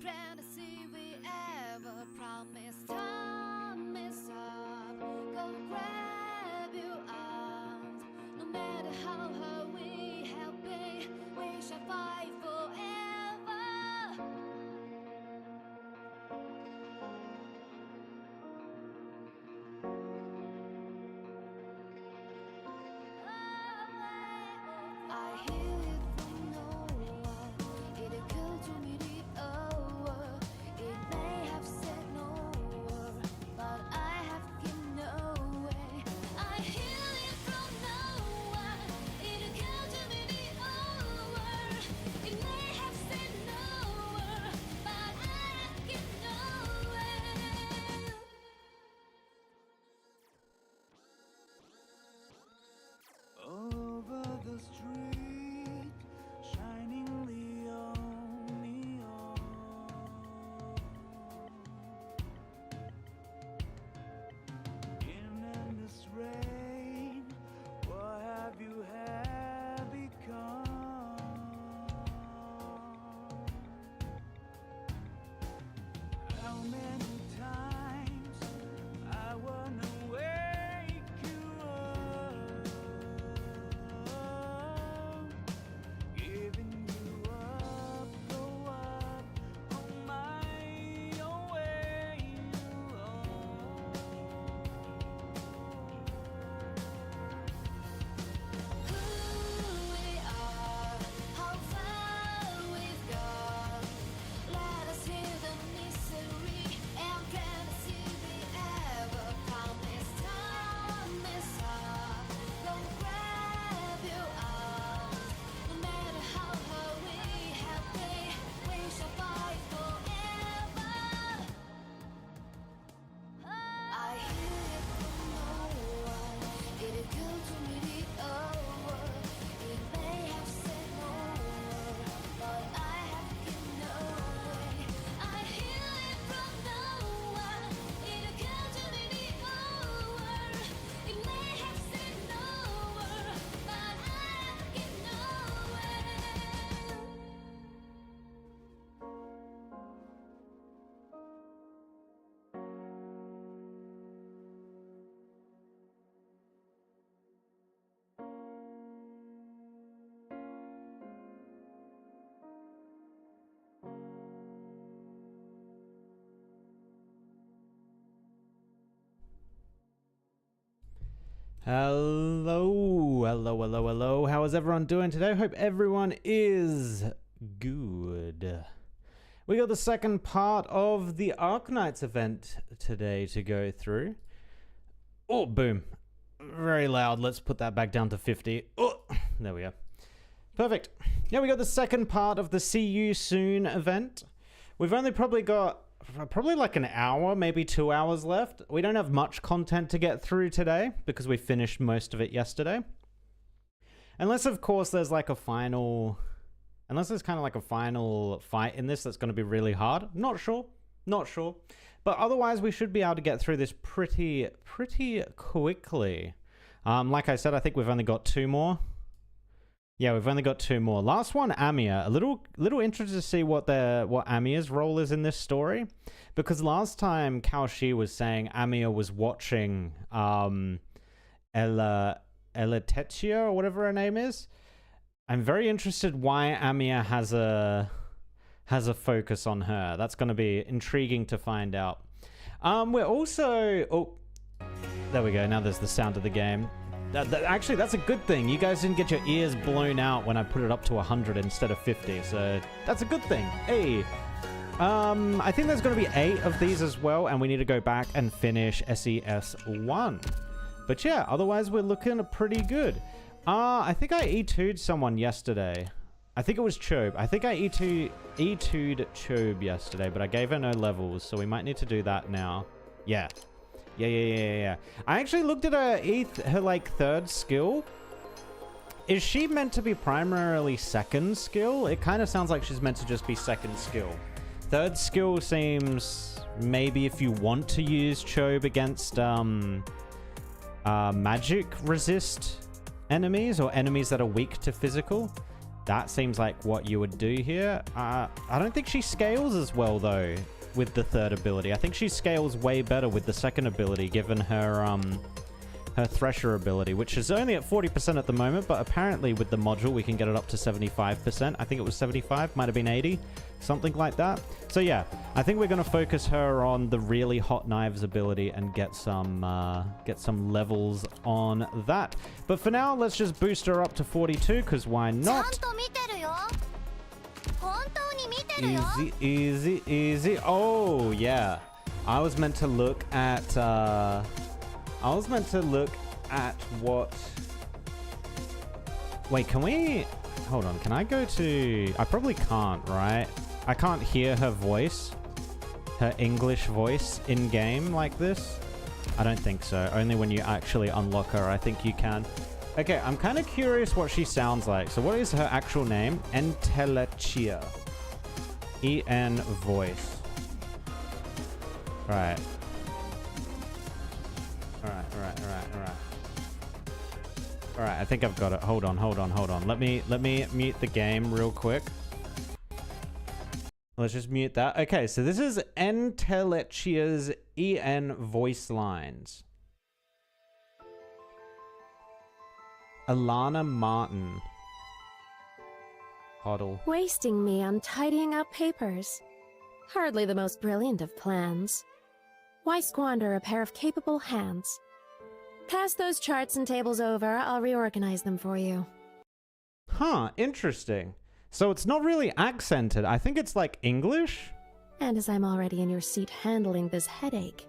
fantasy we ever promised. Time is up, go grab your arms. No matter how hard we have been, we shall fight forever. I hear it from no one. It occurred to me the hour. It may have said no word, but I have given no way. I hear it from no one. It occurred to me the hour. It may have said no word, but I have given no way. Over the street, shining neon, neon. In endless rain, what have you had become? How many times I wanna wake you up, giving you up, go up on my own way alone. Who we are, how far we've gone. Let us hear the misery and fantasy we ever promised. Time is up, don't grab your arms. No matter how hard we have been, we shall fight forever. I hear it from no one. It occurred to me the hour. It may have said no word, but I have given no way. I hear it from no one. It occurred to me the hour. It may have said no word, but I have given no way. Hello. How is everyone doing today? Hope everyone is good. We got the second part of the Arknights event today to go through. Oh, boom. Very loud. Let's put that back down to 50. Oh, there we go. Perfect. Yeah, we got the second part of the See You Soon event. We've only probably got like an hour, maybe 2 hours left. We don't have much content to get through today because we finished most of it yesterday. Unless, of course, there's like a final... Unless there's kind of like a final fight in this that's going to be really hard. Not sure. But otherwise, we should be able to get through this pretty quickly. Like I said, I think we've only got 2 more. Yeah, we've only got 2 more. Last one, Amiya. A little interested to see what Amiya's role is in this story, because last time Kaoshi was saying Amiya was watching Entelechia or whatever her name is. I'm very interested why Amiya has a focus on her. That's going to be intriguing to find out. We're also there we go. Now there's the sound of the game. Actually, that's a good thing. You guys didn't get your ears blown out when I put it up to 100 instead of 50, so that's a good thing. Hey, I think there's going to be 8 of these as well, and we need to go back and finish SES1. But yeah, otherwise we're looking pretty good. I think I E2'd someone yesterday. I think it was Chobe. I think I E2'd Chobe yesterday, but I gave her no levels, so we might need to do that now. Yeah. I actually looked at her like 3rd skill. Is she meant to be primarily 2nd skill? It kind of sounds like she's meant to just be 2nd skill. 3rd skill seems maybe if you want to use Chobe against magic resist enemies or enemies that are weak to physical. That seems like what you would do here. I don't think she scales as well, though, with the third ability. I think she scales way better with the second ability, given her her Thresher ability, which is only at 40% at the moment, but apparently with the module we can get it up to 75%. I think it was 75, might have been 80, something like that. So yeah, I think we're going to focus her on the really hot knives ability and get some levels on that. But for now, let's just boost her up to 42, because why not? Easy, easy, easy. Oh yeah, I was meant to look at what... Wait, can we... Hold on, can I go to... I probably can't, right? I can't hear her voice. Her English voice in-game like this. I don't think so. Only when you actually unlock her, I think you can. Okay, I'm kind of curious what she sounds like. So what is her actual name? Entelechia. E-N voice. Right. Alright, I think I've got it. Hold on. Let me mute the game real quick. Let's just mute that. Okay, so this is Entelechia's EN voice lines. Alana Martin. Hoddle. Wasting me on tidying up papers. Hardly the most brilliant of plans. Why squander a pair of capable hands? Pass those charts and tables over, I'll reorganize them for you. Huh, interesting. So it's not really accented. I think it's like English? And as I'm already in your seat handling this headache,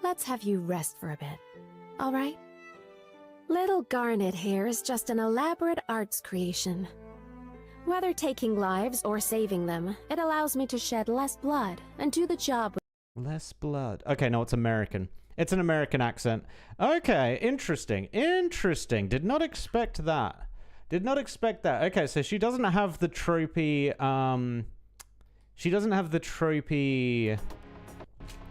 let's have you rest for a bit. All right? Little Garnet here is just an elaborate arts creation. Whether taking lives or saving them, it allows me to shed less blood and do the job with Less blood. Okay, no, it's American. It's an American accent. Okay, interesting. Interesting. Did not expect that. Did not expect that. Okay, so she doesn't have the tropey, she doesn't have the tropey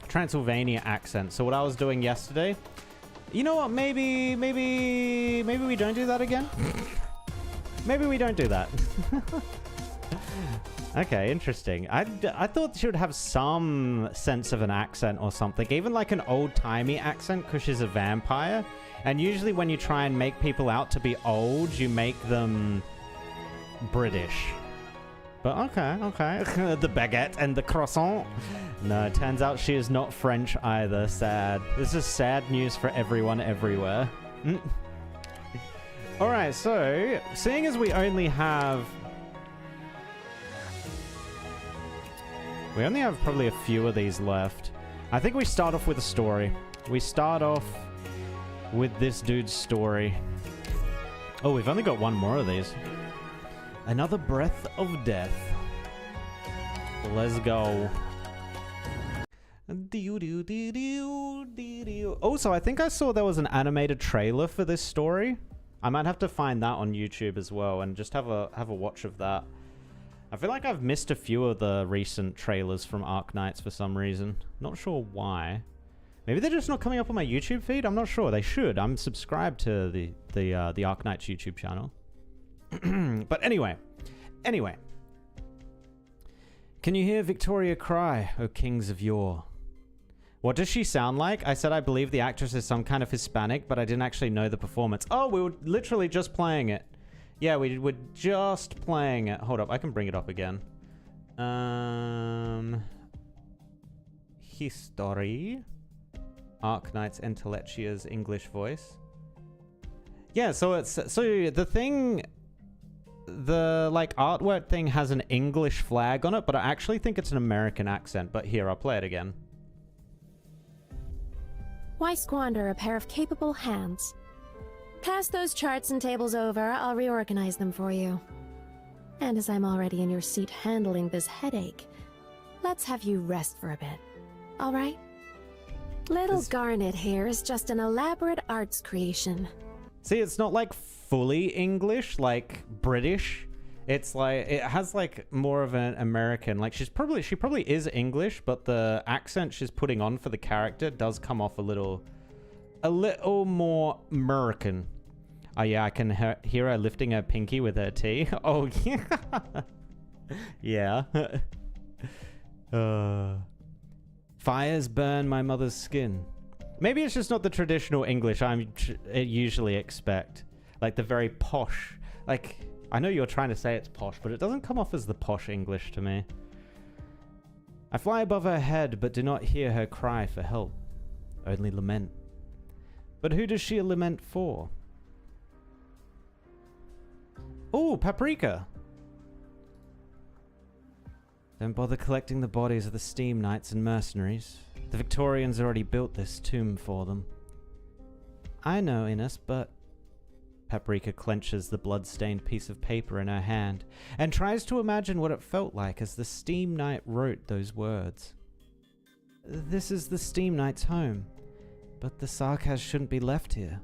Transylvania accent. So what I was doing yesterday, you know what, maybe we don't do that again? Maybe we don't do that. Okay, interesting. I thought she would have some sense of an accent or something, even like an old-timey accent, because she's a vampire. And usually when you try and make people out to be old, you make them British. But okay. The baguette and the croissant. No, it turns out she is not French either. Sad. This is sad news for everyone everywhere. Alright, so, seeing as we only have probably a few of these left. I think we start off with a story. We start off with this dude's story. Oh, we've only got one more of these. Another breath of death. Let's go. Also, I think I saw there was an animated trailer for this story. I might have to find that on YouTube as well and just have a watch of that. I feel like I've missed a few of the recent trailers from Arknights for some reason. Not sure why. Maybe they're just not coming up on my YouTube feed? I'm not sure. They should. I'm subscribed to the Arknights YouTube channel. But anyway. Can you hear Victoria cry, O kings of yore? What does she sound like? I said I believe the actress is some kind of Hispanic, but I didn't actually know the performance. Oh, we were literally just playing it. Yeah, we were just playing it. Hold up, I can bring it up again. History. Arknights Entelechia's English voice. Yeah, so it's the thing, the like artwork thing has an English flag on it, but I actually think it's an American accent. But here, I'll play it again. Why squander a pair of capable hands? Pass those charts and tables over, I'll reorganize them for you. And as I'm already in your seat handling this headache, let's have you rest for a bit. All right? Little Garnet here is just an elaborate arts creation. See, it's not like fully English, like British. It's like, it has like more of an American, like she probably is English, but the accent she's putting on for the character does come off a little more American. Oh yeah, I can hear her lifting her pinky with her tea. Oh yeah. Yeah. Fires burn my mother's skin. Maybe it's just not the traditional English I usually expect. Like the very posh. Like, I know you're trying to say it's posh, but it doesn't come off as the posh English to me. I fly above her head, but do not hear her cry for help. Only lament. But who does she lament for? Ooh, paprika! Don't bother collecting the bodies of the steam knights and mercenaries. The Victorians already built this tomb for them. I know, Ines, but... Paprika clenches the blood-stained piece of paper in her hand and tries to imagine what it felt like as the steam knight wrote those words. This is the steam knight's home, but the Sarkaz shouldn't be left here.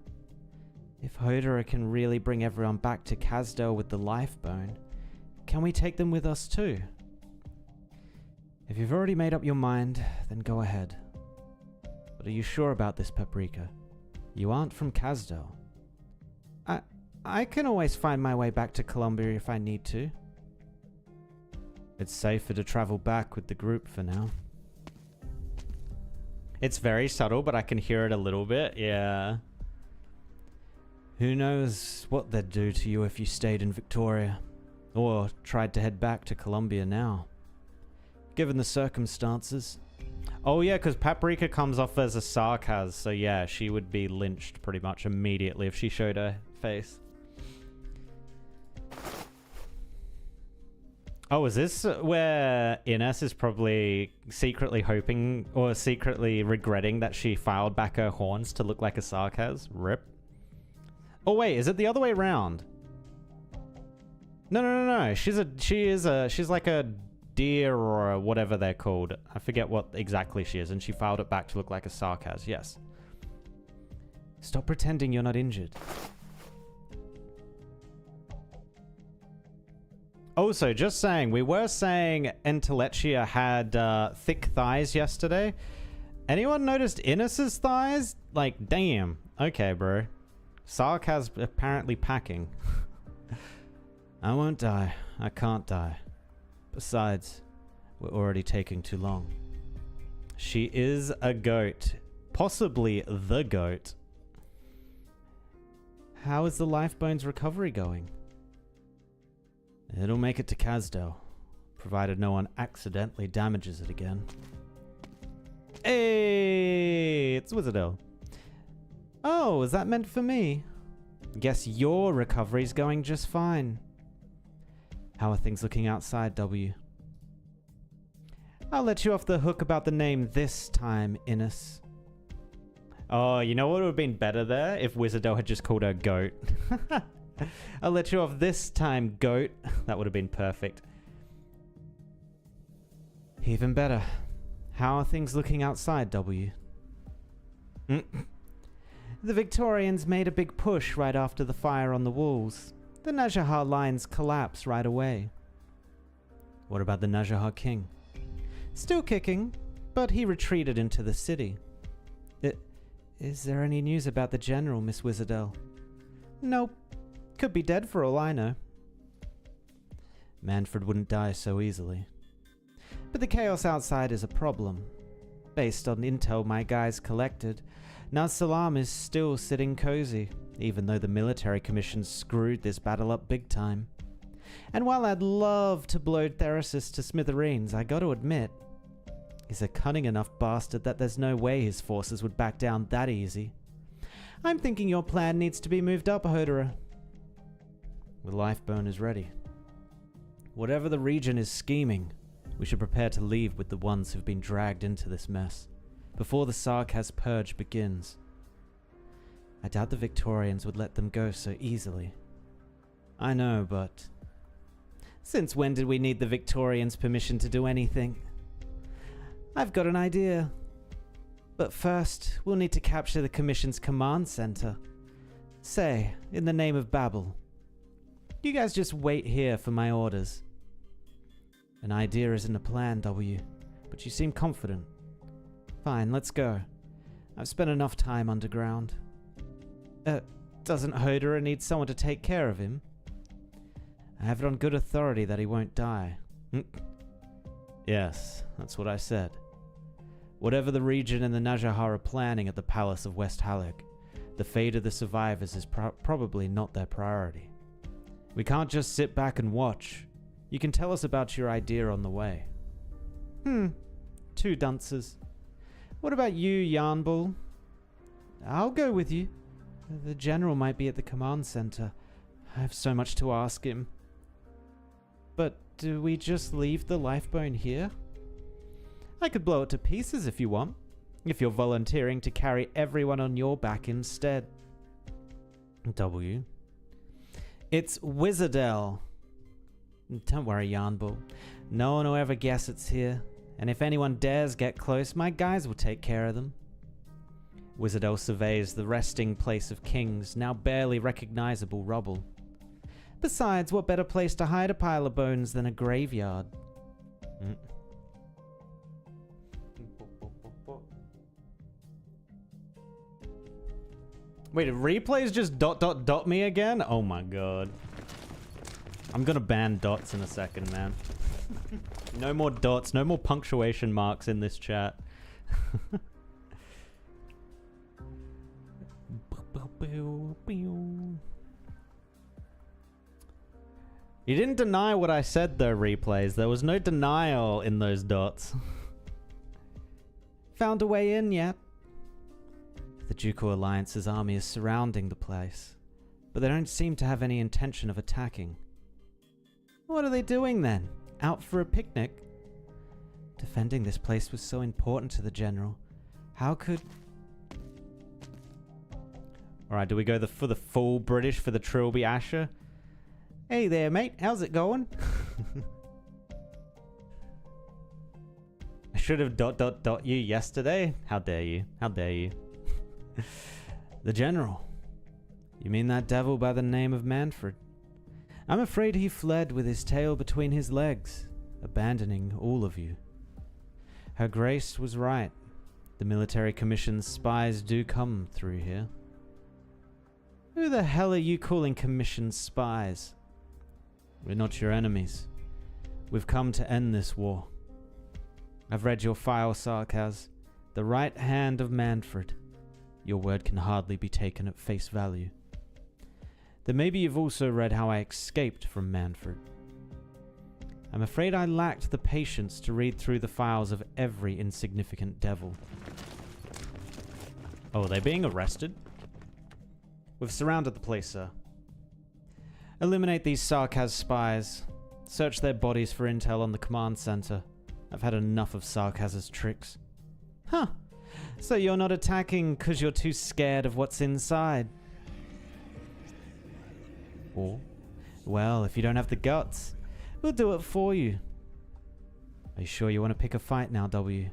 If Hodera can really bring everyone back to Kazdel with the lifebone, can we take them with us too? If you've already made up your mind, then go ahead. But are you sure about this, Paprika? You aren't from Kazdel. I can always find my way back to Columbia if I need to. It's safer to travel back with the group for now. It's very subtle, but I can hear it a little bit, yeah. Who knows what they'd do to you if you stayed in Victoria, or tried to head back to Columbia now. Given the circumstances. Oh yeah, because Paprika comes off as a Sarkaz, so yeah, she would be lynched pretty much immediately if she showed her face. Oh, is this where Ines is probably secretly hoping or secretly regretting that she filed back her horns to look like a Sarkaz? Rip. Oh wait, is it the other way around? No. She's like a deer or whatever they're called. I forget what exactly she is, and she filed it back to look like a Sarkaz. Yes. Stop pretending you're not injured. Also, just saying, we were saying Entelechia had thick thighs yesterday. Anyone noticed Ines's thighs? Like, damn. Okay, bro. Sarkaz apparently packing. I won't die. I can't die. Besides, we're already taking too long. She is a goat. Possibly the goat. How is the Lifebone's recovery going? It'll make it to Kazdel, provided no one accidentally damages it again. Hey, it's Wizardell. Oh, is that meant for me? Guess your recovery's going just fine. How are things looking outside, W? I'll let you off the hook about the name this time, Ines. Oh, you know what would have been better there? If Wizardell had just called her Goat. I'll let you off this time, Goat. That would have been perfect. Even better. How are things looking outside, W? The Victorians made a big push right after the fire on the walls. The Najahar lines collapsed right away. What about the Najahar king? Still kicking, but he retreated into the city. Is there any news about the general, Miss Wizardell? Nope. Could be dead for all I know. Manfred wouldn't die so easily. But the chaos outside is a problem. Based on intel my guys collected, Naz Salam is still sitting cozy, even though the military commission screwed this battle up big time. And while I'd love to blow Therasis to smithereens, I gotta admit, he's a cunning enough bastard that there's no way his forces would back down that easy. I'm thinking your plan needs to be moved up, Hodera. The Lifebone is ready. Whatever the region is scheming, we should prepare to leave with the ones who've been dragged into this mess, before the Sarkaz purge begins. I doubt the Victorians would let them go so easily. I know, but... Since when did we need the Victorians' permission to do anything? I've got an idea. But first, we'll need to capture the Commission's command center. Say, in the name of Babel. You guys just wait here for my orders. An idea isn't a plan, W, but you seem confident. Fine, let's go. I've spent enough time underground. Doesn't Hodera need someone to take care of him? I have it on good authority that he won't die. Yes, that's what I said. Whatever the region and the Najahar are planning at the Palace of West Halleck, the fate of the survivors is probably not their priority. We can't just sit back and watch. You can tell us about your idea on the way. 2 dunces. What about you, Yarnbull? I'll go with you. The general might be at the command center. I have so much to ask him. But do we just leave the lifebone here? I could blow it to pieces if you want, if you're volunteering to carry everyone on your back instead. W. It's Wizardell. Don't worry, Yarnbull. No one will ever guess it's here, and if anyone dares get close, my guys will take care of them. Wizardell surveys the resting place of kings, now barely recognizable rubble. Besides, what better place to hide a pile of bones than a graveyard? Wait, replays just ... me again? Oh my god. I'm gonna ban dots in a second, man. No more dots, no more punctuation marks in this chat. You didn't deny what I said though, replays. There was no denial in those dots. Found a way in yet? The Ducal Alliance's army is surrounding the place, but they don't seem to have any intention of attacking. What are they doing then? Out for a picnic? Defending this place was so important to the general. How could... Alright, do we go for the full British for the Trilby Asher? Hey there, mate. How's it going? I should have ... you yesterday. How dare you? How dare you? The general. You mean that devil by the name of Manfred? I'm afraid he fled with his tail between his legs, abandoning all of you. Her Grace was right. The military commission's spies do come through here. Who the hell are you calling commissioned spies? We're not your enemies. We've come to end this war. I've read your file, Sarkaz. The right hand of Manfred. Your word can hardly be taken at face value. Then maybe you've also read how I escaped from Manfred. I'm afraid I lacked the patience to read through the files of every insignificant devil. Oh, are they being arrested? We've surrounded the place, sir. Eliminate these Sarkaz spies. Search their bodies for intel on the command center. I've had enough of Sarkaz's tricks. Huh. So you're not attacking because you're too scared of what's inside? Or, well, if you don't have the guts, we'll do it for you. Are you sure you want to pick a fight now, W?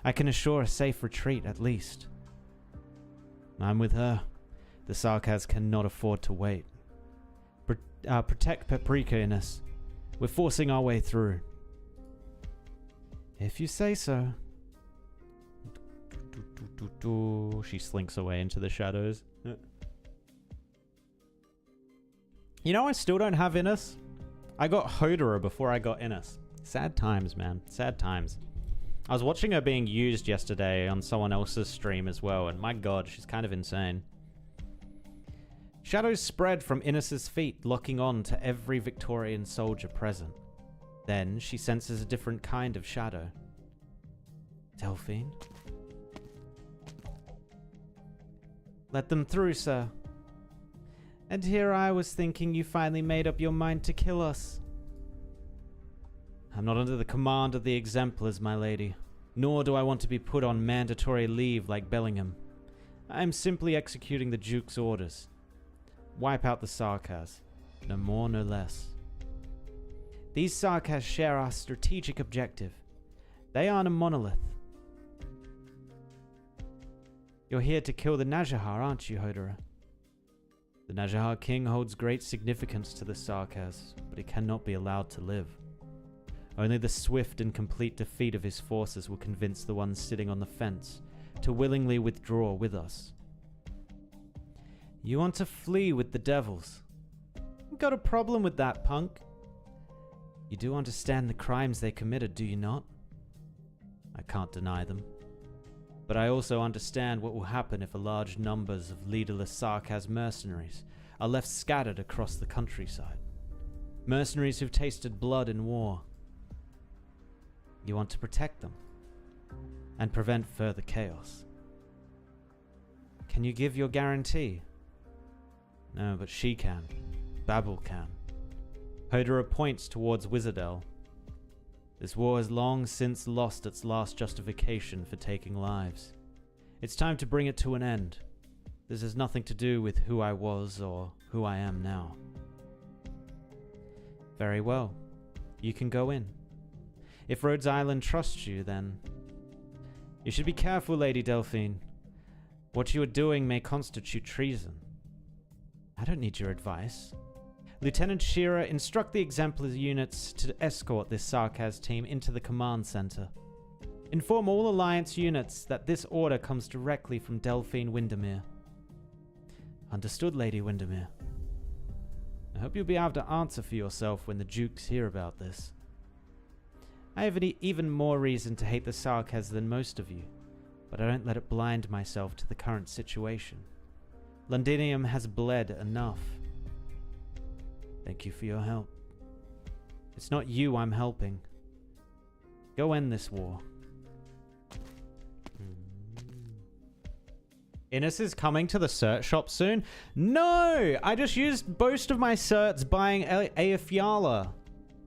I can assure a safe retreat, at least. I'm with her. The Sarkaz cannot afford to wait. Protect Paprika in us. We're forcing our way through. If you say so. She slinks away into the shadows. You know, I still don't have Innes. I got Hodera before I got Innes. Sad times, man. Sad times. I was watching her being used yesterday on someone else's stream as well, and my god, she's kind of insane. Shadows spread from Innes's feet, locking on to every Victorian soldier present. Then she senses a different kind of shadow. Delphine? Let them through, sir. And here I was thinking you finally made up your mind to kill us. I'm not under the command of the Exemplars, my lady. Nor do I want to be put on mandatory leave like Bellingham. I am simply executing the Duke's orders. Wipe out the Sarkaz. No more, no less. These Sarkaz share our strategic objective. They aren't a monolith. You're here to kill the Najahar, aren't you, Hodera? The Najahar King holds great significance to the Sarkaz, but he cannot be allowed to live. Only the swift and complete defeat of his forces will convince the ones sitting on the fence to willingly withdraw with us. You want to flee with the devils. Got a problem with that, punk? You do understand the crimes they committed, do you not? I can't deny them. But I also understand what will happen if a large numbers of leaderless Sarkaz mercenaries are left scattered across the countryside. Mercenaries who've tasted blood in war. You want to protect them and prevent further chaos. Can you give your guarantee? No, but she can. Babel can. Hodera points towards Wizardel. This war has long since lost its last justification for taking lives. It's time to bring it to an end. This has nothing to do with who I was or who I am now. Very well. You can go in. If Rhodes Island trusts you, then... You should be careful, Lady Delphine. What you are doing may constitute treason. I don't need your advice. Lieutenant Shearer, instruct the exemplar units to escort this Sarkaz team into the command center. Inform all Alliance units that this order comes directly from Delphine Windermere. Understood, Lady Windermere. I hope you'll be able to answer for yourself when the Dukes hear about this. I have even more reason to hate the Sarkaz than most of you, but I don't let it blind myself to the current situation. Londinium has bled enough. Thank you for your help. It's not you I'm helping. Go end this war. Innes is coming to the cert shop soon? No! I just used most of my certs buying Aefiala.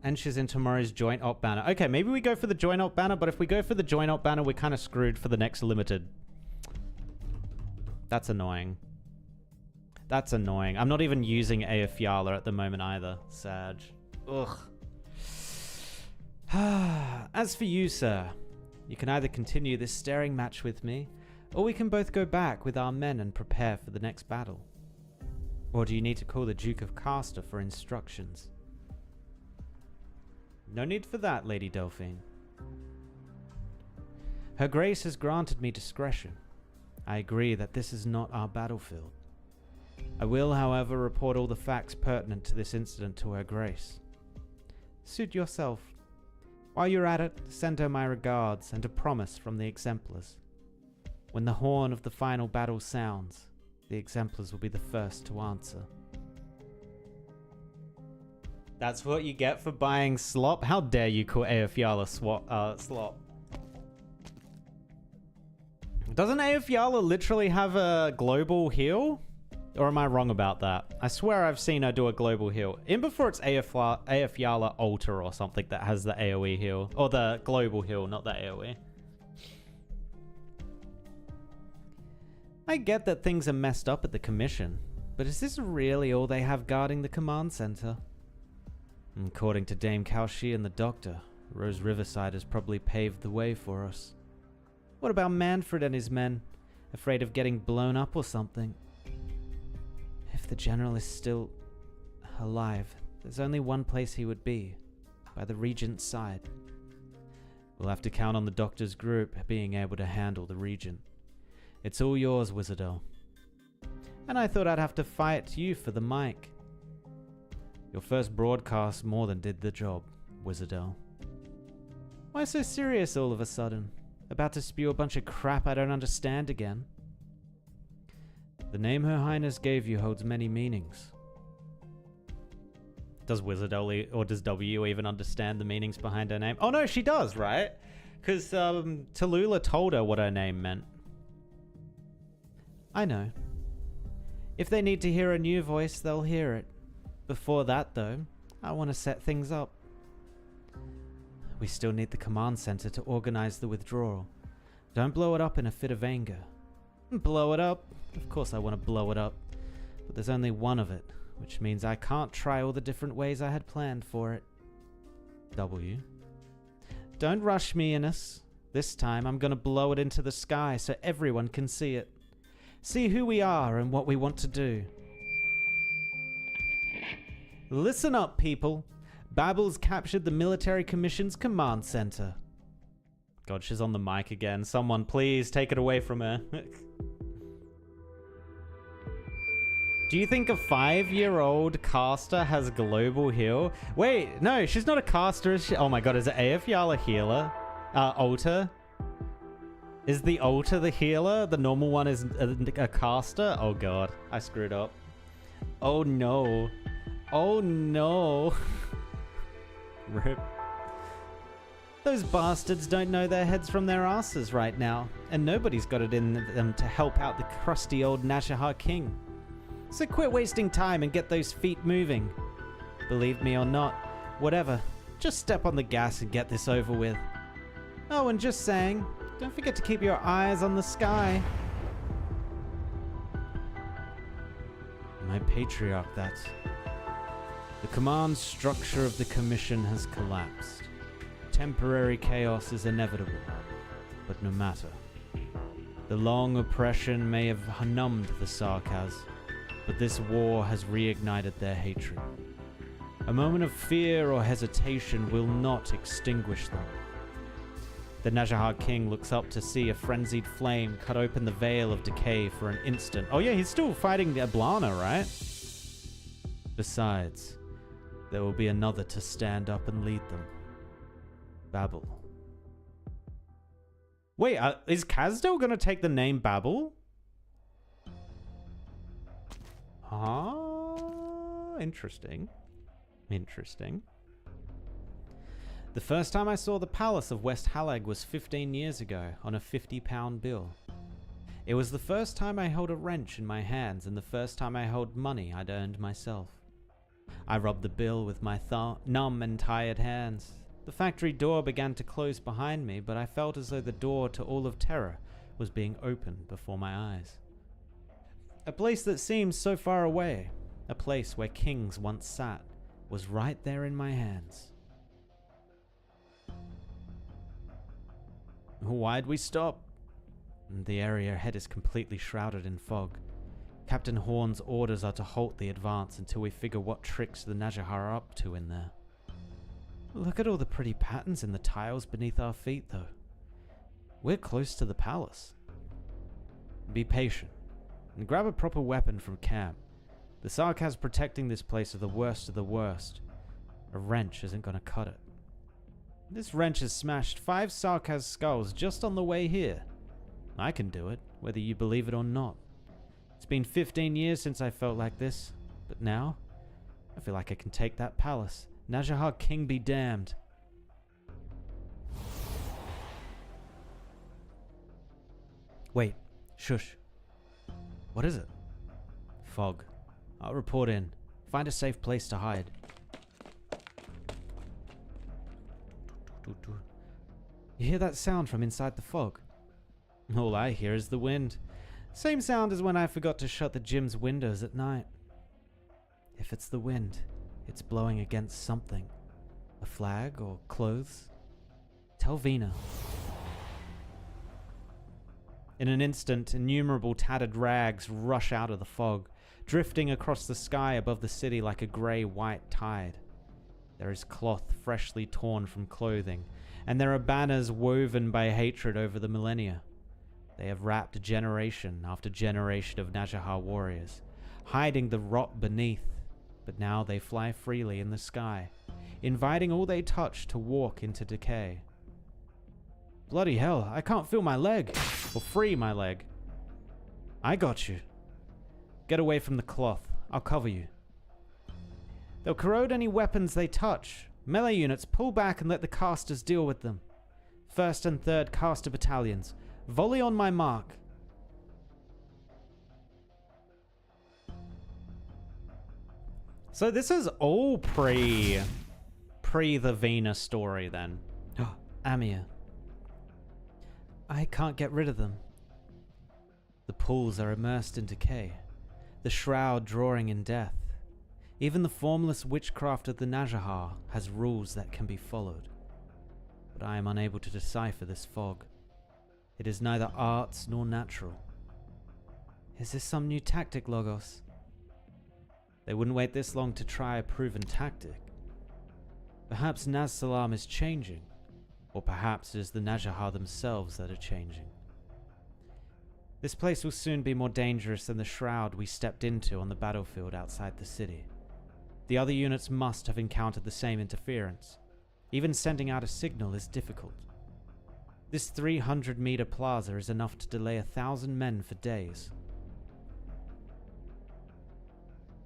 And she's in tomorrow's joint op banner. Okay, maybe we go for the joint op banner, but if we go for the joint op banner, we're kind of screwed for the next limited. That's annoying. That's annoying. I'm not even using Aefiala at the moment either. Sag. Ugh. As for you, sir, you can either continue this staring match with me, or we can both go back with our men and prepare for the next battle. Or do you need to call the Duke of Castor for instructions? No need for that, Lady Delphine. Her Grace has granted me discretion. I agree that this is not our battlefield. I will, however, report all the facts pertinent to this incident to Her Grace. Suit yourself. While you're at it, send her my regards and a promise from the Exemplars. When the horn of the final battle sounds, the Exemplars will be the first to answer. That's what you get for buying slop? How dare you call Aefiala slop? Doesn't Aefiala literally have a global heal? Or am I wrong about that? I swear I've seen her do a global heal. In before it's Aefiala Alter or something that has the AoE heal. Or the global heal, not the AoE. I get that things are messed up at the Commission, but is this really all they have guarding the command center? According to Dame Kalshi and the Doctor, Rose Riverside has probably paved the way for us. What about Manfred and his men? Afraid of getting blown up or something? If the General is still alive, there's only one place he would be, by the Regent's side. We'll have to count on the Doctor's group being able to handle the Regent. It's all yours, Wizardel. And I thought I'd have to fight you for the mic. Your first broadcast more than did the job, Wizardel. Why so serious all of a sudden? About to spew a bunch of crap I don't understand again? The name Her Highness gave you holds many meanings. Does Wizardel or does W even understand the meanings behind her name? Oh no, she does, right? Because Tallulah told her what her name meant. I know. If they need to hear a new voice, they'll hear it. Before that, though, I want to set things up. We still need the command center to organize the withdrawal. Don't blow it up in a fit of anger. Blow it up? Of course I want to blow it up. But there's only one of it, which means I can't try all the different ways I had planned for it. W. Don't rush me, Innes. This time I'm gonna blow it into the sky so everyone can see it. See who we are and what we want to do. Listen up, people. Babel's captured the Military Commission's command center. God, she's on the mic again. Someone please take it away from her. Do you think a 5-year-old caster has global heal? Wait, no, she's not a caster, is she? Oh my god, is it Eyjafjall a healer? Alter? Is the altar the healer? The normal one is a caster? Oh god, I screwed up. Oh no. Oh no. Rip. Those bastards don't know their heads from their asses right now, and nobody's got it in them to help out the crusty old Nazahar king. So quit wasting time and get those feet moving. Believe me or not, whatever, just step on the gas and get this over with. Oh, and just saying, don't forget to keep your eyes on the sky. My patriarch, that's. The command structure of the commission has collapsed. Temporary chaos is inevitable, but no matter. The long oppression may have numbed the Sarkaz, but this war has reignited their hatred. A moment of fear or hesitation will not extinguish them. The Nazahar king looks up to see a frenzied flame cut open the veil of decay for an instant. Oh yeah, he's still fighting the Ablana, right? Besides, there will be another to stand up and lead them. Babel. Wait, is Kazdel gonna take the name Babel? Ah, interesting. Interesting. The first time I saw the palace of West Halag was 15 years ago on a £50 bill. It was the first time I held a wrench in my hands and the first time I held money I'd earned myself. I rubbed the bill with my numb and tired hands. The factory door began to close behind me, but I felt as though the door to all of terror was being opened before my eyes. A place that seemed so far away, a place where kings once sat, was right there in my hands. Why'd we stop? The area ahead is completely shrouded in fog. Captain Horn's orders are to halt the advance until we figure what tricks the Nazahar are up to in there. Look at all the pretty patterns in the tiles beneath our feet, though. We're close to the palace. Be patient, and grab a proper weapon from camp. The Sarkaz protecting this place are the worst of the worst. A wrench isn't gonna cut it. This wrench has smashed 5 Sarkaz skulls just on the way here. I can do it, whether you believe it or not. It's been 15 years since I felt like this, but now, I feel like I can take that palace. Nazahar king be damned. Wait, shush. What is it? Fog. I'll report in. Find a safe place to hide. You hear that sound from inside the fog? All I hear is the wind. Same sound as when I forgot to shut the gym's windows at night. If it's the wind, it's blowing against something. A flag or clothes? Tell Vina. In an instant, innumerable tattered rags rush out of the fog, drifting across the sky above the city like a grey-white tide. There is cloth freshly torn from clothing, and there are banners woven by hatred over the millennia. They have wrapped generation after generation of Nazahar warriors, hiding the rot beneath, but now they fly freely in the sky, inviting all they touch to walk into decay. Bloody hell, I can't feel my leg, or free my leg. I got you. Get away from the cloth, I'll cover you. They'll corrode any weapons they touch. Melee units, pull back and let the casters deal with them. 1st and 3rd caster battalions, volley on my mark. So this is all pre the Vina story then. Amir. I can't get rid of them. The pools are immersed in decay, the shroud drawing in death. Even the formless witchcraft of the Nazahar has rules that can be followed. But I am unable to decipher this fog. It is neither arts nor natural. Is this some new tactic, Logos? They wouldn't wait this long to try a proven tactic. Perhaps Naz Salam is changing, or perhaps it is the Nazahar themselves that are changing. This place will soon be more dangerous than the shroud we stepped into on the battlefield outside the city. The other units must have encountered the same interference. Even sending out a signal is difficult. This 300-meter plaza is enough to delay 1,000 men for days.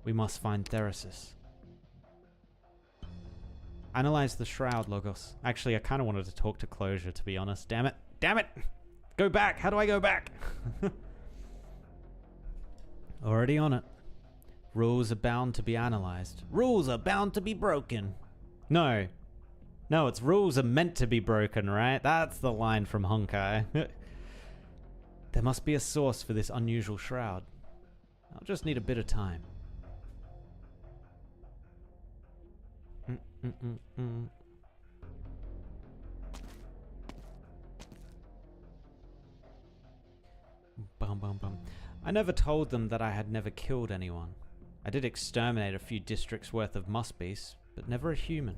We must find Therasis. Analyze the shroud, Logos. Actually, I kind of wanted to talk to Closure, to be honest. Damn it. Damn it! Go back! How do I go back? Already on it. Rules are bound to be analyzed. Rules are bound to be broken. No. No, it's rules are meant to be broken, right? That's the line from Honkai. There must be a source for this unusual shroud. I'll just need a bit of time. Bum, bum, bum. I never told them that I had never killed anyone. I did exterminate a few districts worth of muskbeasts, but never a human.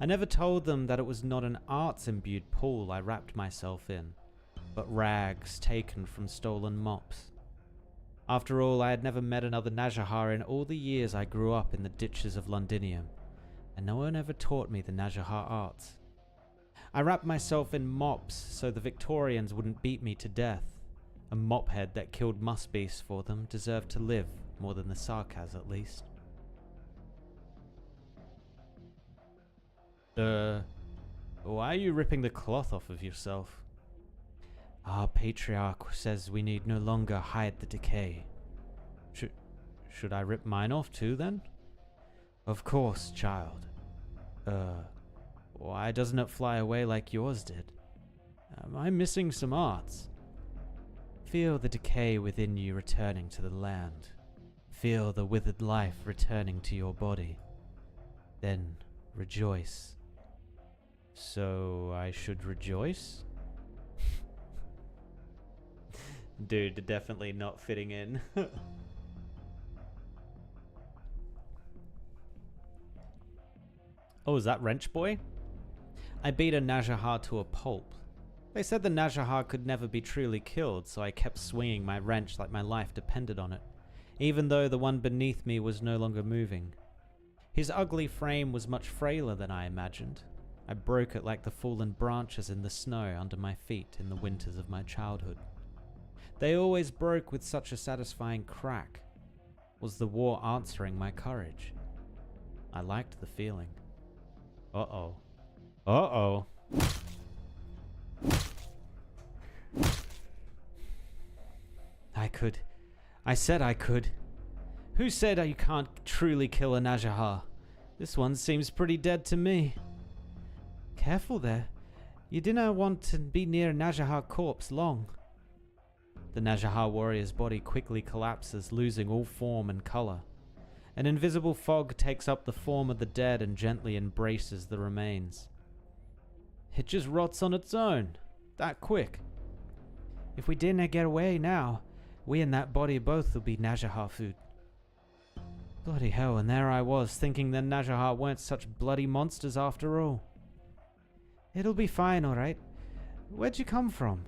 I never told them that it was not an arts-imbued pool I wrapped myself in, but rags taken from stolen mops. After all, I had never met another Najahar in all the years I grew up in the ditches of Londinium, and no one ever taught me the Najahar arts. I wrapped myself in mops so the Victorians wouldn't beat me to death. A mophead that killed muskbeasts for them deserved to live more than the Sarkaz, at least. Why are you ripping the cloth off of yourself? Our patriarch says we need no longer hide the decay. Should I rip mine off too, then? Of course, child. Why doesn't it fly away like yours did? Am I missing some arts? Feel the decay within you returning to the land. Feel the withered life returning to your body. Then rejoice. So I should rejoice? Dude, definitely not fitting in. Oh, is that Wrench Boy? I beat a Najahar to a pulp. They said the Najahar could never be truly killed, so I kept swinging my wrench like my life depended on it, even though the one beneath me was no longer moving. His ugly frame was much frailer than I imagined. I broke it like the fallen branches in the snow under my feet in the winters of my childhood. They always broke with such a satisfying crack. Was the war answering my courage? I liked the feeling. Uh-oh. Uh-oh. I said I could. Who said you can't truly kill a Najahar? This one seems pretty dead to me. Careful there. You didn't want to be near a Najahar corpse long. The Najahar warrior's body quickly collapses, losing all form and color. An invisible fog takes up the form of the dead and gently embraces the remains. It just rots on its own. That quick. If we didn't get away now, we and that body both will be Najahar food. Bloody hell, and there I was, thinking the Najahar weren't such bloody monsters after all. It'll be fine, alright. Where'd you come from?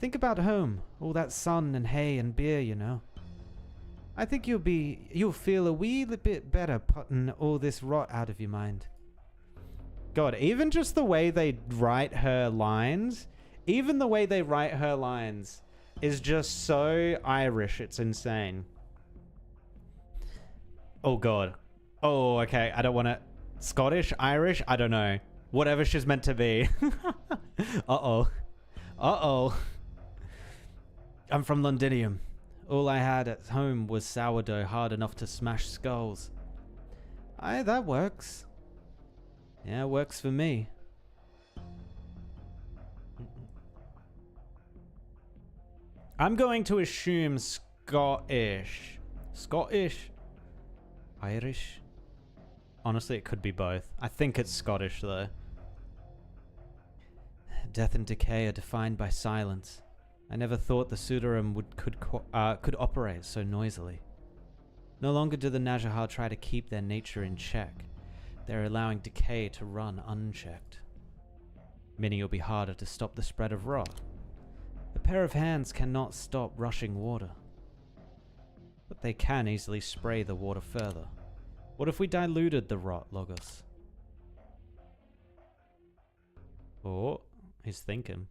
Think about home, all that sun and hay and beer, you know. I think you'll feel a wee bit better putting all this rot out of your mind. God, even just the way they write her lines, is just so Irish, it's insane. Oh God. Oh, okay, I don't want to... Scottish? Irish? I don't know. Whatever she's meant to be. Uh-oh. Uh-oh. I'm from Londinium. All I had at home was sourdough hard enough to smash skulls. Aye, that works. Yeah, works for me. I'm going to assume Scottish. Scottish? Irish? Honestly, it could be both. I think it's Scottish, though. Death and decay are defined by silence. I never thought the Sudarim could operate so noisily. No longer do the Najahar try to keep their nature in check. They're allowing decay to run unchecked. Many will be harder to stop the spread of rot. A pair of hands cannot stop rushing water. But they can easily spray the water further. What if we diluted the rot, Logos? Oh, he's thinking.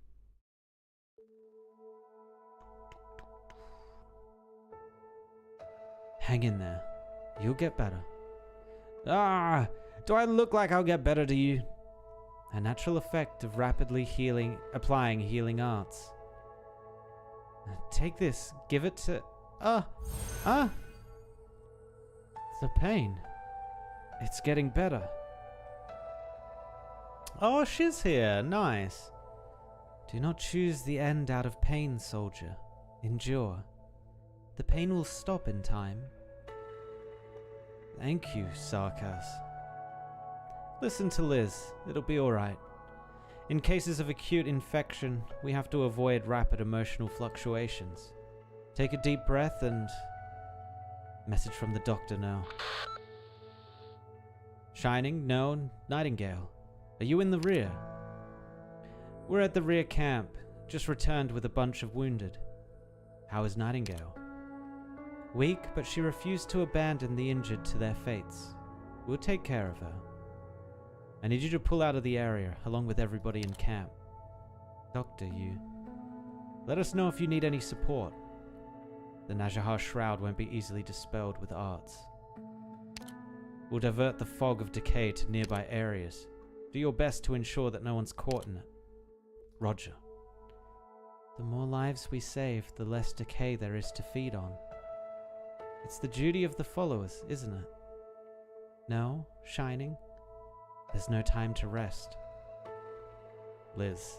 Hang in there. You'll get better. Ah! Do I look like I'll get better to you? A natural effect of rapidly applying healing arts. Take this. Give it to... The pain. It's getting better. Oh, she's here. Nice. Do not choose the end out of pain, soldier. Endure. The pain will stop in time. Thank you, Sarkas. Listen to Liz. It'll be alright. In cases of acute infection, we have to avoid rapid emotional fluctuations. Take a deep breath and... Message from the doctor now. Shining? No. Nightingale. Are you in the rear? We're at the rear camp. Just returned with a bunch of wounded. How is Nightingale? Weak, but she refused to abandon the injured to their fates. We'll take care of her. I need you to pull out of the area, along with everybody in camp. Doctor, you... Let us know if you need any support. The Najahar shroud won't be easily dispelled with arts. We'll divert the fog of decay to nearby areas. Do your best to ensure that no one's caught in it. Roger. The more lives we save, the less decay there is to feed on. It's the duty of the followers, isn't it? No, Shining? There's no time to rest. Liz.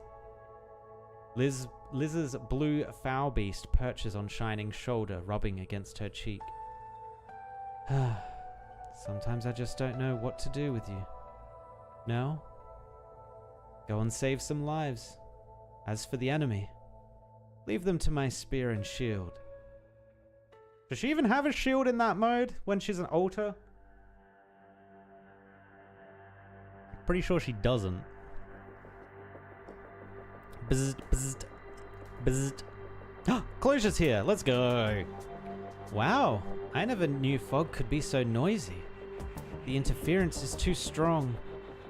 Liz's blue foul beast perches on Shining's shoulder, rubbing against her cheek. Sometimes I just don't know what to do with you. No? Go and save some lives. As for the enemy, leave them to my spear and shield. Does she even have a shield in that mode when she's an altar? Pretty sure she doesn't. Bzzzt, bzzzt, bzzzt. Closure's here. Let's go. Wow. I never knew fog could be so noisy. The interference is too strong.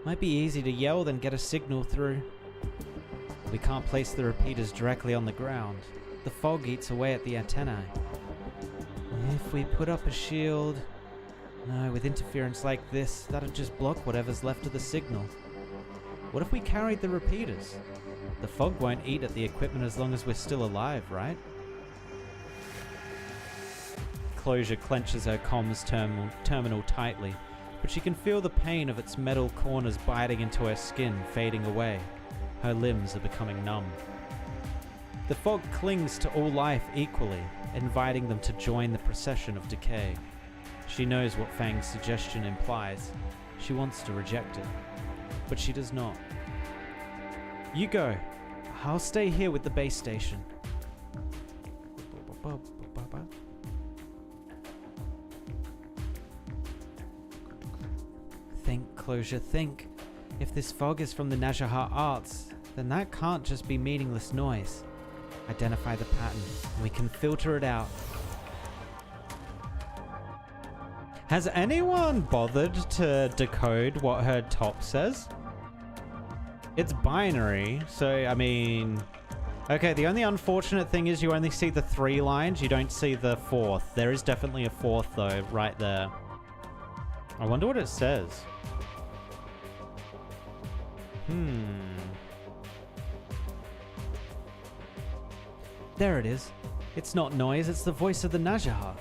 Might be easy to yell then get a signal through. We can't place the repeaters directly on the ground. The fog eats away at the antennae. If we put up a shield... No, with interference like this, that'd just block whatever's left of the signal. What if we carried the repeaters? The fog won't eat at the equipment as long as we're still alive, right? Closure clenches her comms terminal tightly, but she can feel the pain of its metal corners biting into her skin, fading away. Her limbs are becoming numb. The fog clings to all life equally, inviting them to join the procession of decay. She knows what Fang's suggestion implies. She wants to reject it, but she does not. You go. I'll stay here with the base station. Think, Closure, think. If this fog is from the Najahar arts, then that can't just be meaningless noise. Identify the pattern, and we can filter it out. Has anyone bothered to decode what her top says? It's binary, so I mean... Okay, the only unfortunate thing is you only see the 3 lines, you don't see the 4th. There is definitely a 4th though, right there. I wonder what it says. There it is. It's not noise, it's the voice of the Najahar.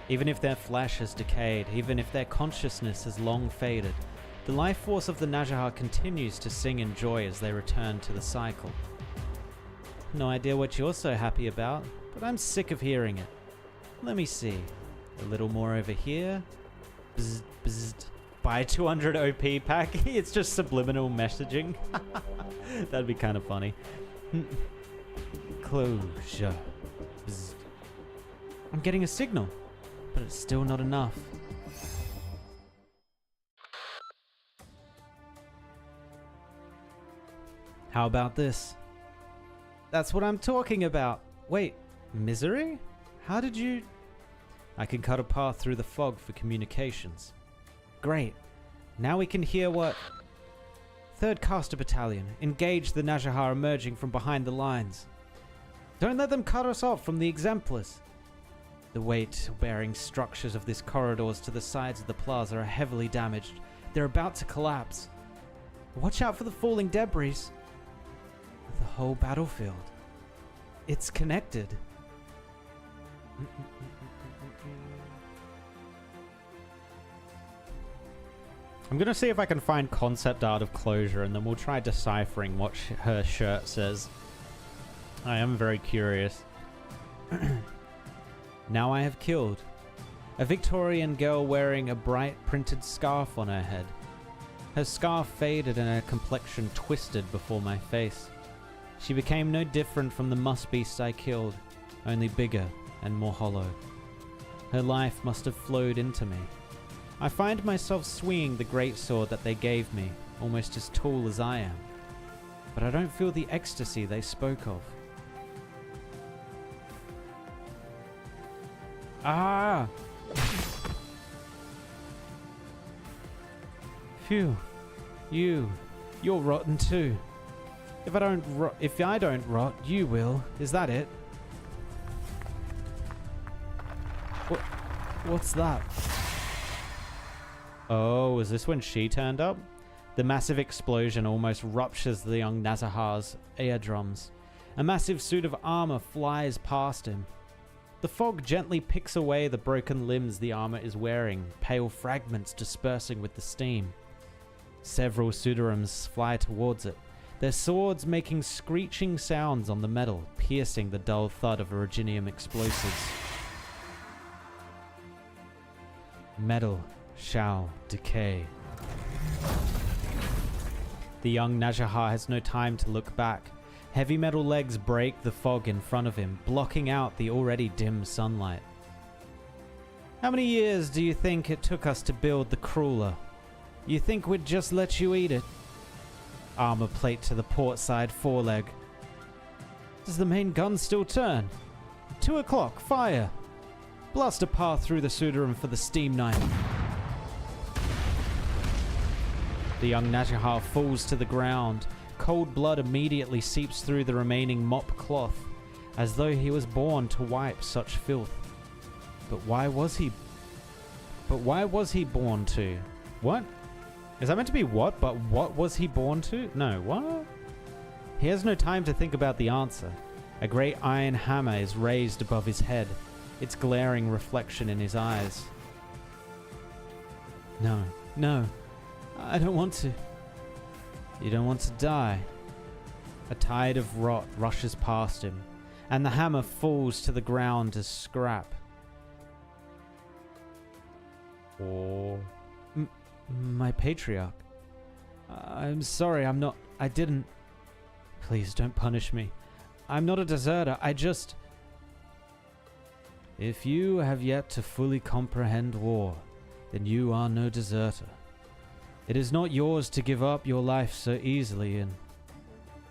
Even if their flesh has decayed, even if their consciousness has long faded, the life force of the Najahar continues to sing in joy as they return to the cycle. No idea what you're so happy about, but I'm sick of hearing it. Let me see. A little more over here. Bzzzt, bzzzt. Buy 200 OP pack. It's just subliminal messaging. That'd be kind of funny. Closure. Bzzzt. I'm getting a signal, but it's still not enough. How about this? That's what I'm talking about. Wait, misery? How did you... I can cut a path through the fog for communications. Great. Now we can hear what... 3rd Caster Battalion. Engage the Najahar emerging from behind the lines. Don't let them cut us off from the exemplars. The weight-bearing structures of this corridors to the sides of the plaza are heavily damaged. They're about to collapse. Watch out for the falling debris. The whole battlefield. It's connected. I'm going to see if I can find concept art of closure, and then we'll try deciphering what her shirt says. I am very curious. Now I have killed. A Victorian girl wearing a bright printed scarf on her head. Her scarf faded and her complexion twisted before my face. She became no different from the must-beast I killed, only bigger and more hollow. Her life must have flowed into me. I find myself swinging the greatsword that they gave me, almost as tall as I am. But I don't feel the ecstasy they spoke of. Ah! Phew. You're rotten too. If I don't rot, you will. Is that it? What's that? Oh, is this when she turned up? The massive explosion almost ruptures the young Nazahar's eardrums. A massive suit of armor flies past him. The fog gently picks away the broken limbs the armor is wearing, pale fragments dispersing with the steam. Several Sudarums fly towards it, their swords making screeching sounds on the metal, piercing the dull thud of originium explosives. Metal shall decay. The young Najahar has no time to look back. Heavy metal legs break the fog in front of him, blocking out the already dim sunlight. How many years do you think it took us to build the crawler? You think we'd just let you eat it? Armor plate to the port side foreleg. Does the main gun still turn? 2 o'clock, fire! Blast a path through the Sudarum for the steam knife. The young Najahar falls to the ground. Cold blood immediately seeps through the remaining mop cloth, as though he was born to wipe such filth. But why was he born to? What? Is that meant to be what? But what was he born to? No, what? He has no time to think about the answer. A great iron hammer is raised above his head, its glaring reflection in his eyes. No, I don't want to. You don't want to die. A tide of rot rushes past him, and the hammer falls to the ground as scrap. Or... my patriarch. I'm sorry, I didn't... Please don't punish me. I'm not a deserter, If you have yet to fully comprehend war, then you are no deserter. It is not yours to give up your life so easily, and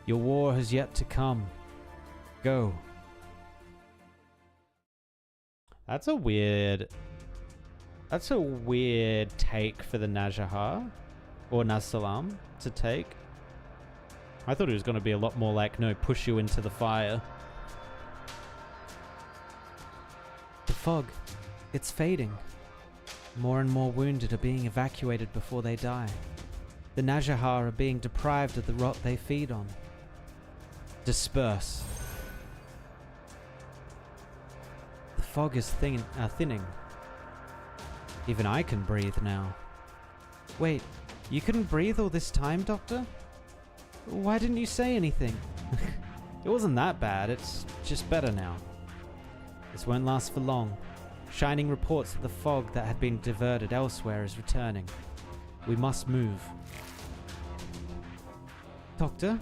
your war has yet to come. Go. That's a weird take for the Najahar, or Nazsalam, to take. I thought it was going to be a lot more like, no, push you into the fire. The fog, it's fading. More and more wounded are being evacuated before they die. The Najahar are being deprived of the rot they feed on. Disperse. The fog is thinning. Even I can breathe now. Wait, you couldn't breathe all this time, Doctor? Why didn't you say anything? It wasn't that bad, it's just better now. This won't last for long. Shining reports that the fog that had been diverted elsewhere is returning. We must move. Doctor?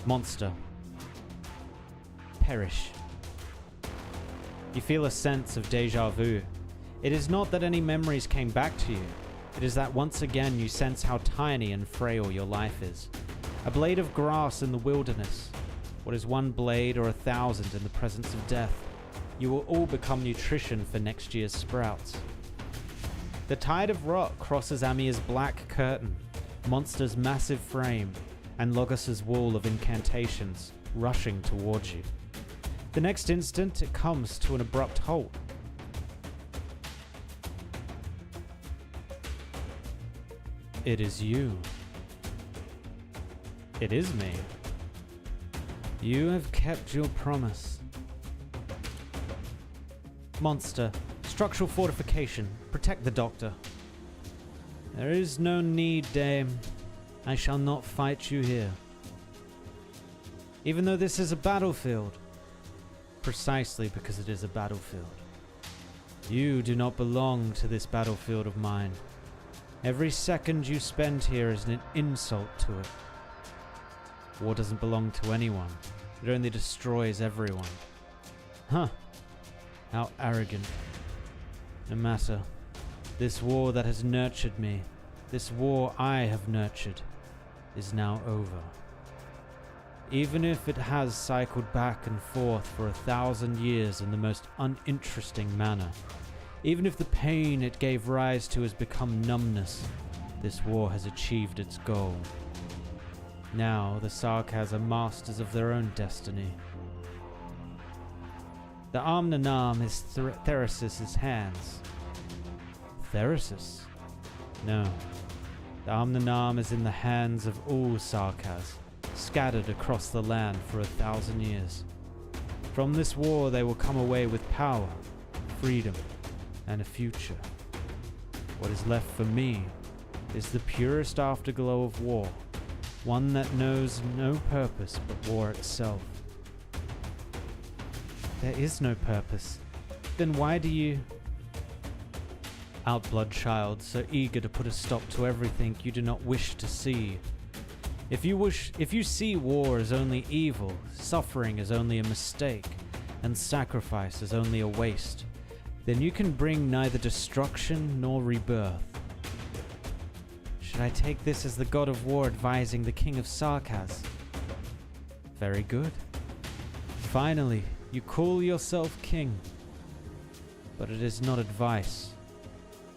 Monster. Perish. You feel a sense of déjà vu. It is not that any memories came back to you. It is that once again you sense how tiny and frail your life is. A blade of grass in the wilderness. What is one blade or 1,000 in the presence of death? You will all become nutrition for next year's sprouts. The tide of rot crosses Amia's black curtain, Monster's massive frame, and Logos's wall of incantations, rushing towards you. The next instant, it comes to an abrupt halt. It is you. It is me. You have kept your promise. Monster, structural fortification, protect the doctor. There is no need, Dame. I shall not fight you here. Even though this is a battlefield, precisely because it is a battlefield. You do not belong to this battlefield of mine. Every second you spend here is an insult to it. War doesn't belong to anyone. It only destroys everyone. Huh. How arrogant. No matter. This war that has nurtured me, this war I have nurtured, is now over. Even if it has cycled back and forth for 1,000 years in the most uninteresting manner, even if the pain it gave rise to has become numbness, this war has achieved its goal. Now the Sarkaz are masters of their own destiny. The Amnanam is Theresis' hands. Theresis? No. The Amnanam is in the hands of all Sarkaz, scattered across the land for 1,000 years. From this war they will come away with power, freedom, and a future. What is left for me is the purest afterglow of war, one that knows no purpose but war itself. There is no purpose. Then why do you... Outblood child, so eager to put a stop to everything you do not wish to see. If you see war as only evil, suffering as only a mistake, and sacrifice as only a waste, then you can bring neither destruction nor rebirth. Should I take this as the god of war advising the king of Sarkaz? Very good. Finally, you call yourself king. But it is not advice.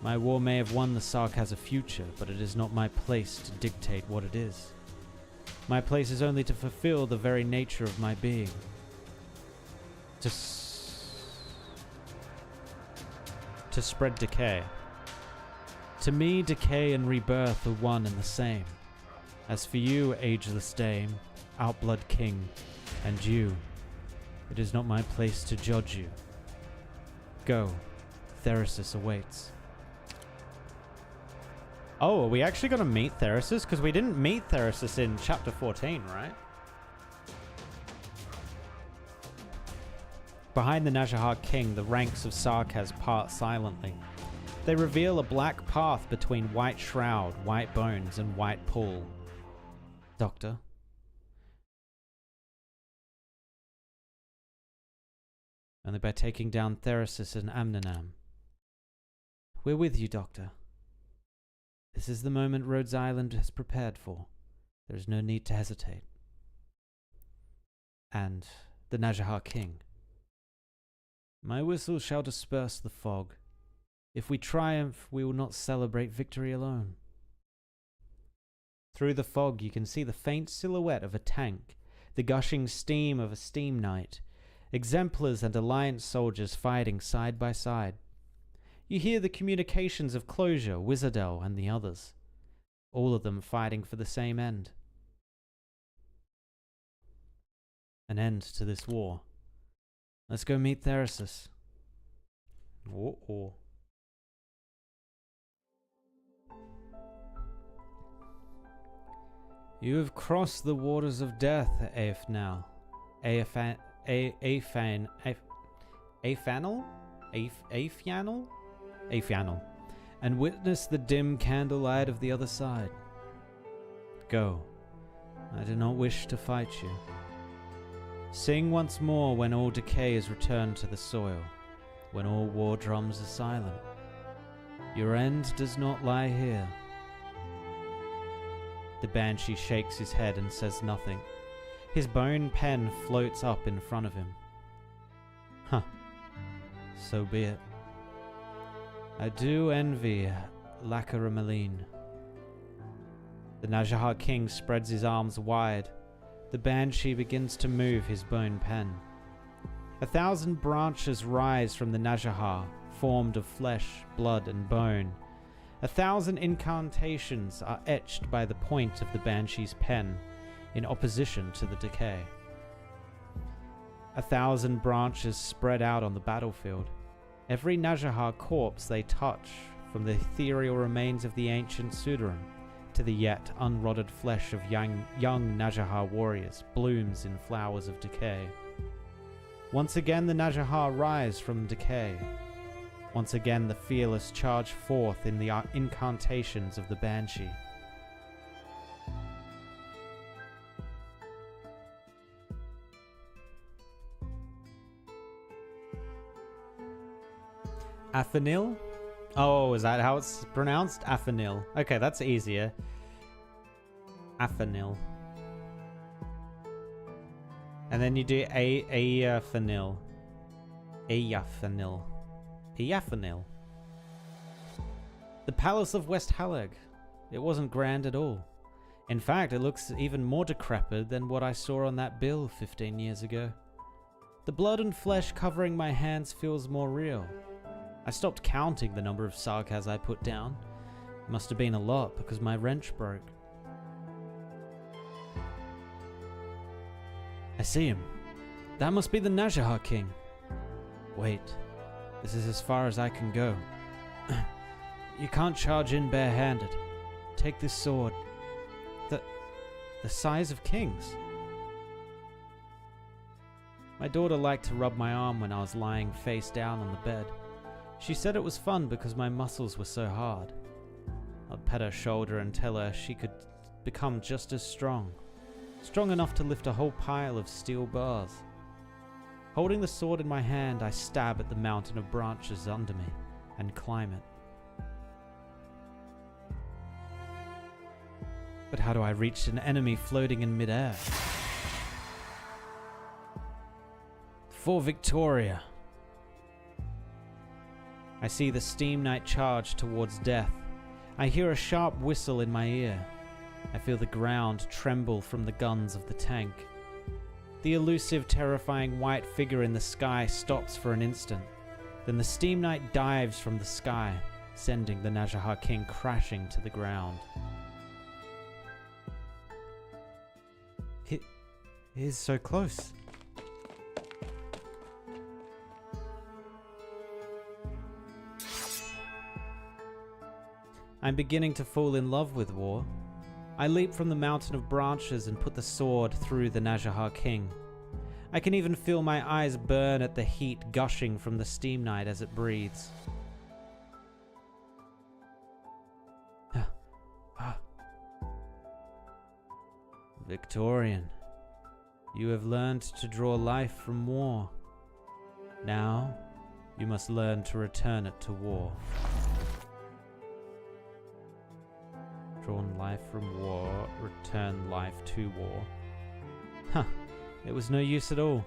My war may have won the Sarkaz a future, but it is not my place to dictate what it is. My place is only to fulfill the very nature of my being. To spread decay. To me, decay and rebirth are one and the same. As for you, ageless dame, outblood king, and you, it is not my place to judge you. Go. Theresis awaits. Oh, are we actually going to meet Theresis? Because we didn't meet Theresis in chapter 14, right? Behind the Najahar king, the ranks of Sarkaz part silently. They reveal a black path between white shroud, white bones, and white pool. Doctor? Only by taking down Theresis and Amnanam. We're with you, Doctor. This is the moment Rhodes Island has prepared for. There is no need to hesitate. And the Najahar king. My whistle shall disperse the fog. If we triumph, we will not celebrate victory alone. Through the fog you can see the faint silhouette of a tank, the gushing steam of a steam knight, exemplars and alliance soldiers fighting side by side. You hear the communications of Closure, Wizardel, and the others, all of them fighting for the same end. An end to this war. Let's go meet Theresis. Uh-oh. You have crossed the waters of death, Aefnal. Afianal, and witness the dim candlelight of the other side. Go. I do not wish to fight you. Sing once more when all decay is returned to the soil, when all war drums are silent. Your end does not lie here. The Banshee shakes his head and says nothing. His bone pen floats up in front of him. Huh. So be it. I do envy Lacarameline. The Najahar King spreads his arms wide. The Banshee begins to move his bone pen. 1,000 branches rise from the Najahar, formed of flesh, blood, and bone. 1,000 incantations are etched by the point of the Banshee's pen, in opposition to the decay. 1,000 branches spread out on the battlefield. Every Najahar corpse they touch, from the ethereal remains of the ancient Sudarim to the yet unrotted flesh of young Najahar warriors, blooms in flowers of decay. Once again the Najahar rise from decay. Once again the fearless charge forth in the incantations of the Banshee. Afanil? Oh, is that how it's pronounced? Afanil. Okay, that's easier. Afanil. And then you do Ayafanil. Ayafanil. Ayafanil. The Palace of West Halag. It wasn't grand at all. In fact, it looks even more decrepit than what I saw on that bill 15 years ago. The blood and flesh covering my hands feels more real. I stopped counting the number of sarcas I put down. It must have been a lot because my wrench broke. I see him. That must be the Najahar King. Wait, this is as far as I can go. You can't charge in barehanded. Take this sword. The size of kings. My daughter liked to rub my arm when I was lying face down on the bed. She said it was fun because my muscles were so hard. I'd pet her shoulder and tell her she could become just as strong. Strong enough to lift a whole pile of steel bars. Holding the sword in my hand, I stab at the mountain of branches under me and climb it. But how do I reach an enemy floating in midair? For Victoria! I see the Steam Knight charge towards death. I hear a sharp whistle in my ear. I feel the ground tremble from the guns of the tank. The elusive, terrifying white figure in the sky stops for an instant. Then the Steam Knight dives from the sky, sending the Najahar King crashing to the ground. He is so close. I'm beginning to fall in love with war. I leap from the mountain of branches and put the sword through the Najahar King. I can even feel my eyes burn at the heat gushing from the Steam Knight as it breathes. Victorian, you have learned to draw life from war. Now, you must learn to return it to war. Drawn life from war, return life to war. Huh, it was no use at all.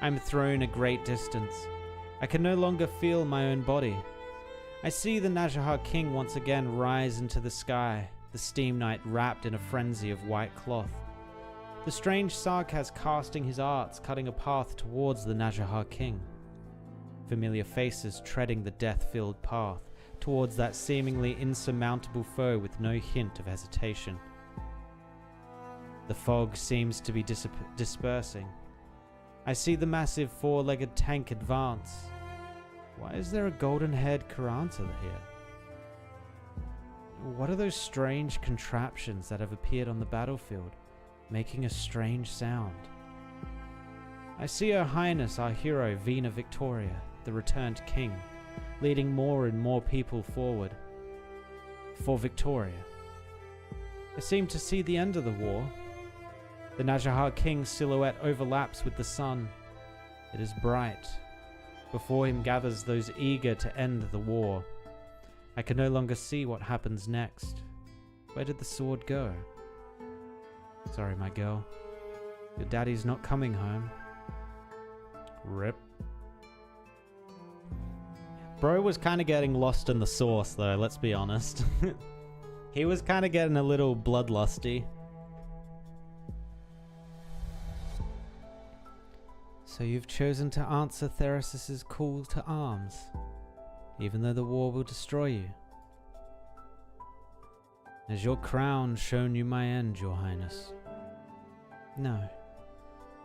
I'm thrown a great distance. I can no longer feel my own body. I see the Najahar King once again rise into the sky, the Steam Knight wrapped in a frenzy of white cloth. The strange Sarkaz casting his arts, cutting a path towards the Najahar King. Familiar faces treading the death-filled path towards that seemingly insurmountable foe with no hint of hesitation. The fog seems to be dispersing. I see the massive four-legged tank advance. Why is there a golden-haired Karanta here? What are those strange contraptions that have appeared on the battlefield, making a strange sound? I see Her Highness, our hero, Vina Victoria, the returned king, leading more and more people forward. For Victoria. I seem to see the end of the war. The Najahar King's silhouette overlaps with the sun. It is bright. Before him gathers those eager to end the war. I can no longer see what happens next. Where did the sword go? Sorry, my girl. Your daddy's not coming home. Rip. Bro was kind of getting lost in the sauce, though, let's be honest. He was kind of getting a little bloodlusty. So you've chosen to answer Theresis' call to arms, even though the war will destroy you. Has your crown shown you my end, Your Highness? No.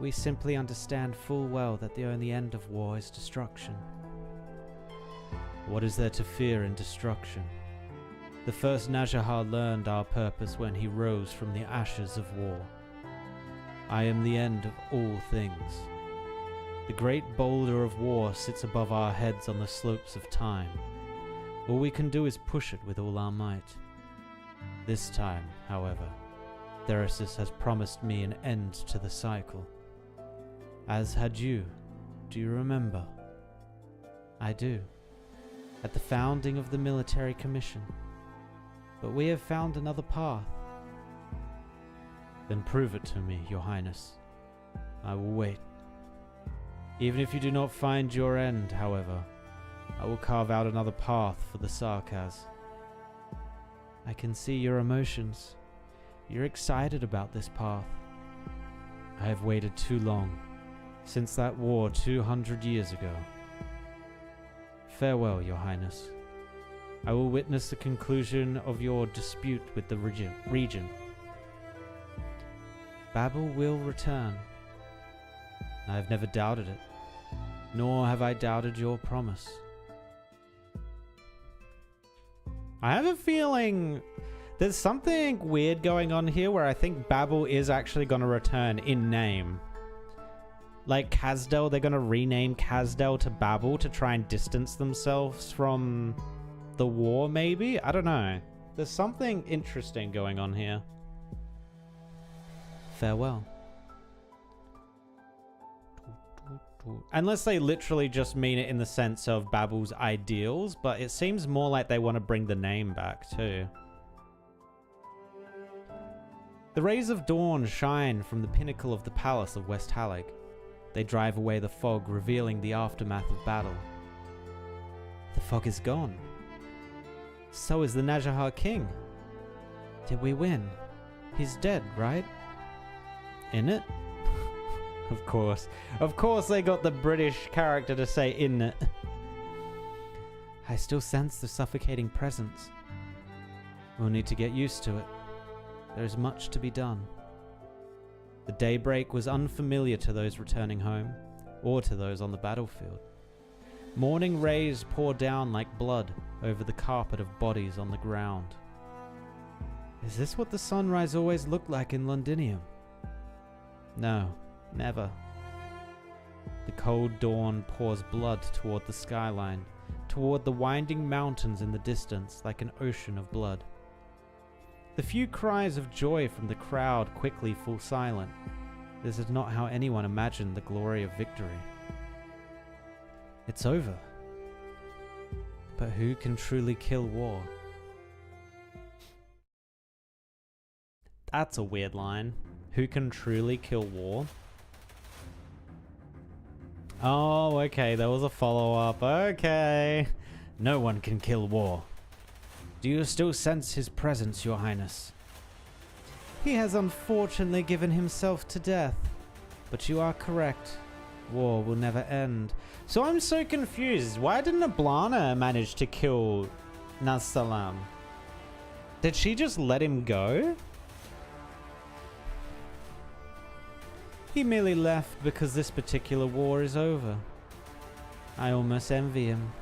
We simply understand full well that the only end of war is destruction. What is there to fear in destruction? The first Najahar learned our purpose when he rose from the ashes of war. I am the end of all things. The great boulder of war sits above our heads on the slopes of time. All we can do is push it with all our might. This time, however, Theresis has promised me an end to the cycle. As had you. Do you remember? I do. At the founding of the military commission. But we have found another path. Then prove it to me, Your Highness. I will wait. Even if you do not find your end, however, I will carve out another path for the Sarkaz. I can see your emotions. You're excited about this path. I have waited too long, since that war 200 years ago. Farewell, Your Highness. I will witness the conclusion of your dispute with the region. Babel will return. I have never doubted it, nor have I doubted your promise. I have a feeling there's something weird going on here where I think Babel is actually going to return in name. Like Kazdel, they're going to rename Kazdel to Babel to try and distance themselves from the war, maybe? I don't know. There's something interesting going on here. Farewell. Unless they literally just mean it in the sense of Babel's ideals, but it seems more like they want to bring the name back too. The rays of dawn shine from the pinnacle of the palace of West Halig. They drive away the fog, revealing the aftermath of battle. The fog is gone. So is the Najahar king. Did we win? He's dead, right? In it? Of course. Of course they got the British character to say in it. I still sense the suffocating presence. We'll need to get used to it. There is much to be done. The daybreak was unfamiliar to those returning home, or to those on the battlefield. Morning rays pour down like blood over the carpet of bodies on the ground. Is this what the sunrise always looked like in Londinium? No, never. The cold dawn pours blood toward the skyline, toward the winding mountains in the distance like an ocean of blood. The few cries of joy from the crowd quickly fall silent. This is not how anyone imagined the glory of victory. It's over. But who can truly kill war? That's a weird line. Who can truly kill war? Oh, okay, there was a follow-up. Okay. No one can kill war. Do you still sense his presence, Your Highness? He has unfortunately given himself to death. But you are correct. War will never end. So I'm so confused. Why didn't Ablana manage to kill Nassalam? Did she just let him go? He merely left because this particular war is over. I almost envy him.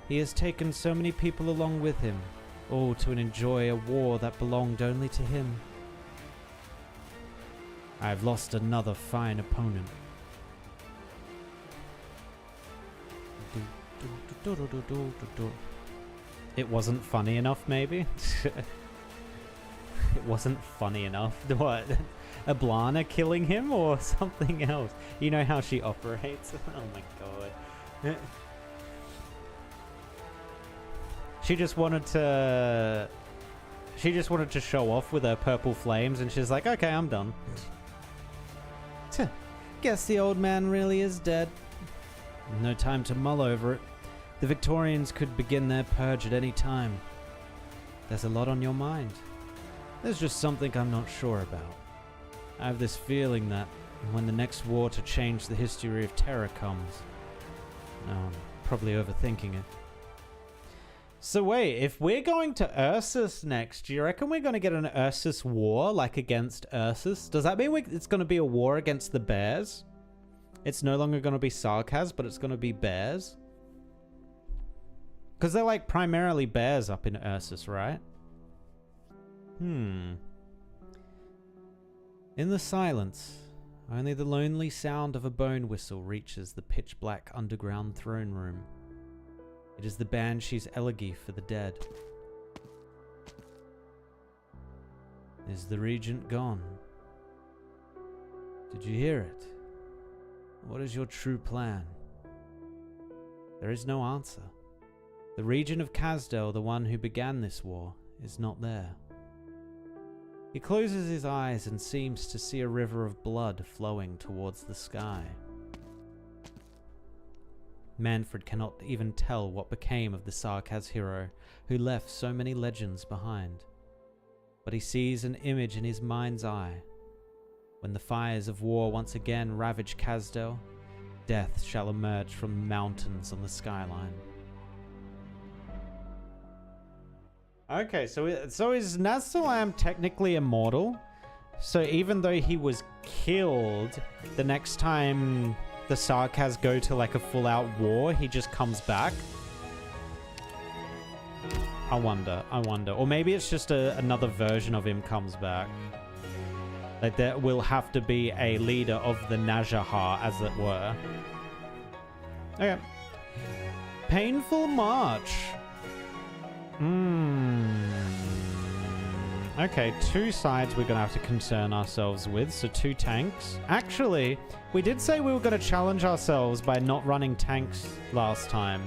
He has taken so many people along with him, all to enjoy a war that belonged only to him. I have lost another fine opponent. It wasn't funny enough, maybe? It wasn't funny enough. What? Ablana killing him or something else? You know how she operates? Oh my god. She just wanted to She just wanted to show off with her purple flames, and she's like, okay, I'm done. Guess the old man really is dead. No time to mull over it. The Victorians could begin their purge at any time. There's a lot on your mind. There's just something I'm not sure about. I have this feeling that when the next war to change the history of terror comes... No, I'm probably overthinking it. So wait, if we're going to Ursus next, do you reckon we're going to get an Ursus war, like against Ursus? Does that mean it's going to be a war against the bears? It's no longer going to be Sarkaz, but it's going to be bears? Because they're like primarily bears up in Ursus, right? In the silence, only the lonely sound of a bone whistle reaches the pitch-black underground throne room. It is the Banshee's elegy for the dead. Is the Regent gone? Did you hear it? What is your true plan? There is no answer. The Regent of Kazdel, the one who began this war, is not there. He closes his eyes and seems to see a river of blood flowing towards the sky. Manfred cannot even tell what became of the Sarkaz hero who left so many legends behind. But he sees an image in his mind's eye. When the fires of war once again ravage Kazdel, death shall emerge from the mountains on the skyline. Okay, so is Nazsalam technically immortal? So even though he was killed, the next time the Sarkaz go to like a full-out war, he just comes back? I wonder. Or maybe it's just another version of him comes back. Like there will have to be a leader of the Najahar, as it were. Okay. Painful March. Okay, 2 sides we're going to have to concern ourselves with, so 2 tanks. Actually, we did say we were going to challenge ourselves by not running tanks last time.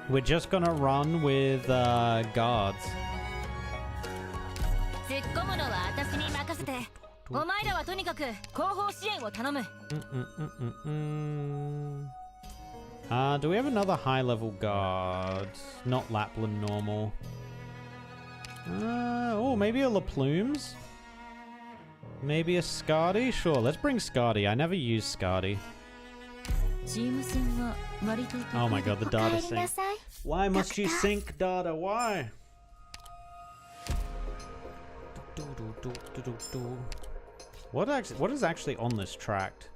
We're just going to run with guards. Do we have another high-level guard? Not Lapland normal. Oh, maybe a LaPlumes? Maybe a Skadi? Sure, let's bring Skadi. I never used Skadi. Oh my god, the data sync. Why must you sync data? Why? What is actually on this tract?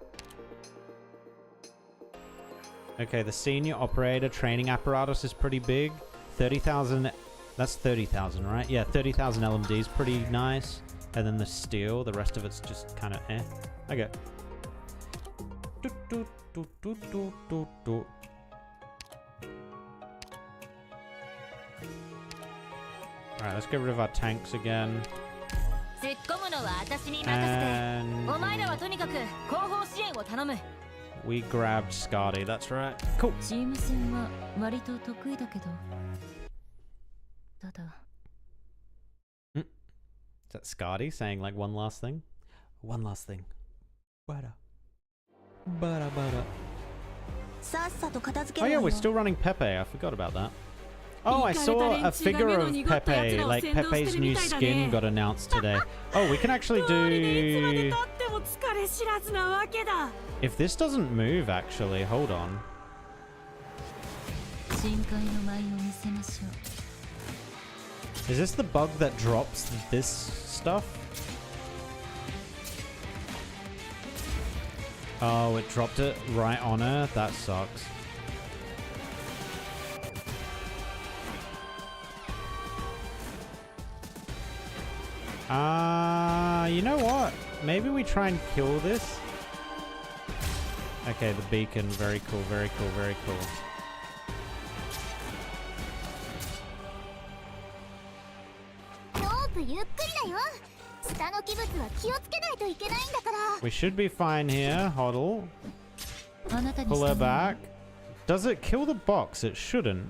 Okay, the senior operator training apparatus is pretty big. 30,000... That's 30,000, right? Yeah, 30,000 LMD is pretty nice. And then the steel, the rest of it's just kind of eh. Okay. Alright, let's get rid of our tanks again. And we grabbed Skadi, that's right. Cool. Is that Skadi saying like one last thing? One last thing. Bada. Bada bada. Oh yeah, we're still running Pepe. I forgot about that. Oh, I saw a figure of Pepe. Like Pepe's new skin got announced today. Oh, we can actually do... If this doesn't move, actually, hold on. Is this the bug that drops this stuff? Oh, it dropped it right on her? That sucks. You know what? Maybe we try and kill this? Okay, the beacon. Very cool, very cool, very cool. We should be fine here, Hoddle. Pull her back. Does it kill the box? It shouldn't.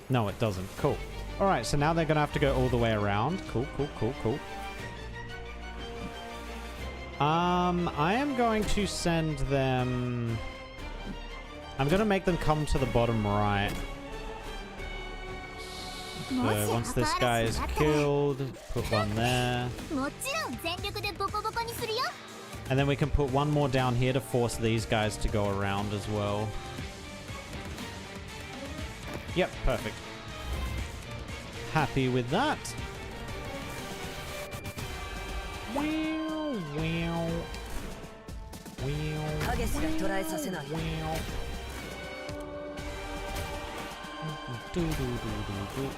No, it doesn't. Cool. Alright, so now they're gonna have to go all the way around. Cool, cool, cool, cool. I am going to send them... I'm gonna make them come to the bottom right. So once this guy is killed, put one there. And then we can put one more down here to force these guys to go around as well. Yep, perfect. Happy with that. Wow, wow. Wow. Wow. Do, do, do, do, do.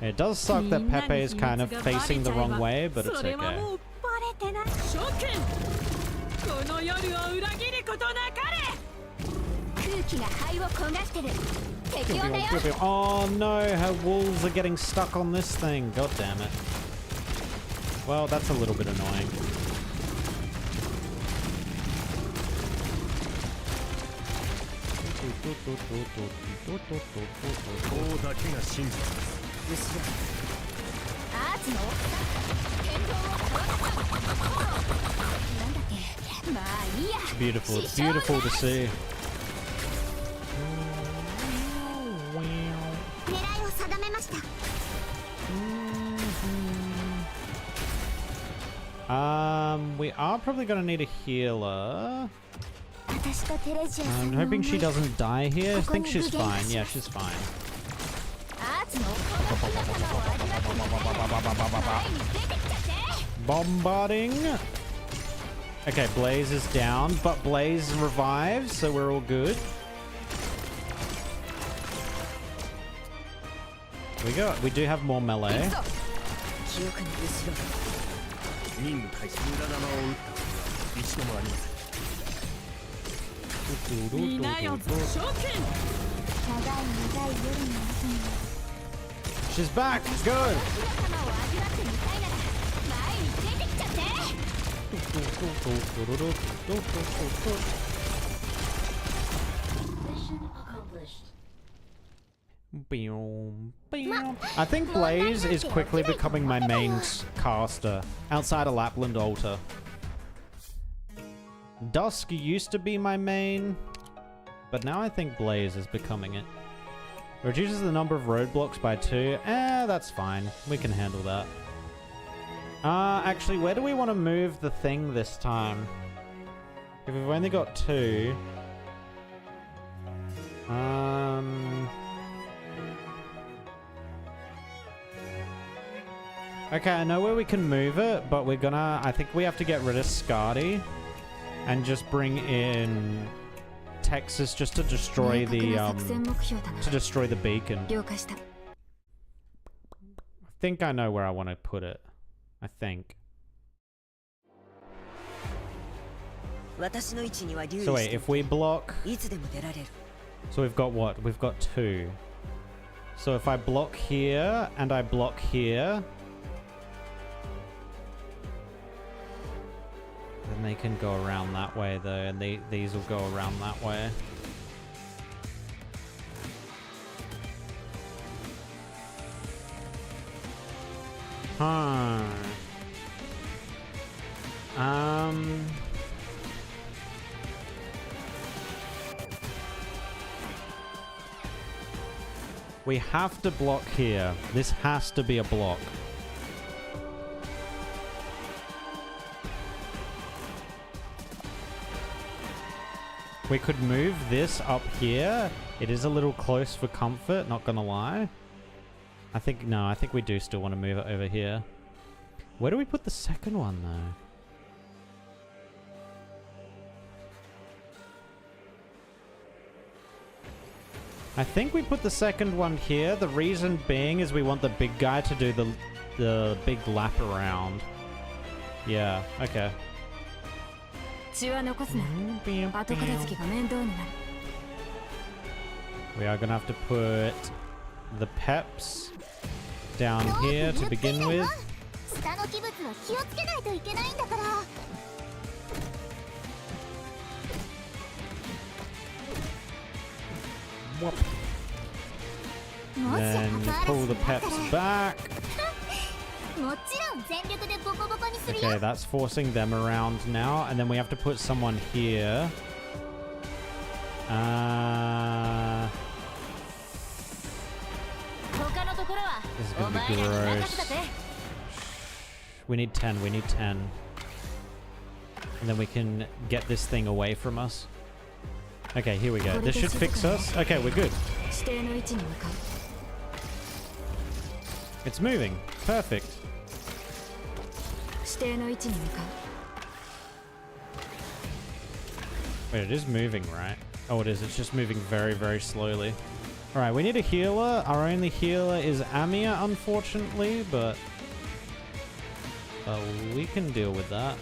It does suck that Pepe is kind of facing the wrong way, but it's okay. Oh no, her wolves are getting stuck on this thing. God damn it. Well, that's a little bit annoying. It's beautiful. It's beautiful to see. We are probably going to need a healer. I'm hoping she doesn't die here. I think she's fine. Yeah, she's fine. Bombarding. Okay, Blaze is down, but Blaze revives, so we're all good. We do have more melee. She's back. Good. I think Blaze is quickly becoming my main caster outside of Lapland Altar. Dusk used to be my main, but now I think Blaze is becoming it. Reduces the number of roadblocks by 2. That's fine. We can handle that. Actually, where do we want to move the thing this time? If we've only got 2. Okay, I know where we can move it, but we're gonna... I think we have to get rid of Skadi and just bring in Texas just to destroy the beacon. I think I know where I want to put it. I think. So wait, if we block... So we've got what? We've got 2. So if I block here and I block here... Then they can go around that way though, and these will go around that way. Huh. We have to block here. This has to be a block. We could move this up here. It is a little close for comfort, not gonna lie. I think we do still want to move it over here. Where do we put the second one though? I think we put the second one here. The reason being is we want the big guy to do the big lap around. Yeah, okay. We are gonna have to put the peps down here to begin with. Whoop. Then you pull the peps back. Okay, that's forcing them around now. And then we have to put someone here. This is going to be gross. We need 10. We need 10. And then we can get this thing away from us. Okay, here we go. This should fix us. Okay, we're good. It's moving. Perfect. Wait, it is moving, right? Oh, it is. It's just moving very, very slowly. Alright, we need a healer. Our only healer is Amiya, unfortunately, but we can deal with that.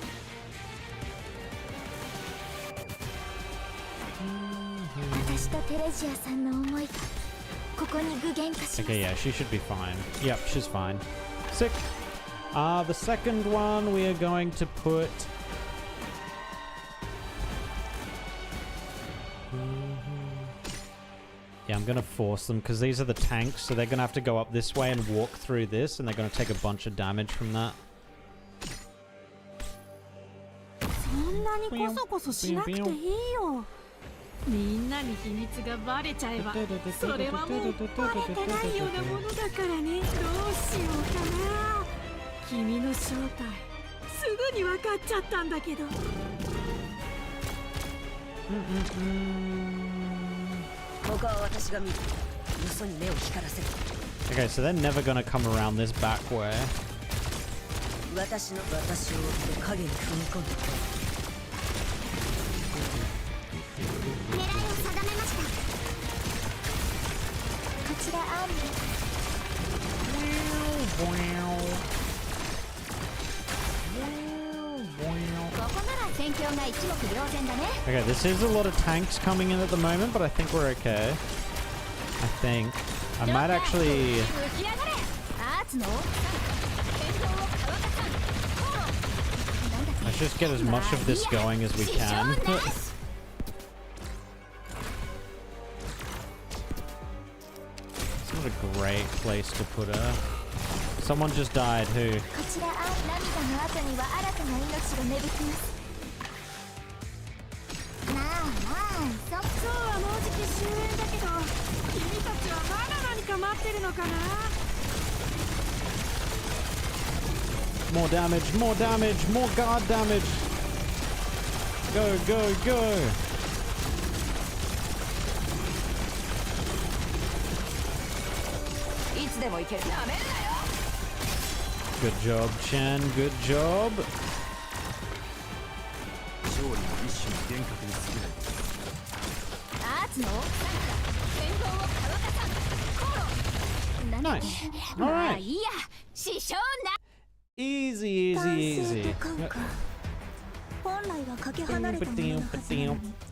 Okay, yeah, she should be fine. Yep, she's fine. Sick. The second one we are going to put... Yeah, I'm going to force them because these are the tanks, so they're going to have to go up this way and walk through this, and they're going to take a bunch of damage from that. Okay, so they're never gonna come around this back way. Okay, this is a lot of tanks coming in at the moment, but I think we're okay. I think. I might actually... Let's just get as much of this going as we can. It's not a great place to put her. Someone just died, who? More damage, more guard damage. Go, go, go. Good job, Chen. Good job. Nice. All right. Easy, easy, easy.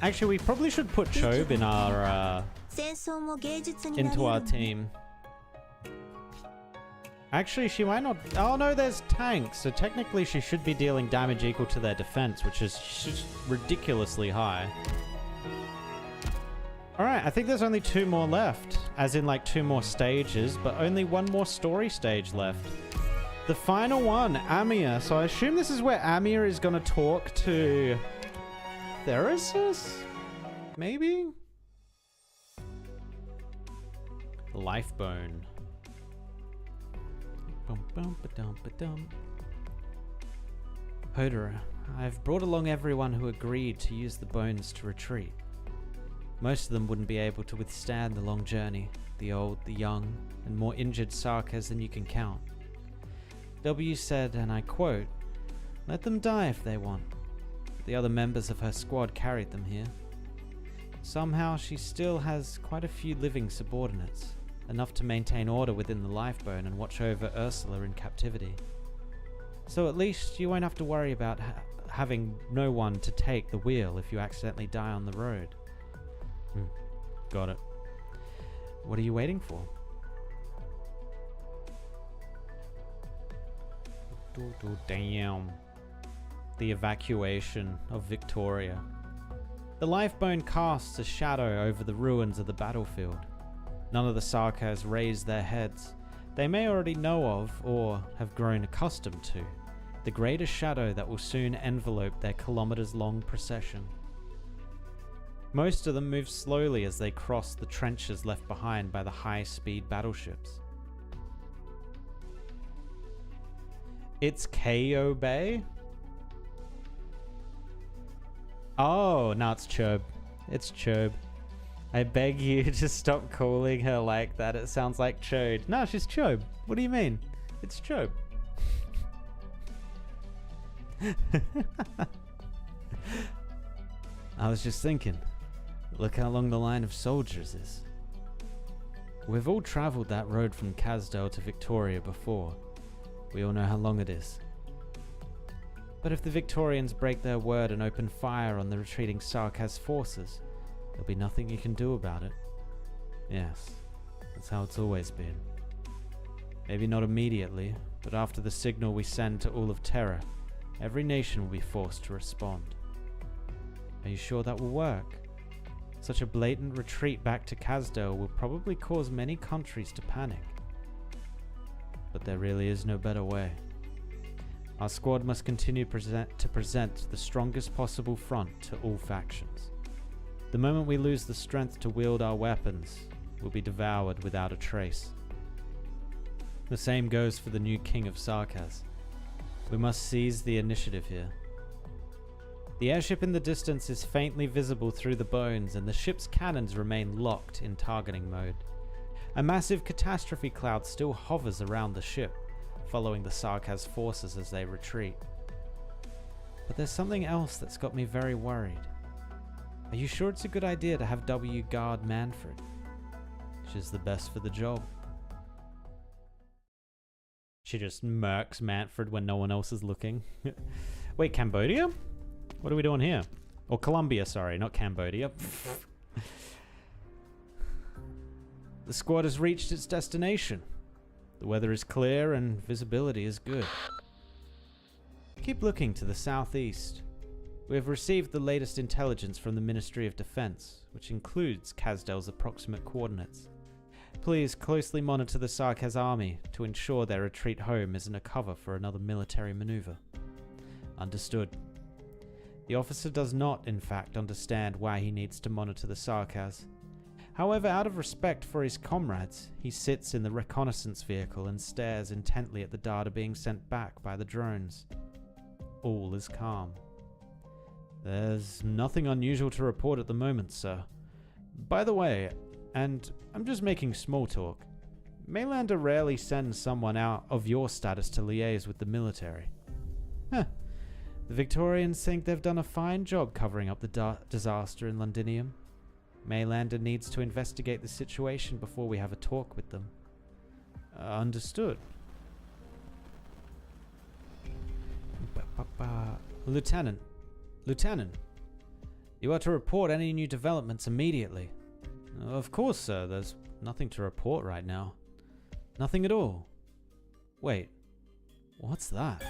Actually, we probably should put Chobe in our into our team. Actually, she might not... Oh, no, there's tanks. So technically, she should be dealing damage equal to their defense, which is just ridiculously high. Alright, I think there's only 2 more left. As in, like, 2 more stages, but only 1 more story stage left. The final one, Amiya. So I assume this is where Amiya is going to talk to... Theresis? Maybe? Lifebone. Hodora, I've brought along everyone who agreed to use the bones to retreat. Most of them wouldn't be able to withstand the long journey, the old, the young, and more injured Sarkas than you can count. W said, and I quote, "Let them die if they want." But the other members of her squad carried them here. Somehow she still has quite a few living subordinates. Enough to maintain order within the Lifebone and watch over Ursula in captivity. So at least you won't have to worry about having no one to take the wheel if you accidentally die on the road. Got it. What are you waiting for? Damn. The evacuation of Victoria. The lifebone casts a shadow over the ruins of the battlefield. None of the Sarkaz raise their heads. They may already know of, or have grown accustomed to, the greater shadow that will soon envelope their kilometers-long procession. Most of them move slowly as they cross the trenches left behind by the high-speed battleships. It's Ko Bay? Oh, no, it's Chobe. It's Chobe. I beg you to stop calling her like that. It sounds like Chode. No, she's Chobe. What do you mean? It's Chobe. I was just thinking, look how long the line of soldiers is. We've all traveled that road from Kasdale to Victoria before. We all know how long it is. But if the Victorians break their word and open fire on the retreating Sarkaz forces, there'll be nothing you can do about it. Yes, that's how it's always been. Maybe not immediately, but after the signal we send to all of Terra, every nation will be forced to respond. Are you sure that will work? Such a blatant retreat back to Kasdale will probably cause many countries to panic. But there really is no better way. Our squad must continue to present the strongest possible front to all factions. The moment we lose the strength to wield our weapons, we'll be devoured without a trace. The same goes for the new King of Sarkaz. We must seize the initiative here. The airship in the distance is faintly visible through the bones, and the ship's cannons remain locked in targeting mode. A massive catastrophe cloud still hovers around the ship, following the Sarkaz forces as they retreat. But there's something else that's got me very worried. Are you sure it's a good idea to have W guard Manfred? She's the best for the job. She just murks Manfred when no one else is looking. Wait, Cambodia? What are we doing here? Or Colombia, sorry, not Cambodia. The squad has reached its destination. The weather is clear and visibility is good. Keep looking to the southeast. We have received the latest intelligence from the Ministry of Defense, which includes Kasdale's approximate coordinates. Please closely monitor the Sarkaz army to ensure their retreat home isn't a cover for another military maneuver. Understood. The officer does not, in fact, understand why he needs to monitor the Sarkaz. However, out of respect for his comrades, he sits in the reconnaissance vehicle and stares intently at the data being sent back by the drones. All is calm. There's nothing unusual to report at the moment, sir. By the way, and I'm just making small talk, Maylander rarely sends someone out of your status to liaise with the military. Huh. The Victorians think they've done a fine job covering up the disaster in Londinium. Maylander needs to investigate the situation before we have a talk with them. Understood. Lieutenant, you are to report any new developments immediately. Of course, sir. There's nothing to report right now. Nothing at all. Wait, what's that?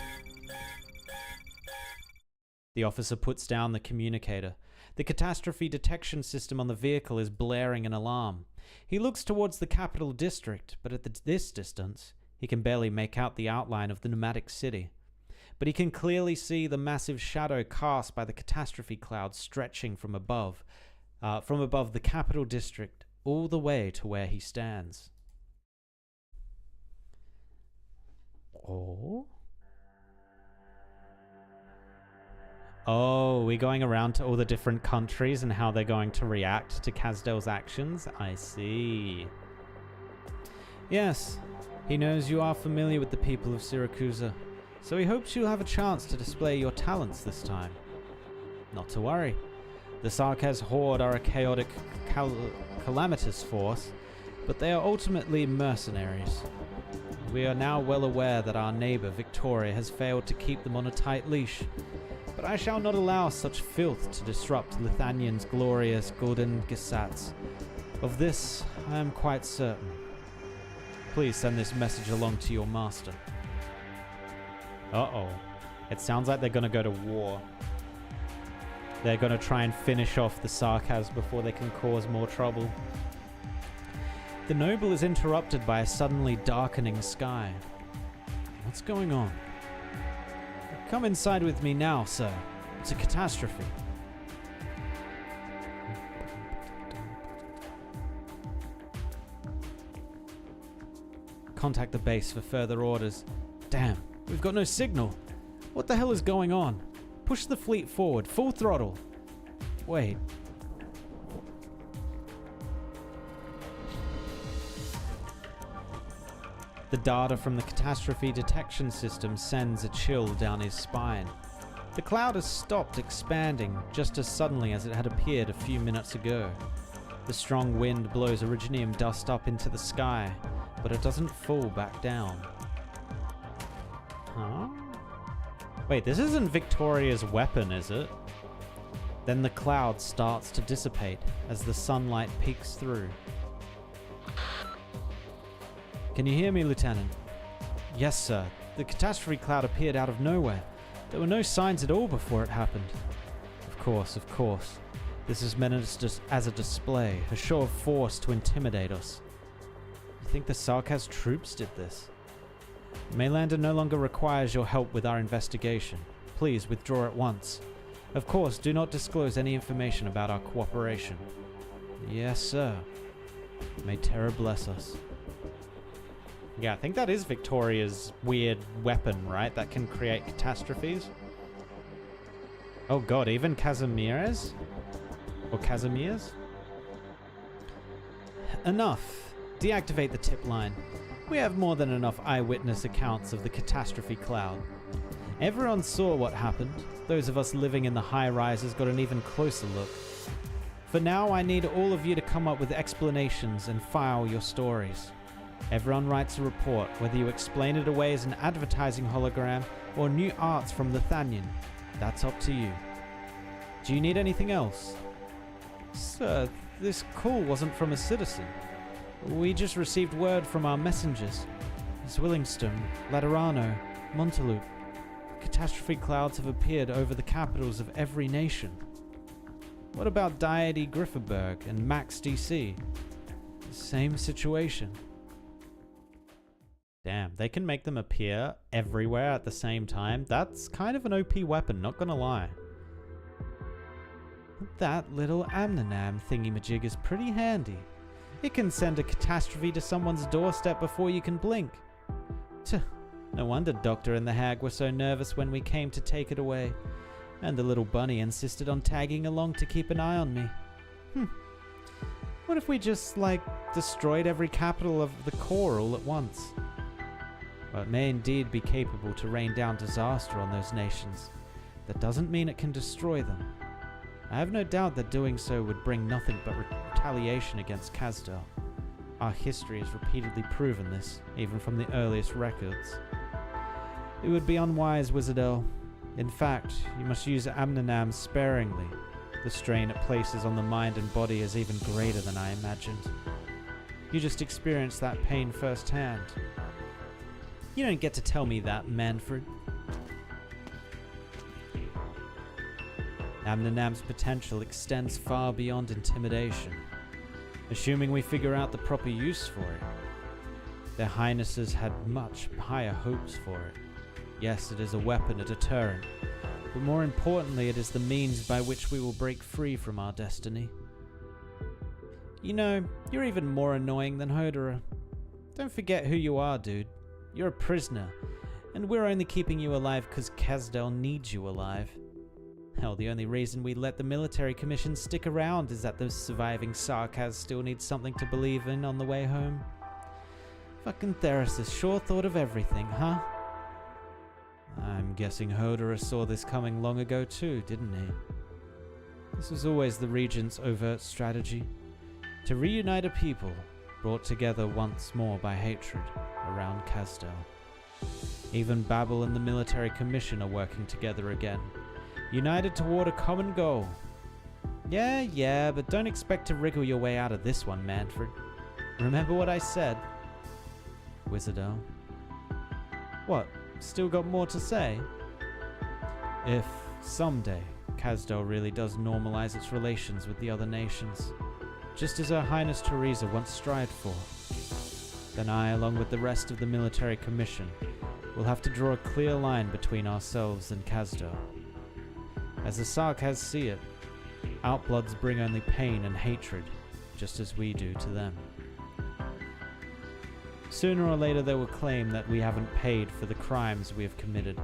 The officer puts down the communicator. The catastrophe detection system on the vehicle is blaring an alarm. He looks towards the capital district, but at this distance, he can barely make out the outline of the nomadic city. But he can clearly see the massive shadow cast by the catastrophe cloud stretching from above the capital district all the way to where he stands. Oh, we're going around to all the different countries and how they're going to react to Kasdale's actions? I see. Yes, he knows you are familiar with the people of Siracusa, so he hopes you'll have a chance to display your talents this time. Not to worry. The Sarkaz Horde are a chaotic, calamitous force, but they are ultimately mercenaries. We are now well aware that our neighbor Victoria has failed to keep them on a tight leash, but I shall not allow such filth to disrupt Lithuanian's glorious golden Gesats. Of this, I am quite certain. Please send this message along to your master. Uh-oh. It sounds like they're going to go to war. They're going to try and finish off the Sarkaz before they can cause more trouble. The noble is interrupted by a suddenly darkening sky. What's going on? Come inside with me now, sir. It's a catastrophe. Contact the base for further orders. Damn, we've got no signal. What the hell is going on? Push the fleet forward, full throttle. Wait. The data from the catastrophe detection system sends a chill down his spine. The cloud has stopped expanding just as suddenly as it had appeared a few minutes ago. The strong wind blows originium dust up into the sky, but it doesn't fall back down. Huh? Wait, this isn't Victoria's weapon, is it? Then the cloud starts to dissipate as the sunlight peeks through. Can you hear me, Lieutenant? Yes, sir. The catastrophe cloud appeared out of nowhere. There were no signs at all before it happened. Of course, of course. This is meant as a display, a show of force to intimidate us. You think the Sarkaz troops did this? Maylander no longer requires your help with our investigation. Please withdraw at once. Of course, do not disclose any information about our cooperation. Yes, sir. May terror bless us. Yeah, I think that is Victoria's weird weapon, right? That can create catastrophes. Oh god, even Casimir's? Or Casimir's? Enough. Deactivate the tip line. We have more than enough eyewitness accounts of the catastrophe cloud. Everyone saw what happened. Those of us living in the high-rises got an even closer look. For now, I need all of you to come up with explanations and file your stories. Everyone writes a report, whether you explain it away as an advertising hologram or new arts from Lithanyan. That's up to you. Do you need anything else? Sir, this call wasn't from a citizen. We just received word from our messengers. Zwillingstone, Laterano, Montelup. Catastrophe clouds have appeared over the capitals of every nation. What about Deity Grifferberg and Max DC? Same situation. Damn, they can make them appear everywhere at the same time. That's kind of an OP weapon, not gonna lie. That little Amnanam thingy-majig is pretty handy. It can send a catastrophe to someone's doorstep before you can blink. No wonder Doctor and the Hag were so nervous when we came to take it away. And the little bunny insisted on tagging along to keep an eye on me. What if we just, destroyed every capital of the core all at once? Well, it may indeed be capable to rain down disaster on those nations. That doesn't mean it can destroy them. I have no doubt that doing so would bring nothing but retaliation against Kazdel. Our history has repeatedly proven this, even from the earliest records. It would be unwise, Wizardel. In fact, you must use Amnanam sparingly. The strain it places on the mind and body is even greater than I imagined. You just experienced that pain firsthand. You don't get to tell me that, Manfred. Amnanam's potential extends far beyond intimidation. Assuming we figure out the proper use for it. Their Highnesses had much higher hopes for it. Yes, it is a weapon, a deterrent, but more importantly, it is the means by which we will break free from our destiny. You know, you're even more annoying than Hodera. Don't forget who you are, dude. You're a prisoner, and we're only keeping you alive because Kazdel needs you alive. Hell, the only reason we let the military commission stick around is that those surviving Sarkaz still need something to believe in on the way home. Fucking Therasis sure thought of everything, huh? I'm guessing Hodera saw this coming long ago too, didn't he? This was always the Regent's overt strategy. To reunite a people, brought together once more by hatred, around Kazdel. Even Babel and the military commission are working together again, united toward a common goal. Yeah, but don't expect to wriggle your way out of this one, Manfred. Remember what I said? Wizardel. What? Still got more to say? If someday Kasdal really does normalize its relations with the other nations, just as Her Highness Teresa once strived for, then I, along with the rest of the military commission, will have to draw a clear line between ourselves and Kasdal. As the Sarkaz see it, outbloods bring only pain and hatred, just as we do to them. Sooner or later they will claim that we haven't paid for the crimes we have committed,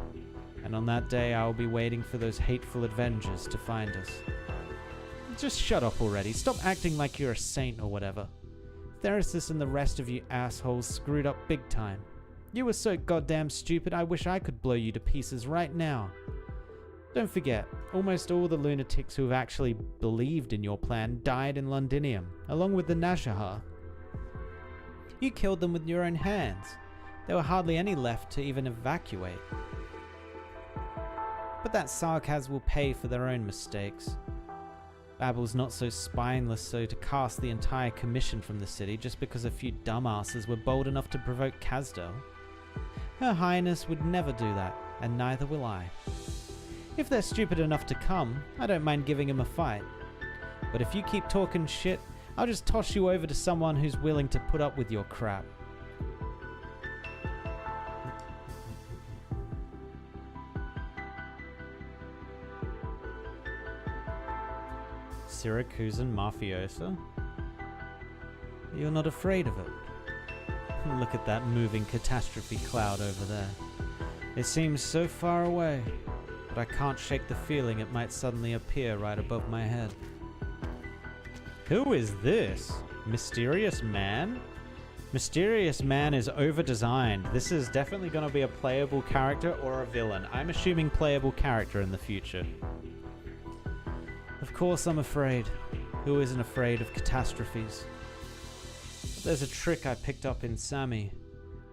and on that day I will be waiting for those hateful avengers to find us. Just shut up already. Stop acting like you're a saint or whatever. Theresis and the rest of you assholes screwed up big time. You were so goddamn stupid, I wish I could blow you to pieces right now. Don't forget, almost all the lunatics who have actually believed in your plan died in Londinium, along with the Nashahar. You killed them with your own hands. There were hardly any left to even evacuate. But that Sarkaz will pay for their own mistakes. Babel's not so spineless so to cast the entire commission from the city just because a few dumbasses were bold enough to provoke Kasdal. Her Highness would never do that, and neither will I. If they're stupid enough to come, I don't mind giving them a fight. But if you keep talking shit, I'll just toss you over to someone who's willing to put up with your crap. Syracusan mafioso? You're not afraid of it? Look at that moving catastrophe cloud over there. It seems so far away, but I can't shake the feeling it might suddenly appear right above my head. Who is this? Mysterious Man? Mysterious Man is over-designed. This is definitely going to be a playable character or a villain. I'm assuming playable character in the future. Of course I'm afraid. Who isn't afraid of catastrophes? But there's a trick I picked up in Sammy.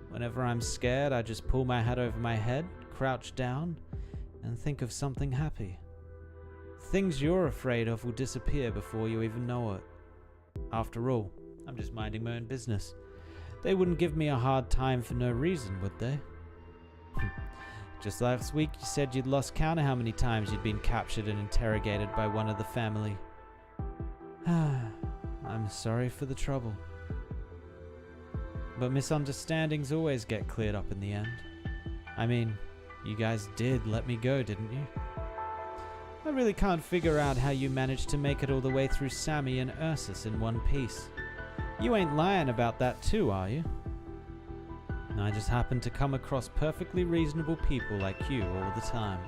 Whenever I'm scared, I just pull my hat over my head, crouch down, and think of something happy. Things you're afraid of will disappear before you even know it. After all, I'm just minding my own business. They wouldn't give me a hard time for no reason, would they? Just last week you said you'd lost count of how many times you'd been captured and interrogated by one of the family. I'm sorry for the trouble. But misunderstandings always get cleared up in the end. I mean, you guys did let me go, didn't you? I really can't figure out how you managed to make it all the way through Sammy and Ursus in one piece. You ain't lying about that too, are you? I just happen to come across perfectly reasonable people like you all the time.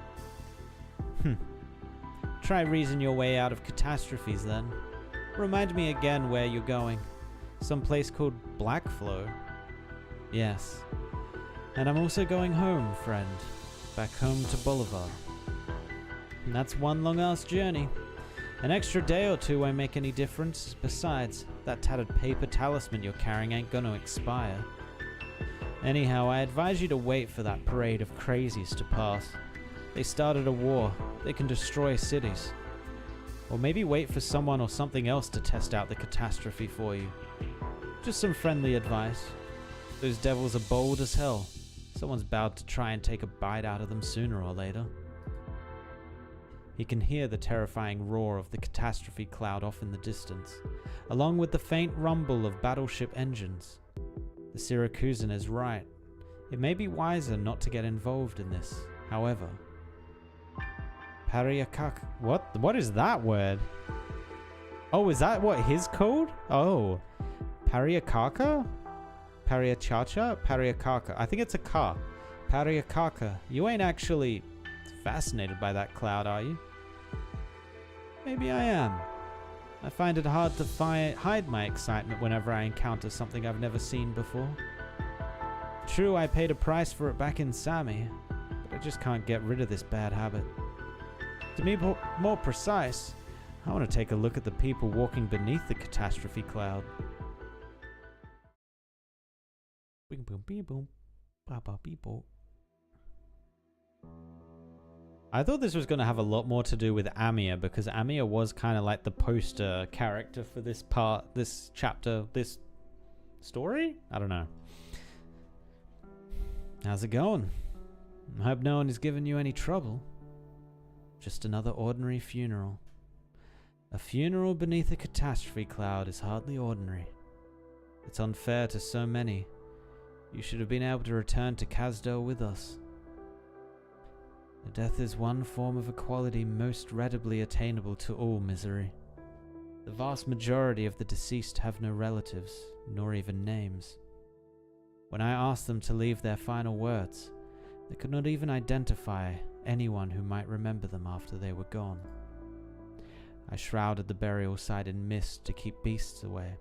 Try reason your way out of catastrophes then. Remind me again where you're going. Some place called Blackflow. Yes. And I'm also going home, friend. Back home to Bolivar. And that's one long-ass journey. An extra day or two won't make any difference. Besides, that tattered paper talisman you're carrying ain't gonna expire. Anyhow, I advise you to wait for that parade of crazies to pass. They started a war. They can destroy cities. Or maybe wait for someone or something else to test out the catastrophe for you. Just some friendly advice. Those devils are bold as hell. Someone's bound to try and take a bite out of them sooner or later. He can hear the terrifying roar of the catastrophe cloud off in the distance, along with the faint rumble of battleship engines. The Syracusan is right. It may be wiser not to get involved in this, however. Pariakak. What is that word? Oh, is that what his called? Oh. Pariakaka? Pariachacha? Pariakaka. I think it's a ka. Pariakaka. You ain't actually fascinated by that cloud, are you? Maybe I am. I find it hard to hide my excitement whenever I encounter something I've never seen before. True, I paid a price for it back in Sammy, but I just can't get rid of this bad habit. To be more precise, I want to take a look at the people walking beneath the catastrophe cloud. I thought this was going to have a lot more to do with Amia, because Amia was kind of like the poster character for this part, this chapter, this story? I don't know. How's it going? I hope no one is giving you any trouble. Just another ordinary funeral. A funeral beneath a catastrophe cloud is hardly ordinary. It's unfair to so many. You should have been able to return to Kasdel with us. Death is one form of equality most readily attainable to all misery. The vast majority of the deceased have no relatives, nor even names. When I asked them to leave their final words, they could not even identify anyone who might remember them after they were gone. I shrouded the burial site in mist to keep beasts away.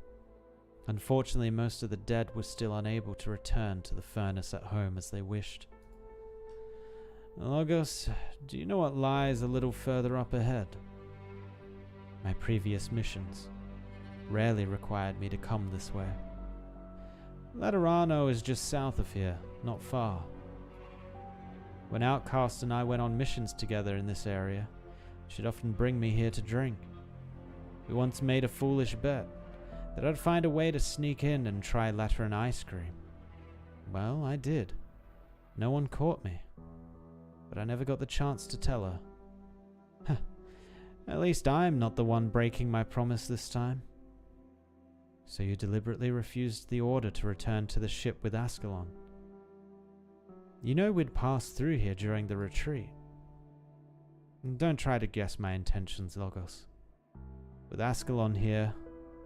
Unfortunately, most of the dead were still unable to return to the furnace at home as they wished. Logos, do you know what lies a little further up ahead? My previous missions rarely required me to come this way. Laterano is just south of here, not far. When Outcast and I went on missions together in this area, she'd often bring me here to drink. We once made a foolish bet that I'd find a way to sneak in and try Lateran ice cream. Well, I did. No one caught me, but I never got the chance to tell her. At least I'm not the one breaking my promise this time. So you deliberately refused the order to return to the ship with Ascalon. You know we'd passed through here during the retreat. Don't try to guess my intentions, Logos. With Ascalon here,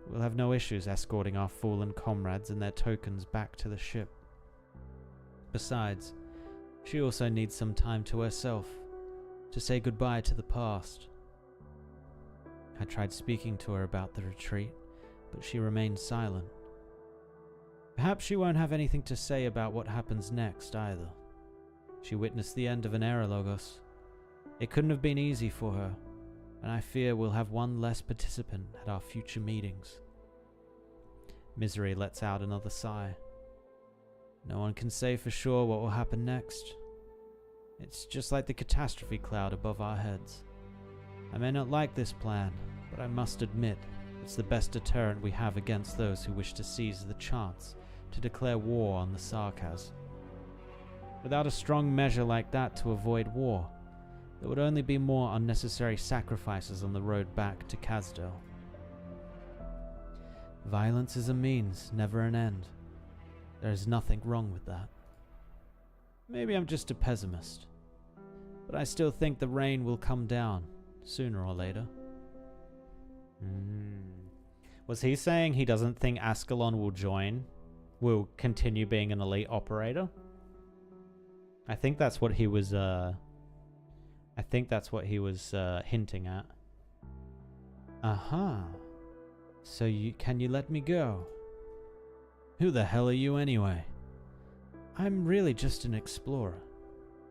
we'll have no issues escorting our fallen comrades and their tokens back to the ship. Besides, she also needs some time to herself, to say goodbye to the past. I tried speaking to her about the retreat, but she remained silent. Perhaps she won't have anything to say about what happens next either. She witnessed the end of an era, Logos. It couldn't have been easy for her, and I fear we'll have one less participant at our future meetings. Misery lets out another sigh. No one can say for sure what will happen next. It's just like the catastrophe cloud above our heads. I may not like this plan, but I must admit it's the best deterrent we have against those who wish to seize the chance to declare war on the Sarkaz. Without a strong measure like that to avoid war, there would only be more unnecessary sacrifices on the road back to Kasdel. Violence is a means, never an end. There is nothing wrong with that. Maybe I'm just a pessimist, but I still think the rain will come down, sooner or later. Was he saying he doesn't think Ascalon will continue being an elite operator? I think that's what he was hinting at. So can you let me go? Who the hell are you anyway? I'm really just an explorer.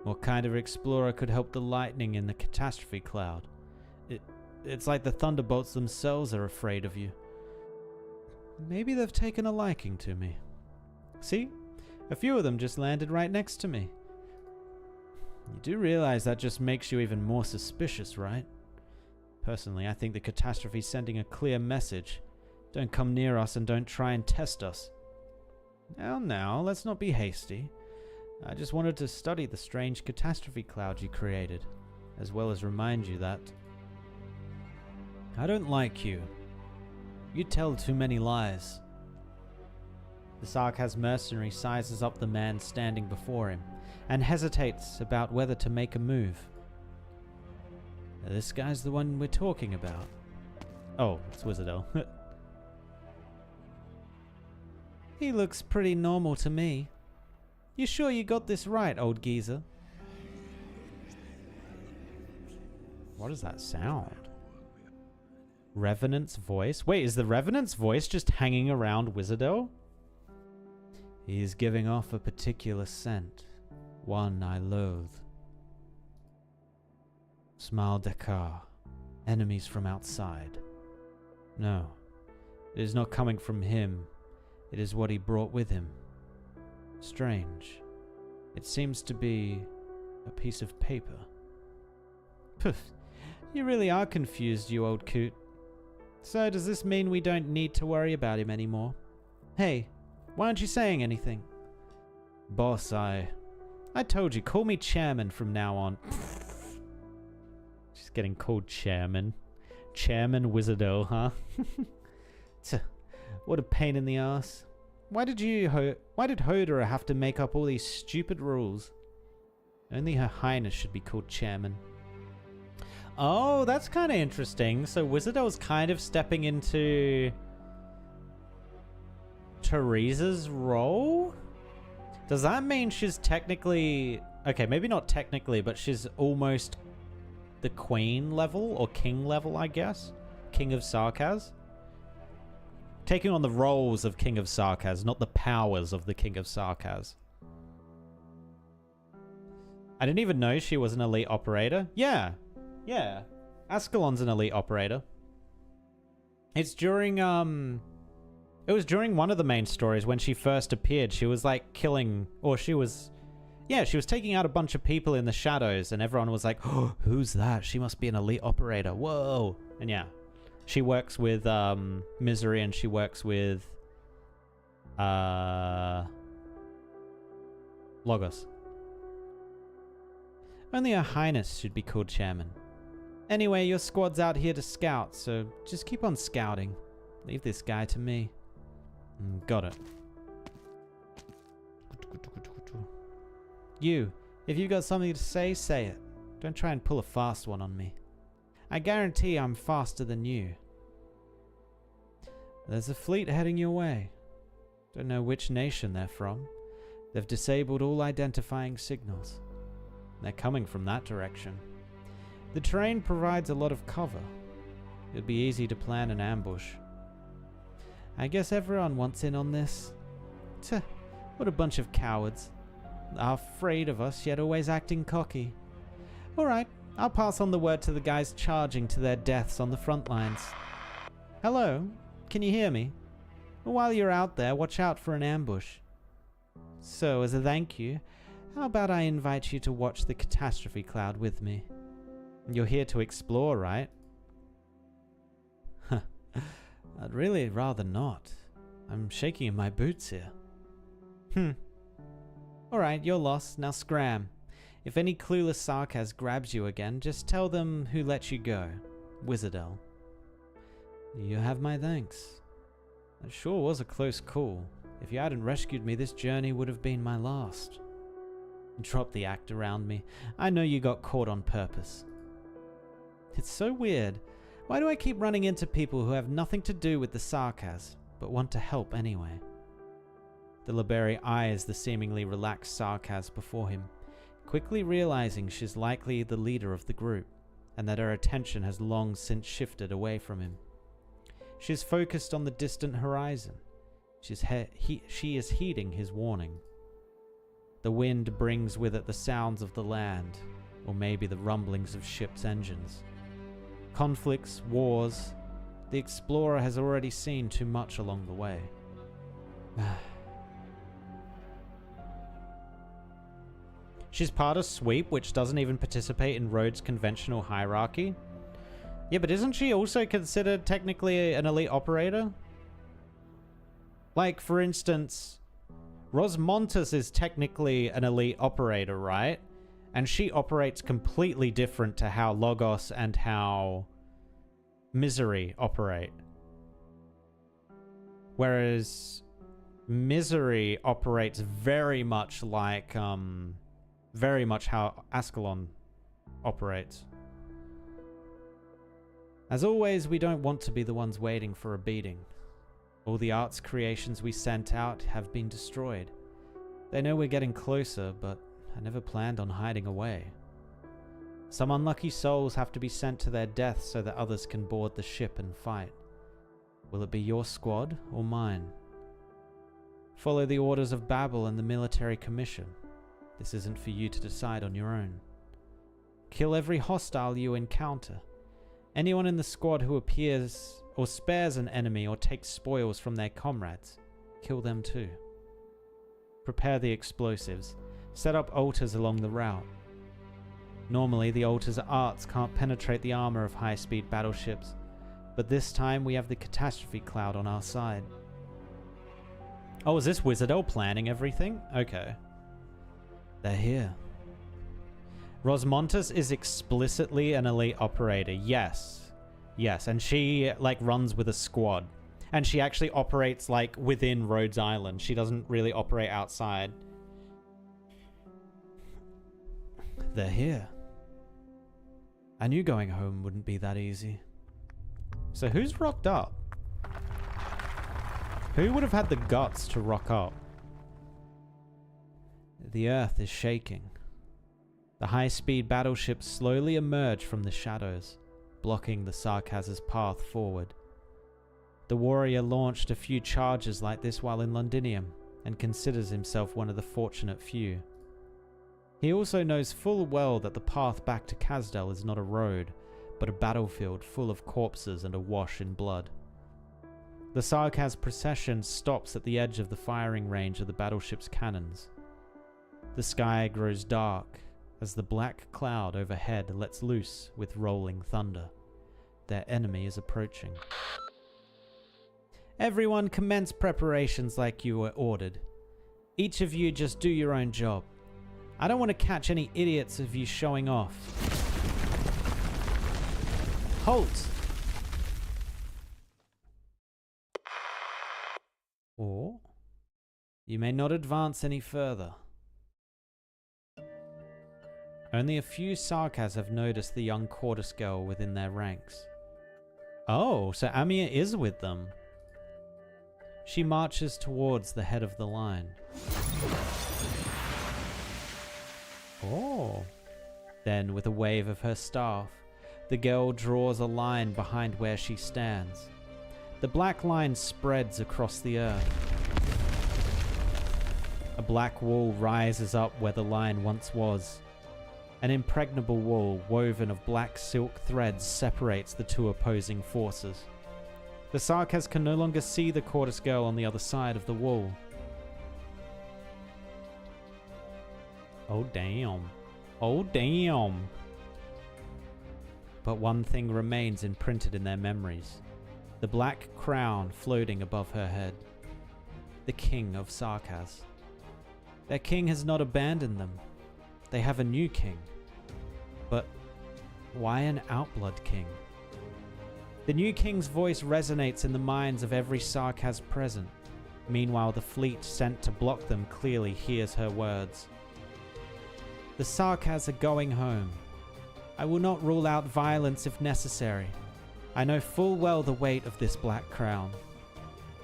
What kind of explorer could help the lightning in the catastrophe cloud? It's like the thunderbolts themselves are afraid of you. Maybe they've taken a liking to me. See? A few of them just landed right next to me. You do realize that just makes you even more suspicious, right? Personally, I think the catastrophe's sending a clear message. Don't come near us and don't try and test us. Now, let's not be hasty. I just wanted to study the strange catastrophe cloud you created, as well as remind you that I don't like you. You tell too many lies. The Sarkaz mercenary sizes up the man standing before him and hesitates about whether to make a move. This guy's the one we're talking about. Oh, it's Wizardel. He looks pretty normal to me. You sure you got this right, old geezer? What does that sound? Revenant's voice? Wait, is the Revenant's voice just hanging around Wizardel? He is giving off a particular scent, one I loathe. Smile Dakar, enemies from outside. No, it is not coming from him. It is what he brought with him. Strange. It seems to be a piece of paper. Poof, you really are confused, you old coot. So does this mean we don't need to worry about him anymore? Hey, why aren't you saying anything? Boss, I told you, call me chairman from now on. She's He's getting called Chairman. Chairman Wizardo, huh? What a pain in the ass. Why did Hodera have to make up all these stupid rules? Only Her Highness should be called Chairman. Oh, that's kind of interesting. So Wizardo's kind of stepping into Teresa's role? Does that mean she's technically... Okay, maybe not technically, but she's almost the queen level or king level, I guess? King of Sarkaz? Taking on the roles of King of Sarkaz, not the powers of the King of Sarkaz. I didn't even know she was an elite operator. Yeah. Yeah. Ascalon's an elite operator. It's during, it was during one of the main stories when she first appeared. She was like killing, or she was, yeah, she was taking out a bunch of people in the shadows and everyone was like, oh, who's that? She must be an elite operator. Whoa. And yeah, she works with Misery and she works with Logos. Only Her Highness should be called Chairman. Anyway, your squad's out here to scout, so just keep on scouting. Leave this guy to me. Got it. You, if you got something to say, say it. Don't try and pull a fast one on me. I guarantee I'm faster than you. There's a fleet heading your way. Don't know which nation they're from. They've disabled all identifying signals. They're coming from that direction. The terrain provides a lot of cover. It'd be easy to plan an ambush. I guess everyone wants in on this. Tch, what a bunch of cowards. Afraid of us, yet always acting cocky. Alright, I'll pass on the word to the guys charging to their deaths on the front lines. Hello, can you hear me? While you're out there, watch out for an ambush. So, as a thank you, how about I invite you to watch the catastrophe cloud with me? You're here to explore, right? I'd really rather not. I'm shaking in my boots here. Alright, you're lost. Now scram. If any clueless Sarkaz grabs you again, just tell them who let you go. Wizardel. You have my thanks. That sure was a close call. If you hadn't rescued me, this journey would have been my last. Drop the act around me. I know you got caught on purpose. It's so weird. Why do I keep running into people who have nothing to do with the Sarkaz, but want to help anyway? The Liberi eyes the seemingly relaxed Sarkaz before him, quickly realizing she's likely the leader of the group, and that her attention has long since shifted away from him. She's focused on the distant horizon. She is heeding his warning. The wind brings with it the sounds of the land, or maybe the rumblings of ships' engines. Conflicts, wars, the explorer has already seen too much along the way. She's part of Sweep, which doesn't even participate in Rhodes' conventional hierarchy. Yeah, but isn't she also considered technically an elite operator? Like, for instance, Rosmontus is technically an elite operator, right? And she operates completely different to how Logos and how Misery operate. Whereas Misery operates very much like, very much how Ascalon operates. As always, we don't want to be the ones waiting for a beating. All the arts creations we sent out have been destroyed. They know we're getting closer, but I never planned on hiding away. Some unlucky souls have to be sent to their death so that others can board the ship and fight. Will it be your squad or mine? Follow the orders of Babel and the military commission. This isn't for you to decide on your own. Kill every hostile you encounter. Anyone in the squad who appears or spares an enemy or takes spoils from their comrades, kill them too. Prepare the explosives. Set up altars along the route. Normally, the altars' arts can't penetrate the armor of high-speed battleships, but this time we have the catastrophe cloud on our side. Oh, is this Wizardel planning everything? Okay. They're here. Rosmontas is explicitly an elite operator. Yes. Yes, and she, like, runs with a squad. And she actually operates, like, within Rhodes Island. She doesn't really operate outside. They're here. I knew going home wouldn't be that easy. So who's rocked up? Who would have had the guts to rock up? The earth is shaking. The high-speed battleships slowly emerge from the shadows, blocking the Sarkaz's path forward. The warrior launched a few charges like this while in Londinium, and considers himself one of the fortunate few. He also knows full well that the path back to Kazdel is not a road, but a battlefield full of corpses and awash in blood. The Sarkaz procession stops at the edge of the firing range of the battleship's cannons. The sky grows dark as the black cloud overhead lets loose with rolling thunder. Their enemy is approaching. Everyone commence preparations like you were ordered. Each of you just do your own job. I don't want to catch any idiots of you showing off. Halt! Or you may not advance any further. Only a few Sarkaz have noticed the young Quartus girl within their ranks. Oh, so Amia is with them. She marches towards the head of the line. Oh. Then, with a wave of her staff, the girl draws a line behind where she stands. The black line spreads across the earth. A black wall rises up where the line once was. An impregnable wall woven of black silk threads separates the two opposing forces. The Sarkaz can no longer see the Quartus girl on the other side of the wall. Oh damn. Oh damn. But one thing remains imprinted in their memories. The black crown floating above her head. The king of Sarkaz. Their king has not abandoned them. They have a new king. But why an outblood king? The new king's voice resonates in the minds of every Sarkaz present. Meanwhile, the fleet sent to block them clearly hears her words. The Sarkaz are going home. I will not rule out violence if necessary. I know full well the weight of this black crown.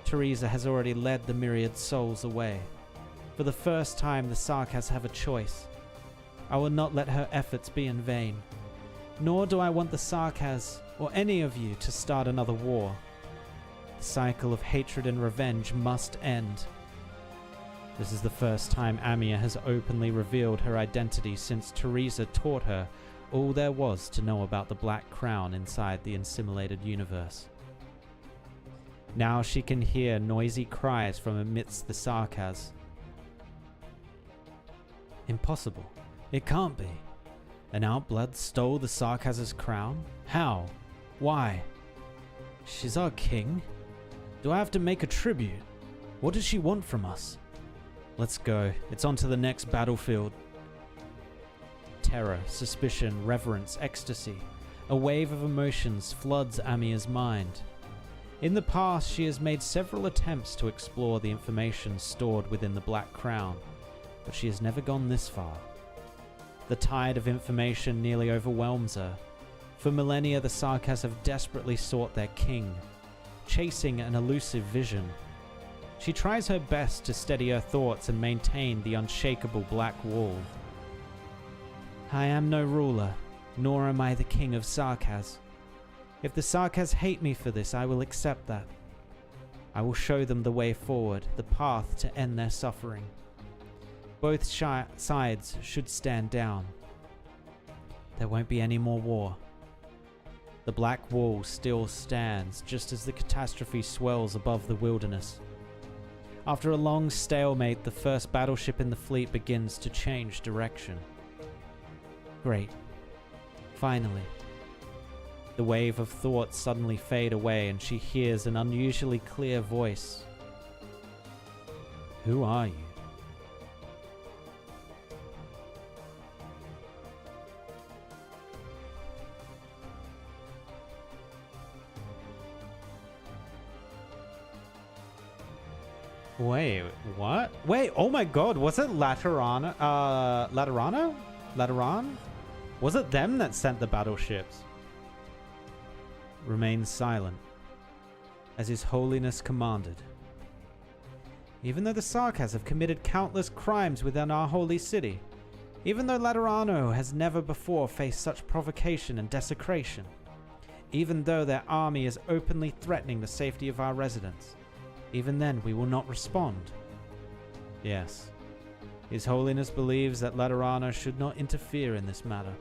Teresa has already led the myriad souls away. For the first time, the Sarkaz have a choice. I will not let her efforts be in vain. Nor do I want the Sarkaz, or any of you, to start another war. The cycle of hatred and revenge must end. This is the first time Amia has openly revealed her identity since Teresa taught her all there was to know about the Black Crown inside the assimilated universe. Now she can hear noisy cries from amidst the Sarkaz. Impossible. It can't be. An outblood stole the Sarkaz's crown? How? Why? She's our king? Do I have to make a tribute? What does she want from us? Let's go. It's on to the next battlefield. Terror, suspicion, reverence, ecstasy. A wave of emotions floods Amia's mind. In the past, she has made several attempts to explore the information stored within the Black Crown, but she has never gone this far. The tide of information nearly overwhelms her. For millennia, the Sarkaz have desperately sought their king, chasing an elusive vision. She tries her best to steady her thoughts and maintain the unshakable black wall. I am no ruler, nor am I the king of Sarkaz. If the Sarkaz hate me for this, I will accept that. I will show them the way forward, the path to end their suffering. Both sides should stand down. There won't be any more war. The black wall still stands just as the catastrophe swells above the wilderness. After a long stalemate, the first battleship in the fleet begins to change direction. Great. Finally. The wave of thoughts suddenly fade away and she hears an unusually clear voice. Who are you? Wait, what? Wait, oh my god, was it Laterana? Laterano? Lateran? Was it them that sent the battleships? Remain silent, as His Holiness commanded. Even though the Sarkas have committed countless crimes within our holy city, even though Laterano has never before faced such provocation and desecration, even though their army is openly threatening the safety of our residents, even then we will not respond. Yes, His Holiness believes that Laterano should not interfere in this matter.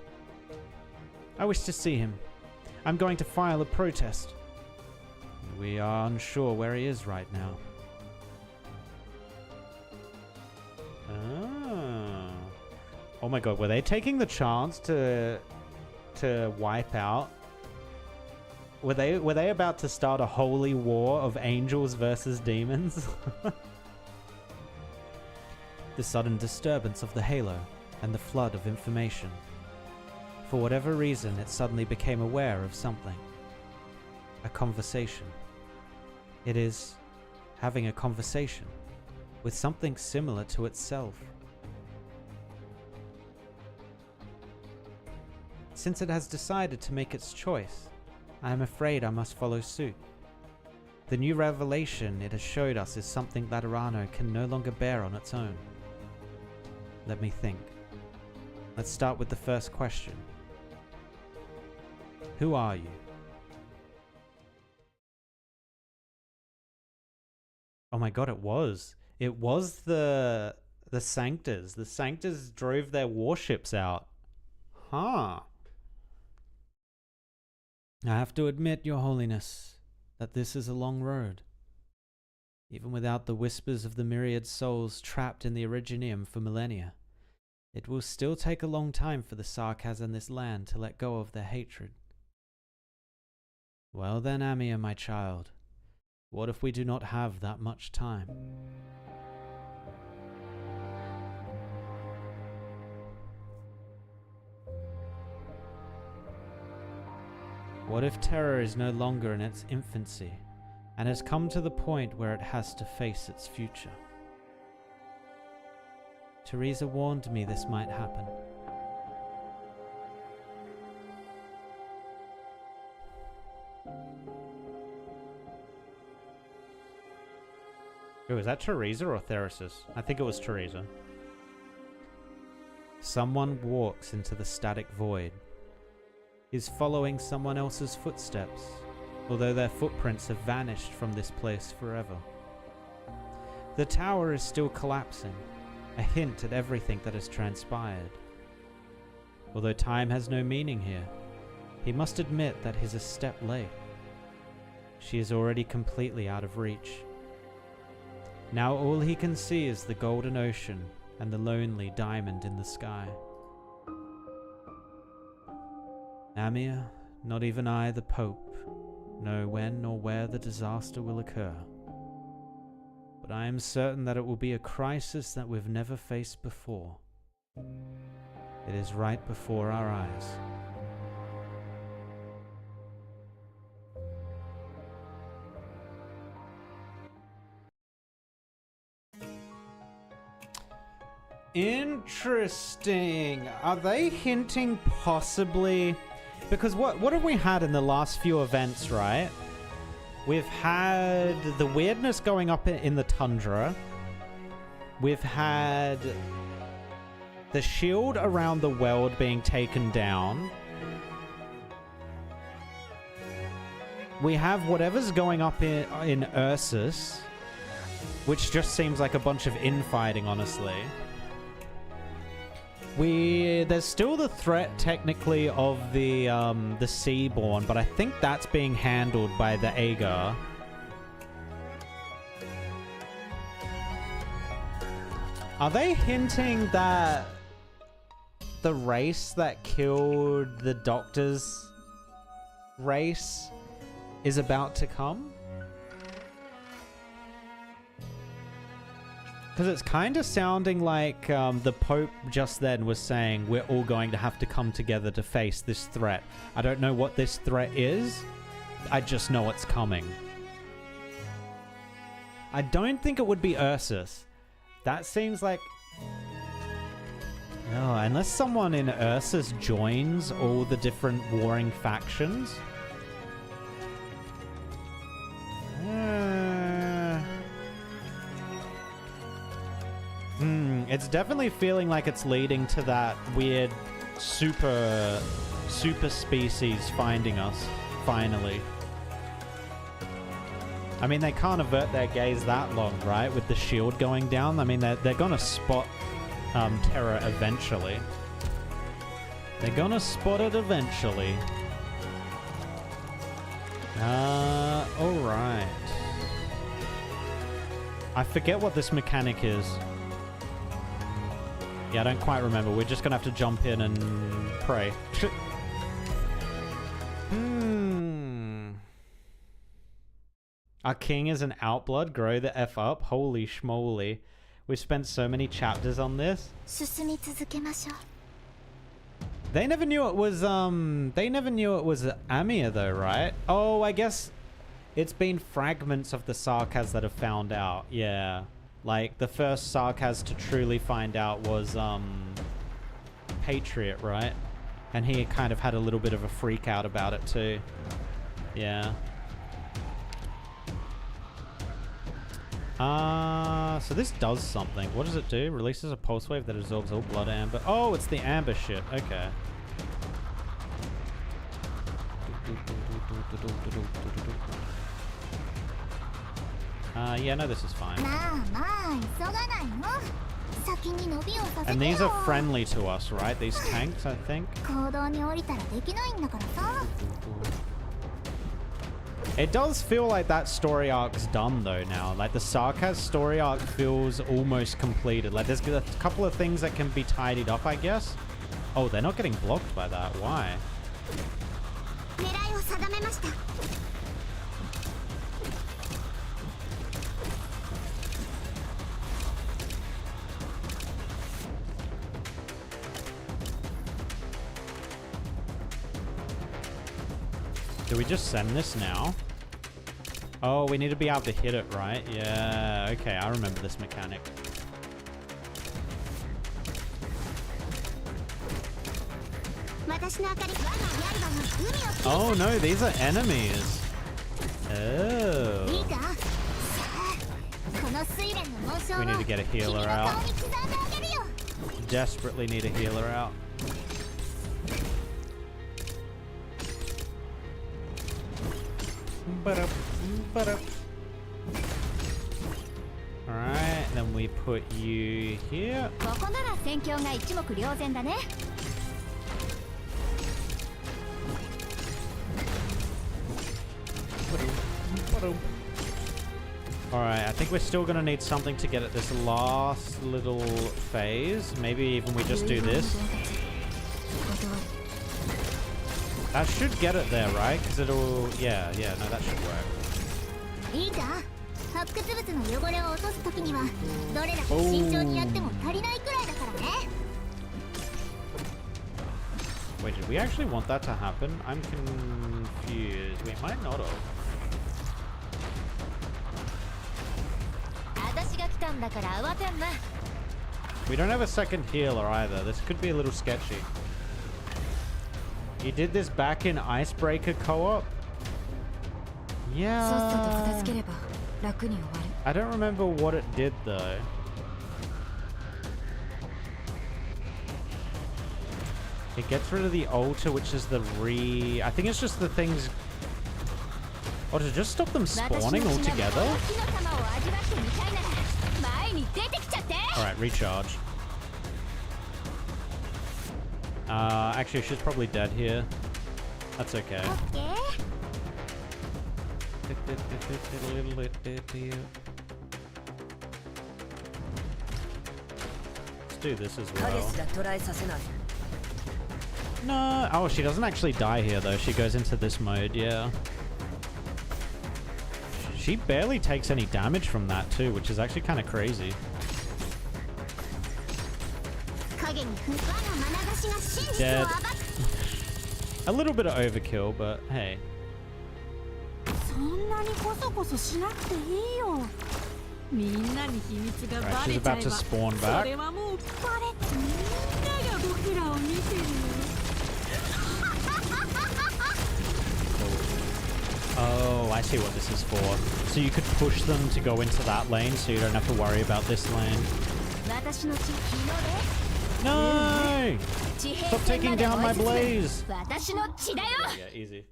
I wish to see him. I'm going to file a protest. We are unsure where he is right now. Oh my god, were they taking the chance to wipe out? Were they about to start a holy war of angels versus demons? The sudden disturbance of the halo and the flood of information. For whatever reason, it suddenly became aware of something. A conversation. It is having a conversation with something similar to itself. Since it has decided to make its choice, I am afraid I must follow suit. The new revelation it has showed us is something Laterano can no longer bear on its own. Let me think. Let's start with the first question. Who are you? Oh my god, it was. It was the Sanctors. The Sanctors drove their warships out. Huh. I have to admit, Your Holiness, that this is a long road. Even without the whispers of the myriad souls trapped in the Originium for millennia, it will still take a long time for the Sarkas in this land to let go of their hatred. Well then, Amia, my child, what if we do not have that much time? What if terror is no longer in its infancy and has come to the point where it has to face its future? Teresa warned me this might happen. Oh, is that Teresa or Theresis? I think it was Teresa. Someone walks into the static void. Is following someone else's footsteps, although their footprints have vanished from this place forever. The tower is still collapsing, a hint at everything that has transpired. Although time has no meaning here, he must admit that he's a step late. She is already completely out of reach. Now all he can see is the golden ocean and the lonely diamond in the sky. Amia, not even I, the Pope, know when or where the disaster will occur. But I am certain that it will be a crisis that we've never faced before. It is right before our eyes. Interesting. Are they hinting possibly... Because what have we had in the last few events, right? We've had the weirdness going up in the tundra. We've had the shield around the world being taken down. We have whatever's going up in Ursus, which just seems like a bunch of infighting, honestly. There's still the threat technically of the Seaborn, but I think that's being handled by the Agar. Are they hinting that the race that killed the Doctor's race is about to come? Because it's kind of sounding like the Pope just then was saying we're all going to have to come together to face this threat. I don't know what this threat is. I just know it's coming. I don't think it would be Ursus. That seems like... No, unless someone in Ursus joins all the different warring factions. It's definitely feeling like it's leading to that weird super species finding us, finally. I mean, they can't avert their gaze that long, right? With the shield going down. I mean, they're gonna spot Terra eventually. They're gonna spot it eventually. Alright. I forget what this mechanic is. Yeah, I don't quite remember. We're just gonna have to jump in and pray. Our king is an outblood. Grow the F up. Holy schmoly. We spent so many chapters on this. They never knew it was Amiya though, right? Oh, I guess it's been fragments of the Sarkaz that have found out. Yeah. Like the first Sarkaz to truly find out was Patriot, right? And he kind of had a little bit of a freak out about it too. Yeah. So this does something. What does it do? Releases a pulse wave that absorbs all blood amber. Oh, it's the amber shit. Okay. Yeah, no, this is fine. And these are friendly to us, right? These tanks, I think. It does feel like that story arc's done though now. Like the Sarkaz story arc feels almost completed. Like there's a couple of things that can be tidied up, I guess. Oh, they're not getting blocked by that. Why? Do we just send this now? Oh, we need to be able to hit it, right? Yeah, okay, I remember this mechanic. Oh no, these are enemies. Oh. We need to get a healer out. Desperately need a healer out. Alright, then we put you here. Alright, I think we're still gonna need something to get at this last little phase. Maybe even we just do this. That should get it there, right? Because it'll... Yeah, no, that should work. Wait, did we actually want that to happen? I'm confused. We might not have. We don't have a second healer either. This could be a little sketchy. You did this back in Icebreaker co-op? Yeah. I don't remember what it did though. It gets rid of the altar, which is the I think it's just the things... Or to just stop them spawning altogether? Alright, recharge. Actually, she's probably dead here. That's okay. Let's do this as well. No. Oh, she doesn't actually die here, though. She goes into this mode, yeah. She barely takes any damage from that, too, which is actually kind of crazy. Dead. A little bit of overkill, but Right, she's about to spawn back. Oh, I see what this is for. So you could push them to go into that lane so you don't have to worry about this lane. No! Stop taking down my blaze! Yeah, easy.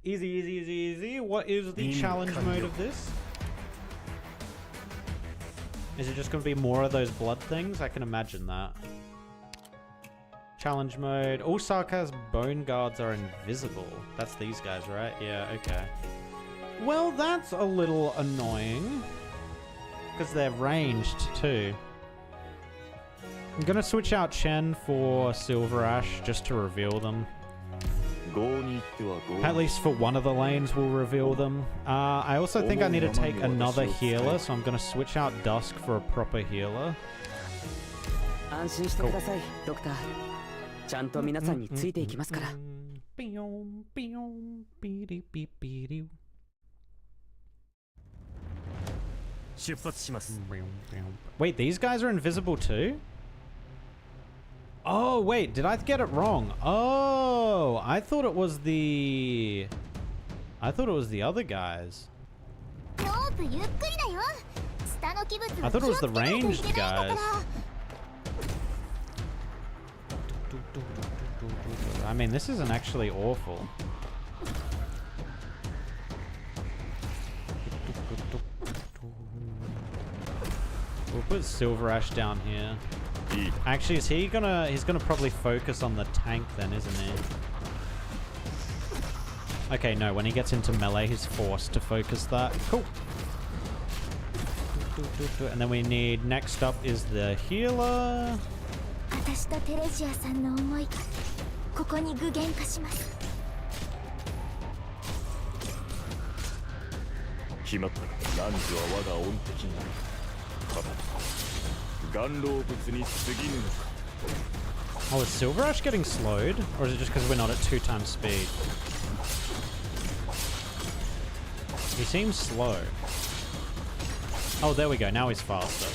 Easy, easy, easy, easy. What is the challenge mode of this? Is it just going to be more of those blood things? I can imagine that. Challenge mode. All Sarkaz's bone guards are invisible. That's these guys, right? Yeah, okay. Well, that's a little annoying. Because they're ranged, too. I'm going to switch out Chen for Silver Ash just to reveal them. At least for one of the lanes we'll reveal them. I also think I need to take another healer, so I'm going to switch out Dusk for a proper healer. Cool. Wait, these guys are invisible too? Oh, wait, did I get it wrong? Oh, I thought it was the other guys. I thought it was the ranged guys. I mean, this isn't actually awful. We'll put Silver Ash down here. Actually, is he gonna... He's gonna probably focus on the tank then, isn't he? Okay, no. When he gets into melee, he's forced to focus that. Cool. And then we need... Next up is the healer. Oh, is Silver Ash getting slowed? Or is it just because we're not at 2 times speed? He seems slow. Oh, there we go. Now he's faster.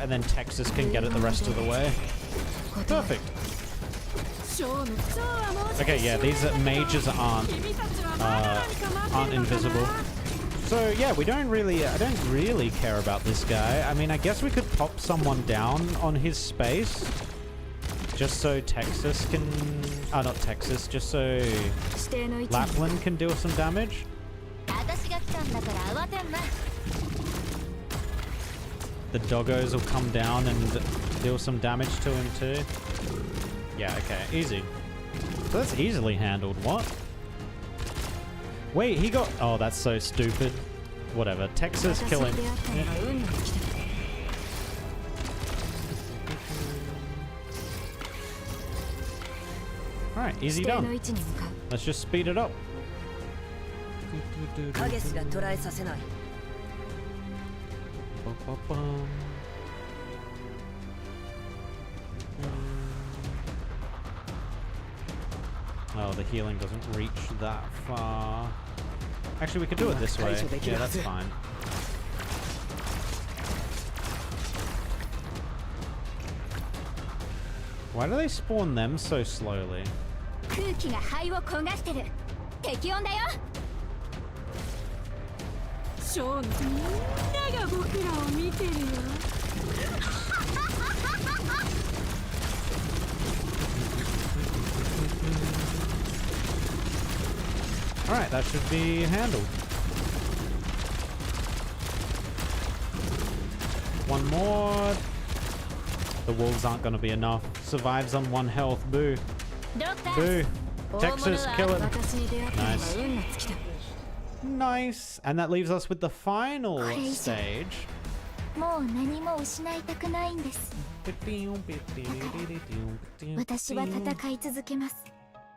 And then Texas can get it the rest of the way. Perfect. Okay, yeah, these mages aren't invisible. So yeah, we don't really, I don't really care about this guy. I mean, I guess we could pop someone down on his space, just so Texas can, not Texas, just so Lapland can deal some damage. The doggos will come down and deal some damage to him too. Yeah, okay, easy. So that's easily handled. What? Wait, he got... Oh, that's so stupid. Whatever. Texas, kill him. Yeah. Alright, easy done. Let's just speed it up. Oh, the healing doesn't reach that far. Actually, we could do it this way. Yeah, that's fine. Why do they spawn them so slowly? Alright, that should be handled. One more. The wolves aren't going to be enough. Survives on 1 health. Boo. Boo. Texas, kill him. Nice. Nice. And that leaves us with the final stage.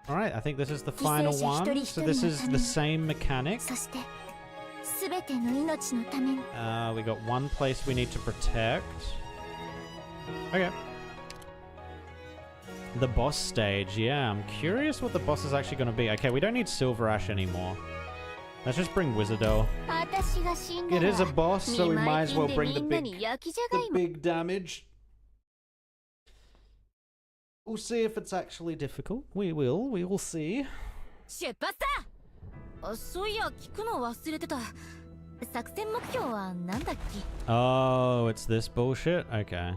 Alright, I think this is the final one. So this is the same mechanic. We got one place we need to protect. Okay. The boss stage. Yeah, I'm curious what the boss is actually going to be. Okay, we don't need Silver Ash anymore. Let's just bring Wizardo. It is a boss, so we might as well bring the big damage. We'll see if it's actually difficult. We will see. 出発だ。あ、そういや聞くの忘れてた。作戦目標はなんだっけ? Oh, it's this bullshit? Okay.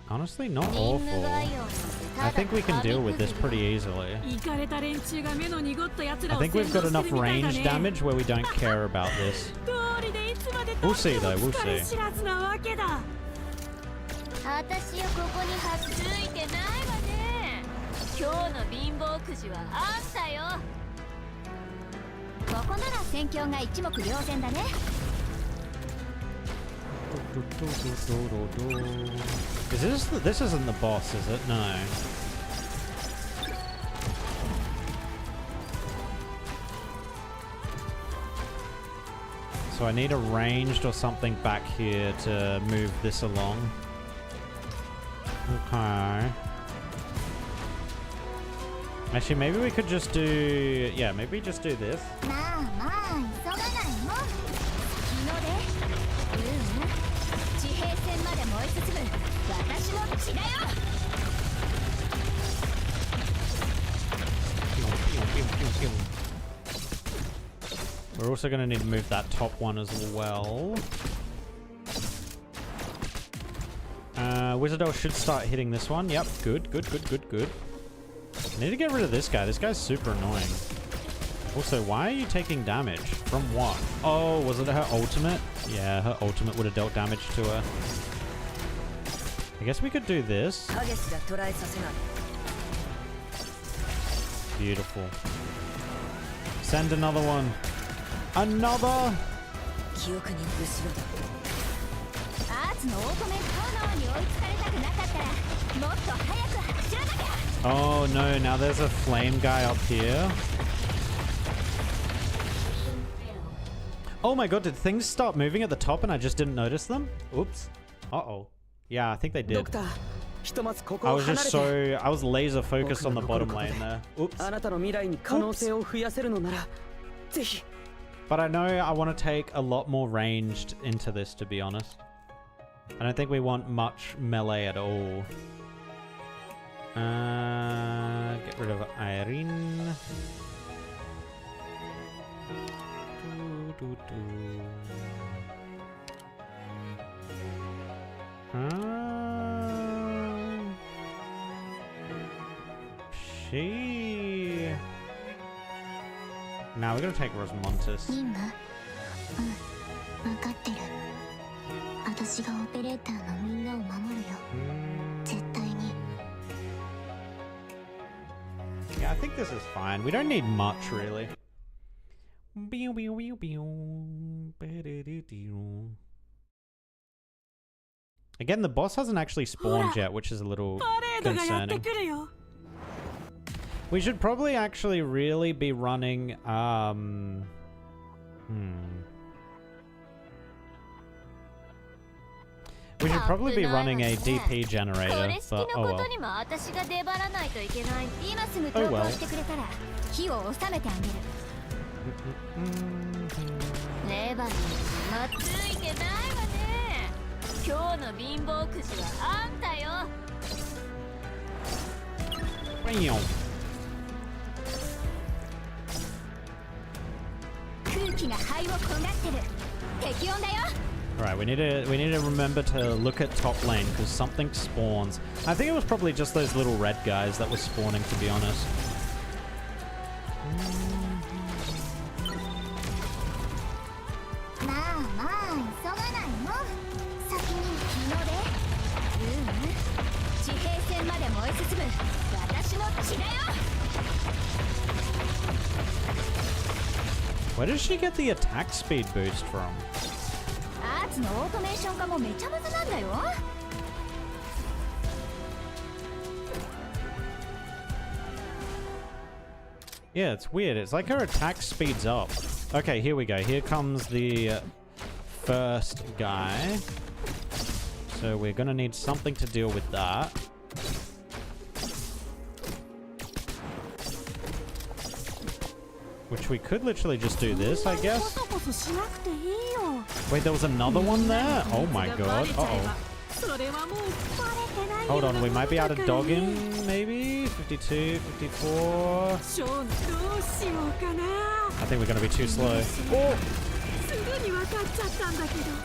Honestly, not awful. I think we can deal with this pretty easily. I think we've got enough range damage where we don't care about this. We'll see though, we'll see. 私よここにはついてないわね。今日の貧乏くじはあんたよ。ここなら戦況が一目瞭然だね。This isn't the boss, is it? No. So I need a ranged or something back here to move this along. Okay. Actually, maybe we could just do... Yeah, maybe just do this. We're also going to need to move that top one as well. Wizardo should start hitting this one. Yep, good. I need to get rid of this guy. This guy's super annoying. Also, why are you taking damage? From what? Oh, was it her ultimate? Yeah, her ultimate would have dealt damage to her. I guess we could do this. Beautiful. Send another one. Another! Oh no, now there's a flame guy up here. Oh my god, did things start moving at the top and I just didn't notice them? Oops. Uh-oh. Yeah, I think they did. I was laser focused on the bottom lane there. Oops. But I know I want to take a lot more ranged into this, to be honest. I don't think we want much melee at all. Get rid of Irene. She... Now we're gonna take Rosmontis. Yeah, I think this is fine. We don't need much, really. Again, the boss hasn't actually spawned yet, which is a little concerning. We should probably actually really be running, We should probably be running a DP generator, but oh well. Oh well. Alright, we need to remember to look at top lane because something spawns. I think it was probably just those little red guys that were spawning, to be honest. Where does she get the attack speed boost from? Yeah, it's weird. It's like her attack speeds up. Okay, here we go. Here comes the first guy. So we're gonna need something to deal with that. Which we could literally just do this, I guess. Wait, there was another one there? Oh my god. Uh-oh. Hold on, we might be able to dog him, maybe? 52, 54. I think we're going to be too slow. Oh!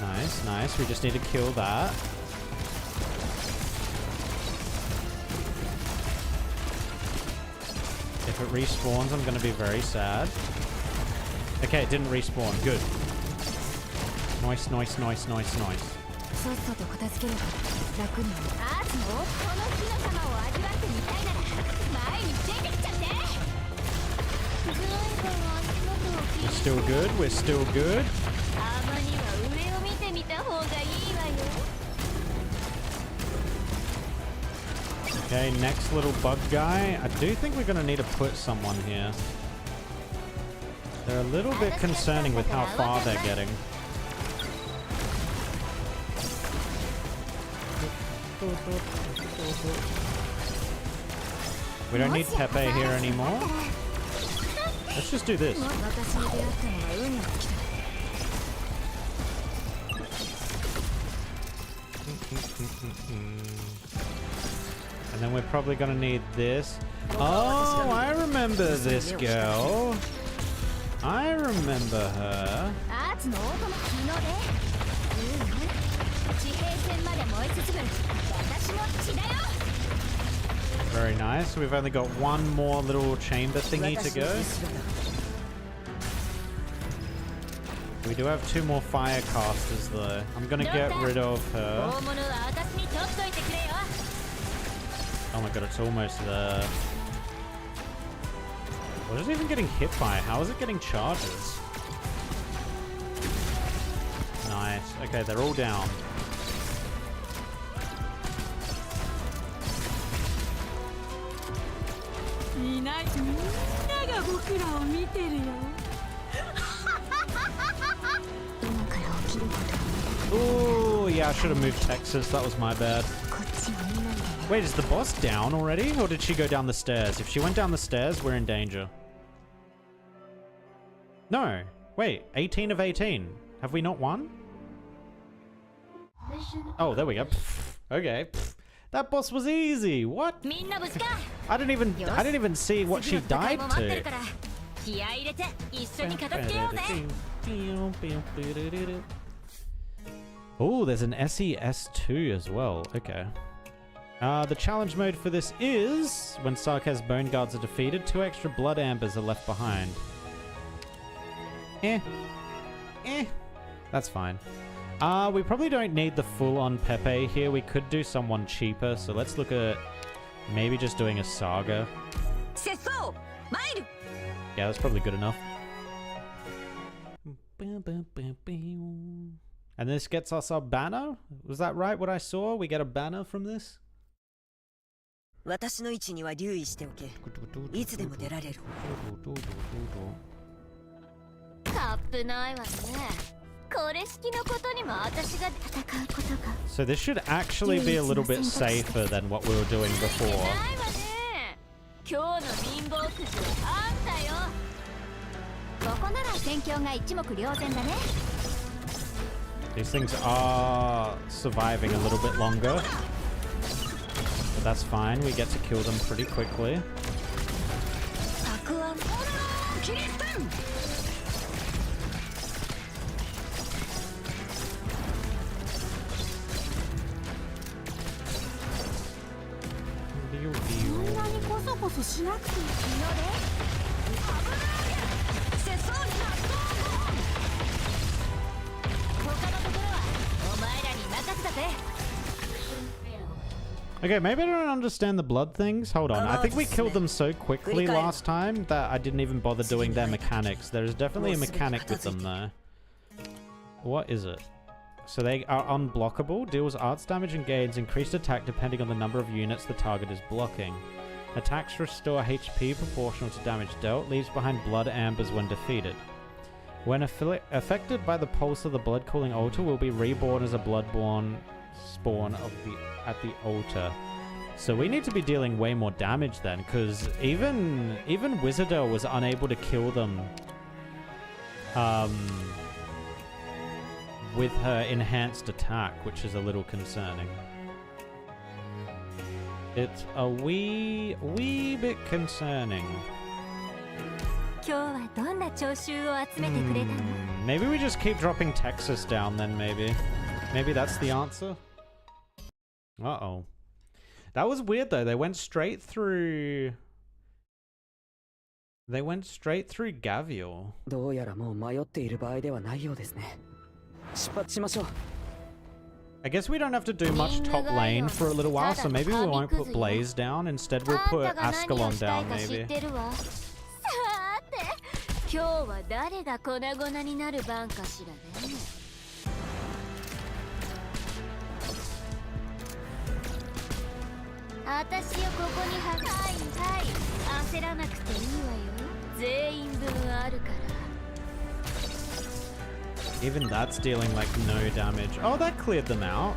Nice, nice. We just need to kill that. If it respawns, I'm going to be very sad. Okay, it didn't respawn. Good. Nice, nice, nice, nice, nice. We're still good, we're still good. Okay, next little bug guy. I do think we're going to need to put someone here. They're a little bit concerning with how far they're getting. We don't need Pepe here anymore. Let's just do this. And then we're probably going to need this. Oh, I remember this girl. I remember her. Very nice. We've only got one more little chamber thingy to go. We do have two more fire casters though. I'm gonna get rid of her. Oh my god, it's almost there. What is it even getting hit by? How is it getting charges? Nice. Okay, they're all down. Oh, yeah, I should have moved Texas. That was my bad. Wait, is the boss down already? Or did she go down the stairs? If she went down the stairs, we're in danger. No. Wait, 18 of 18. Have we not won? Oh, there we go. Pfft. Okay. Pfft. That boss was easy. What? I didn't even see what she died to. Oh, there's an SES2 as well. Okay. The challenge mode for this is when Sarkaz's bone guards are defeated, 2 extra blood ambers are left behind. That's fine. We probably don't need the full-on Pepe here. We could do someone cheaper, so let's look at maybe just doing a Saga. Yeah, that's probably good enough. And this gets us our banner? Was that right, what I saw? We get a banner from this? So this should actually be a little bit safer than what we were doing before. These things are surviving a little bit longer. But that's fine, we get to kill them pretty quickly. Okay, maybe I don't understand the blood things. Hold on. I think we killed them so quickly last time that I didn't even bother doing their mechanics. There is definitely a mechanic with them though. What is it? So they are unblockable. Deals arts damage and gains increased attack depending on the number of units the target is blocking. Attacks restore HP proportional to damage dealt. Leaves behind blood ambers when defeated. When affected by the pulse of the blood-cooling altar, will be reborn as a bloodborne spawn at the altar. So we need to be dealing way more damage then, because even Wizardel was unable to kill them with her enhanced attack, which is a little concerning. It's a wee bit concerning. Maybe we just keep dropping Texas down then, maybe. Maybe that's the answer. Uh-oh. That was weird though. They went straight through Gavial. I guess we don't have to do much top lane for a little while, so maybe we won't put Blaze down. Instead we'll put Ascalon down, maybe. Even that's dealing like no damage. Oh, that cleared them out.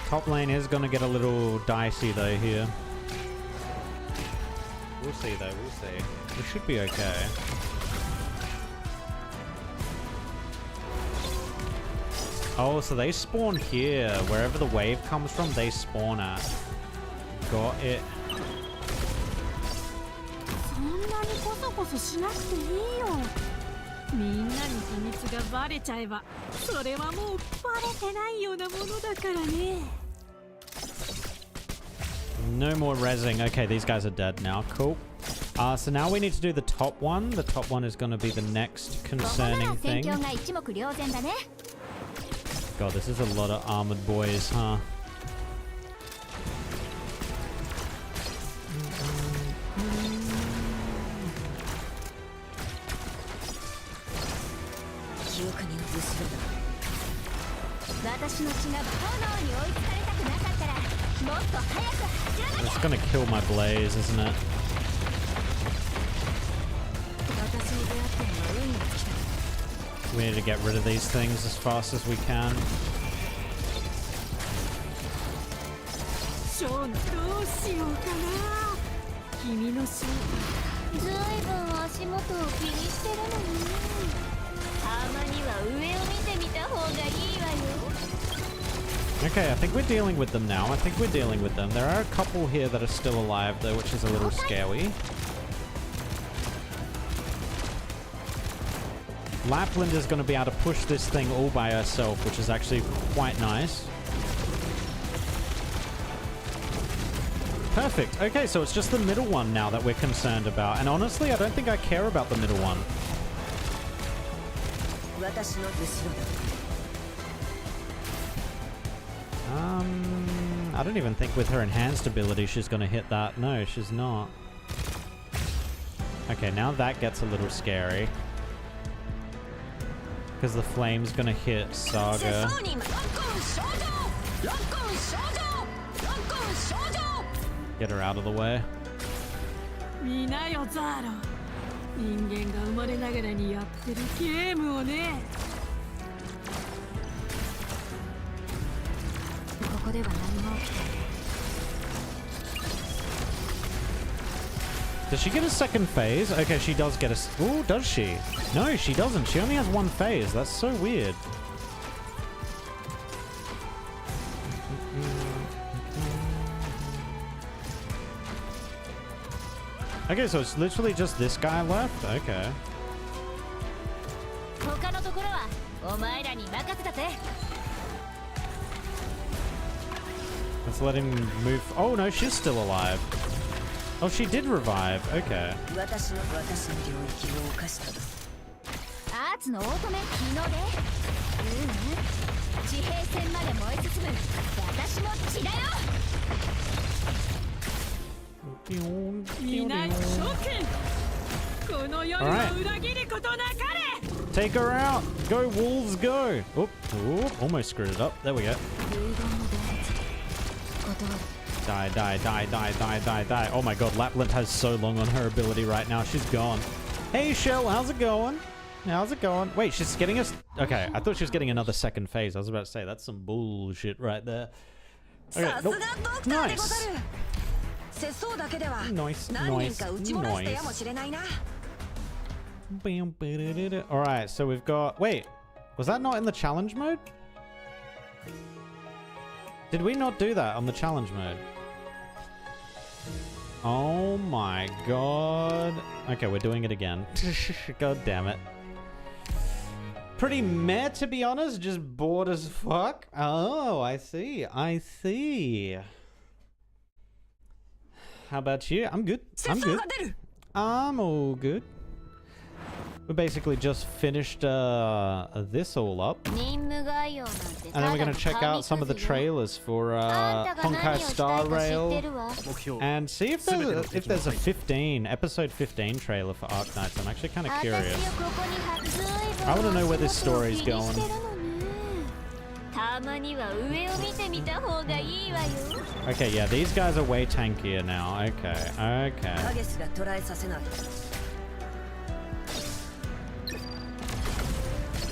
Top lane is gonna get a little dicey though here. We'll see though, we'll see. It should be okay. Oh, so they spawn here. Wherever the wave comes from, they spawn at. Got it. No more rezzing. Okay, these guys are dead now. Cool. So now we need to do the top one. The top one is going to be the next concerning thing. God, this is a lot of armored boys, huh? It's gonna kill my Blaze, isn't it? We need to get rid of these things as fast as we can. Okay, I think we're dealing with them now. I think we're dealing with them. There are a couple here that are still alive though, which is a little scary. Lapland is going to be able to push this thing all by herself, which is actually quite nice. Perfect. Okay, so it's just the middle one now that we're concerned about. And honestly, I don't think I care about the middle one. I don't even think with her enhanced ability she's going to hit that. No, she's not. Okay, now that gets a little scary. Because the flame's gonna hit Saga. Get her out of the way. Does she get a second phase? Okay, she does get a... Ooh, does she? No, she doesn't. She only has one phase. That's so weird. Okay, so it's literally just this guy left? Okay. Let's let him move... Oh, no, she's still alive. Oh, she did revive. Okay. Take her out. Go, wolves, go. Oop, oop, almost screwed it up. There we go. Die, die, die, die, die, die, die. Oh my god, Lapland has so long on her ability right now. She's gone. Hey, Shell, how's it going? How's it going? Wait, she's getting us... Okay, I thought she was getting another second phase. I was about to say, that's some bullshit right there. Okay, nope. Nice. Nice, nice, nice. Alright, so we've got... Wait, was that not in the challenge mode? Did we not do that on the challenge mode? Oh my god. Okay, we're doing it again. God damn it. Pretty meh, to be honest. Just bored as fuck. Oh, I see. I see. How about you? I'm good. I'm good. I'm all good. We basically just finished this all up. And then we're going to check out some of the trailers for Honkai Star Rail. And see if there's a episode 15 trailer for Arknights. I'm actually kind of curious. I want to know where this story's going. Okay, yeah, these guys are way tankier now. Okay, okay.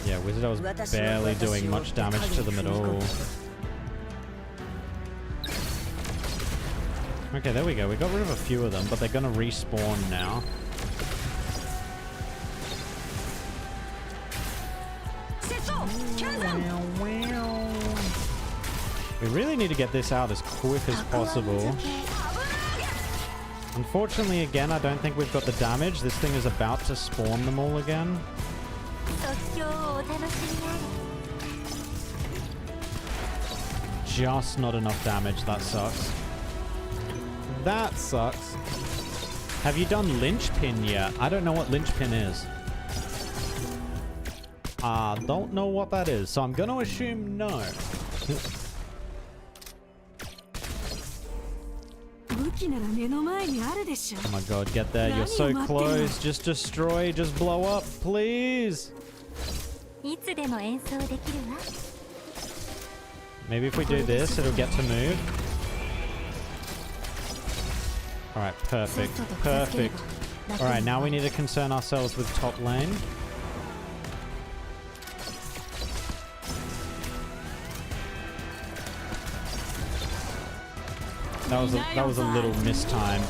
Yeah, Wizardo's barely doing much damage to them at all. Okay, there we go. We got rid of a few of them, but they're gonna respawn now. We really need to get this out as quick as possible. Unfortunately, again, I don't think we've got the damage. This thing is about to spawn them all again. Just not enough damage. That sucks. That sucks. Have you done Linchpin yet? I don't know what Linchpin is. I don't know what that is, so I'm going to assume no. Oh my god, get there. You're so close. Just destroy, just blow up, please. Maybe if we do this, it'll get to move. Alright, perfect. Perfect. Alright, now we need to concern ourselves with top lane. That was a little mistime.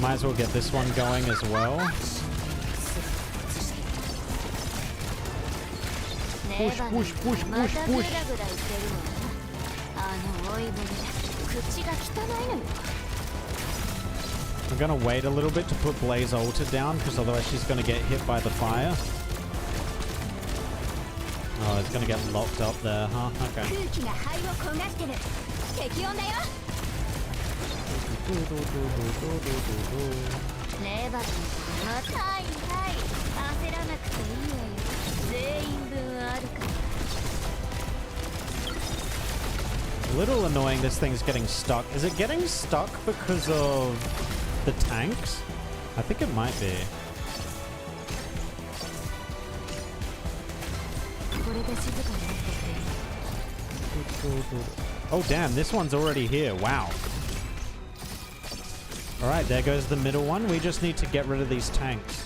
Might as well get this one going as well. Push, push, push, push, push. I'm gonna wait a little bit to put Blaze Altar down, because otherwise she's gonna get hit by the fire. Oh, it's gonna get locked up there, huh? Okay. A little annoying this thing's getting stuck. Is it getting stuck because of the tanks? I think it might be. Oh damn, this one's already here. Wow. Alright, there goes the middle one. We just need to get rid of these tanks.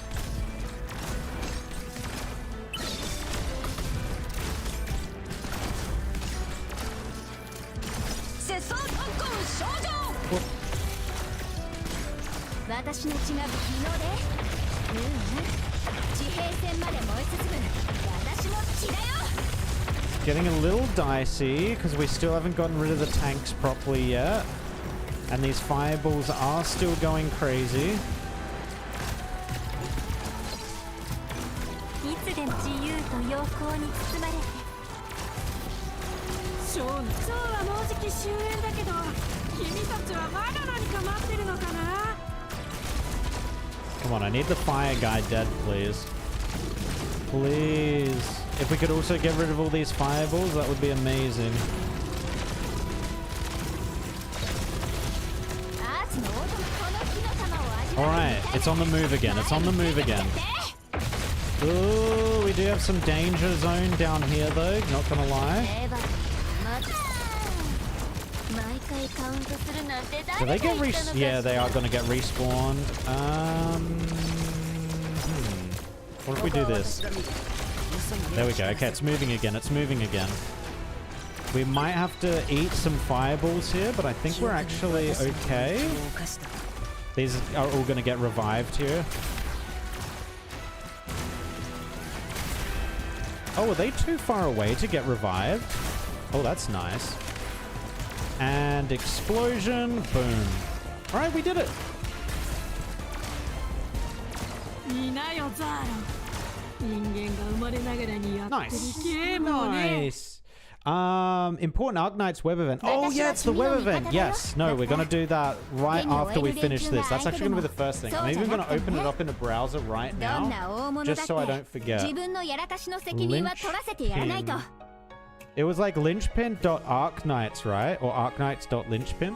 Whoop. Getting a little dicey because we still haven't gotten rid of the tanks properly yet. And these fireballs are still going crazy. Come on, I need the fire guy dead, please. Please. If we could also get rid of all these fireballs, that would be amazing. Alright, it's on the move again. It's on the move again. Ooh, we do have some danger zone down here though, not gonna lie. Do they get yeah, they are gonna get respawned. What if we do this? There we go. Okay, it's moving again. It's moving again. We might have to eat some fireballs here, but I think we're actually okay. These are all going to get revived here. Oh, are they too far away to get revived? Oh, that's nice. And explosion. Boom. All right, we did it. Nice. Nice. Important Arknights web event. Oh, yeah, it's the web event. Yes. No, we're going to do that right after we finish this. That's actually going to be the first thing. I'm even going to open it up in a browser right now, just so I don't forget. Lynchpin. It was like lynchpin.arknights, right? Or arknights.lynchpin.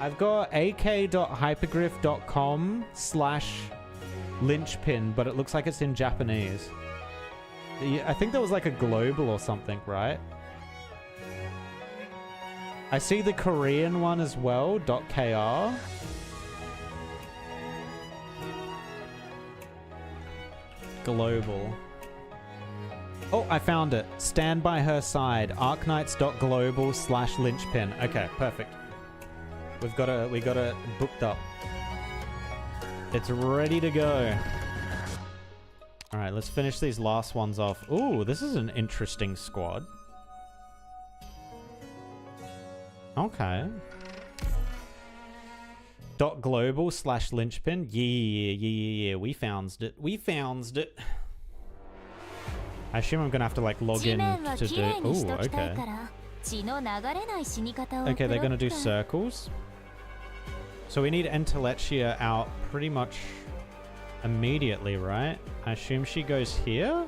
I've got ak.hypergriff.com/lynchpin, but it looks like it's in Japanese. I think there was like a global or something, right? I see the Korean one as well, .kr. Global. Oh, I found it. Stand by her side. Arknights.global/lynchpin. Okay, perfect. We got it booked up. It's ready to go. All right, let's finish these last ones off. Ooh, this is an interesting squad. Okay. .global/lynchpin. Yeah. We found it. I assume I'm gonna have to like log in to do. Ooh, okay. Okay, they're gonna do circles. So we need Entelechia out pretty much immediately, right? I assume she goes here?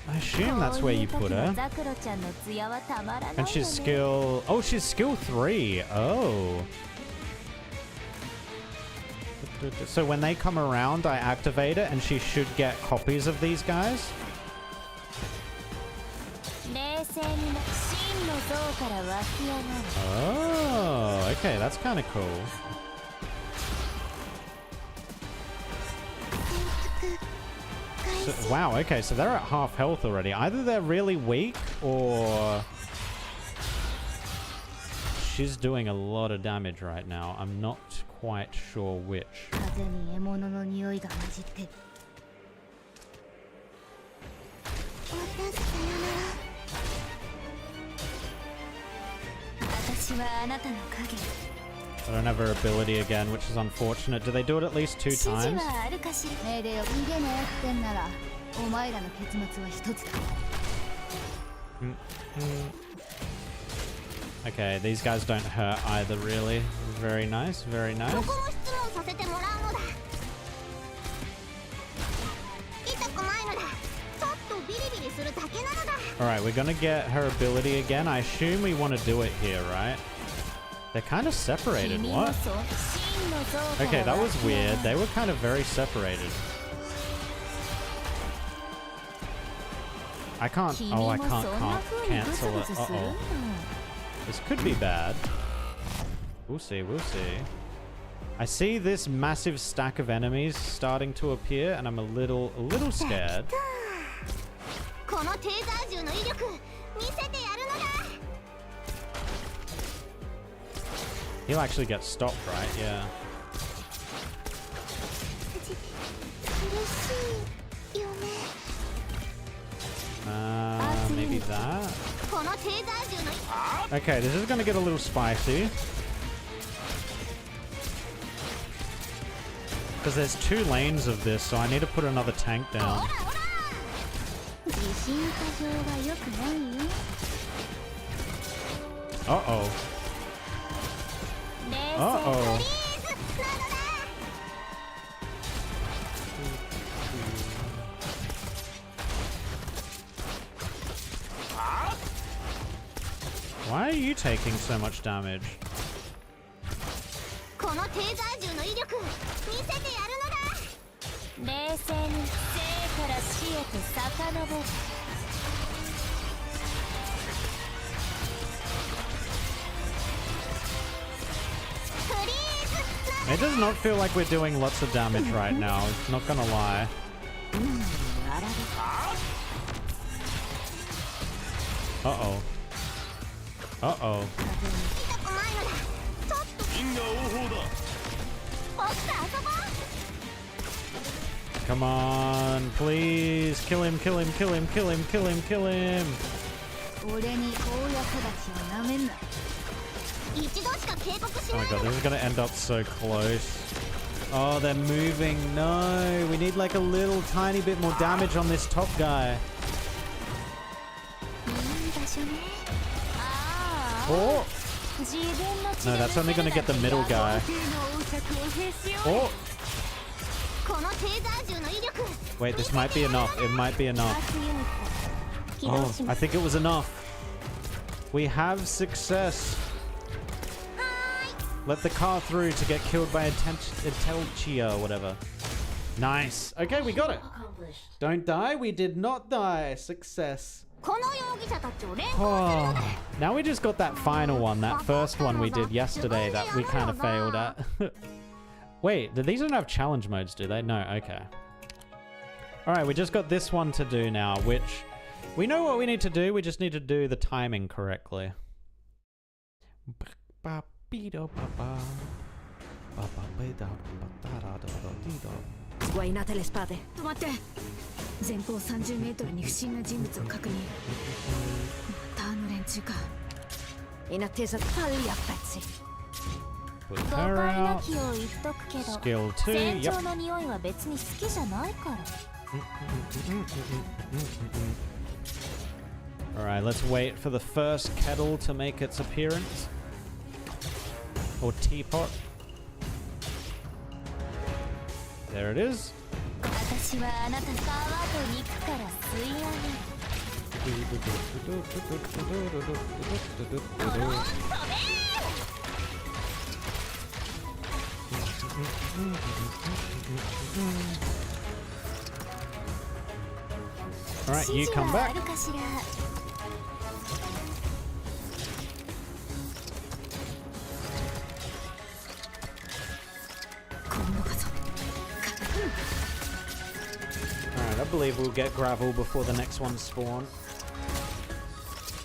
I assume that's where you put her. And she's skill... Oh, she's skill 3. Oh. So when they come around, I activate it, and she should get copies of these guys? Oh, okay, that's kind of cool. So, wow, okay, so they're at half health already. Either they're really weak, or she's doing a lot of damage right now. I'm not quite sure which. I don't have her ability again, which is unfortunate. Do they do it at least 2 times? Okay, these guys don't hurt either, really. Very nice, very nice. Alright, we're gonna get her ability again. I assume we want to do it here, right? They're kind of separated, what? Okay, that was weird. They were kind of very separated. I can't... Oh, I can't cancel it. Uh-oh. This could be bad. We'll see, we'll see. I see this massive stack of enemies starting to appear, and I'm a little scared. He'll actually get stopped, right? Yeah. Maybe that? Okay, this is gonna get a little spicy. Because there's 2 lanes of this, so I need to put another tank down. Uh-oh. Uh-oh. Why are you taking so much damage? このテーザー銃の威力見せてやるのだ。冷静に生から死へと遡る。 It does not feel like we're doing lots of damage right now, not gonna lie. Uh-oh. Uh-oh. Come on, please. Kill him, kill him, kill him, kill him, kill him, kill him. Oh my god, this is gonna end up so close. Oh, they're moving. No, we need like a little tiny bit more damage on this top guy. Oh! No, that's only gonna get the middle guy. Oh! Wait, this might be enough. It might be enough. Oh, I think it was enough. We have success. Let the car through to get killed by Entelechia or whatever. Nice. Okay, we got it. Don't die. We did not die. Success. Oh, now we just got that final one. That first one we did yesterday that we kind of failed at. Wait, these don't have challenge modes, do they? No, okay. Alright, we just got this one to do now, which we know what we need to do. We just need to do the timing correctly. Put her out. Skill 2. Yep. Alright, let's wait for the first kettle to make its appearance. Or teapot. There it is. Alright, you come back. Alright, I believe we'll get gravel before the next one spawn.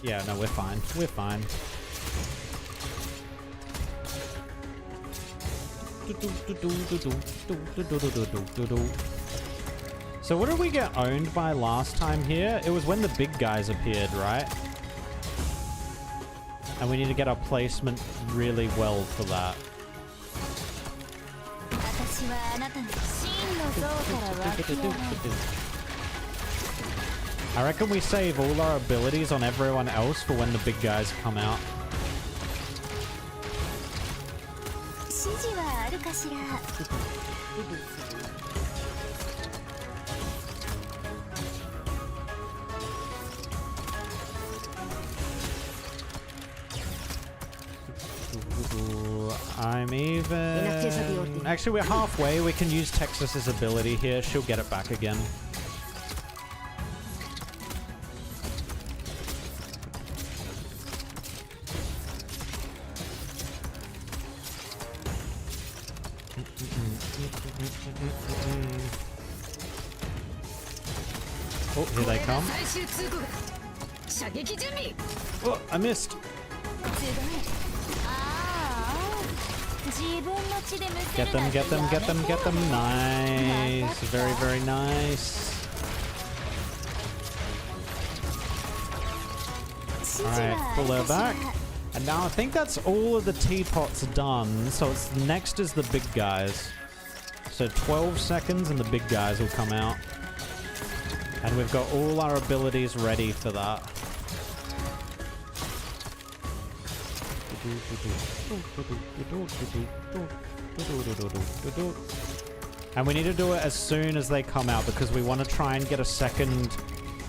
Yeah, no, we're fine. We're fine. So what did we get owned by last time here? It was when the big guys appeared, right? And we need to get our placement really well for that. I reckon we save all our abilities on everyone else for when the big guys come out. I'm even... Actually, we're halfway. We can use Texas's ability here. She'll get it back again. Oh, here they come. Oh, I missed. Get them, get them, get them, get them. Nice. Very, very nice. Alright, pull her back. And now I think that's all of the teapots done. So it's next is the big guys. So 12 seconds and the big guys will come out. And we've got all our abilities ready for that. And we need to do it as soon as they come out because we want to try and get a second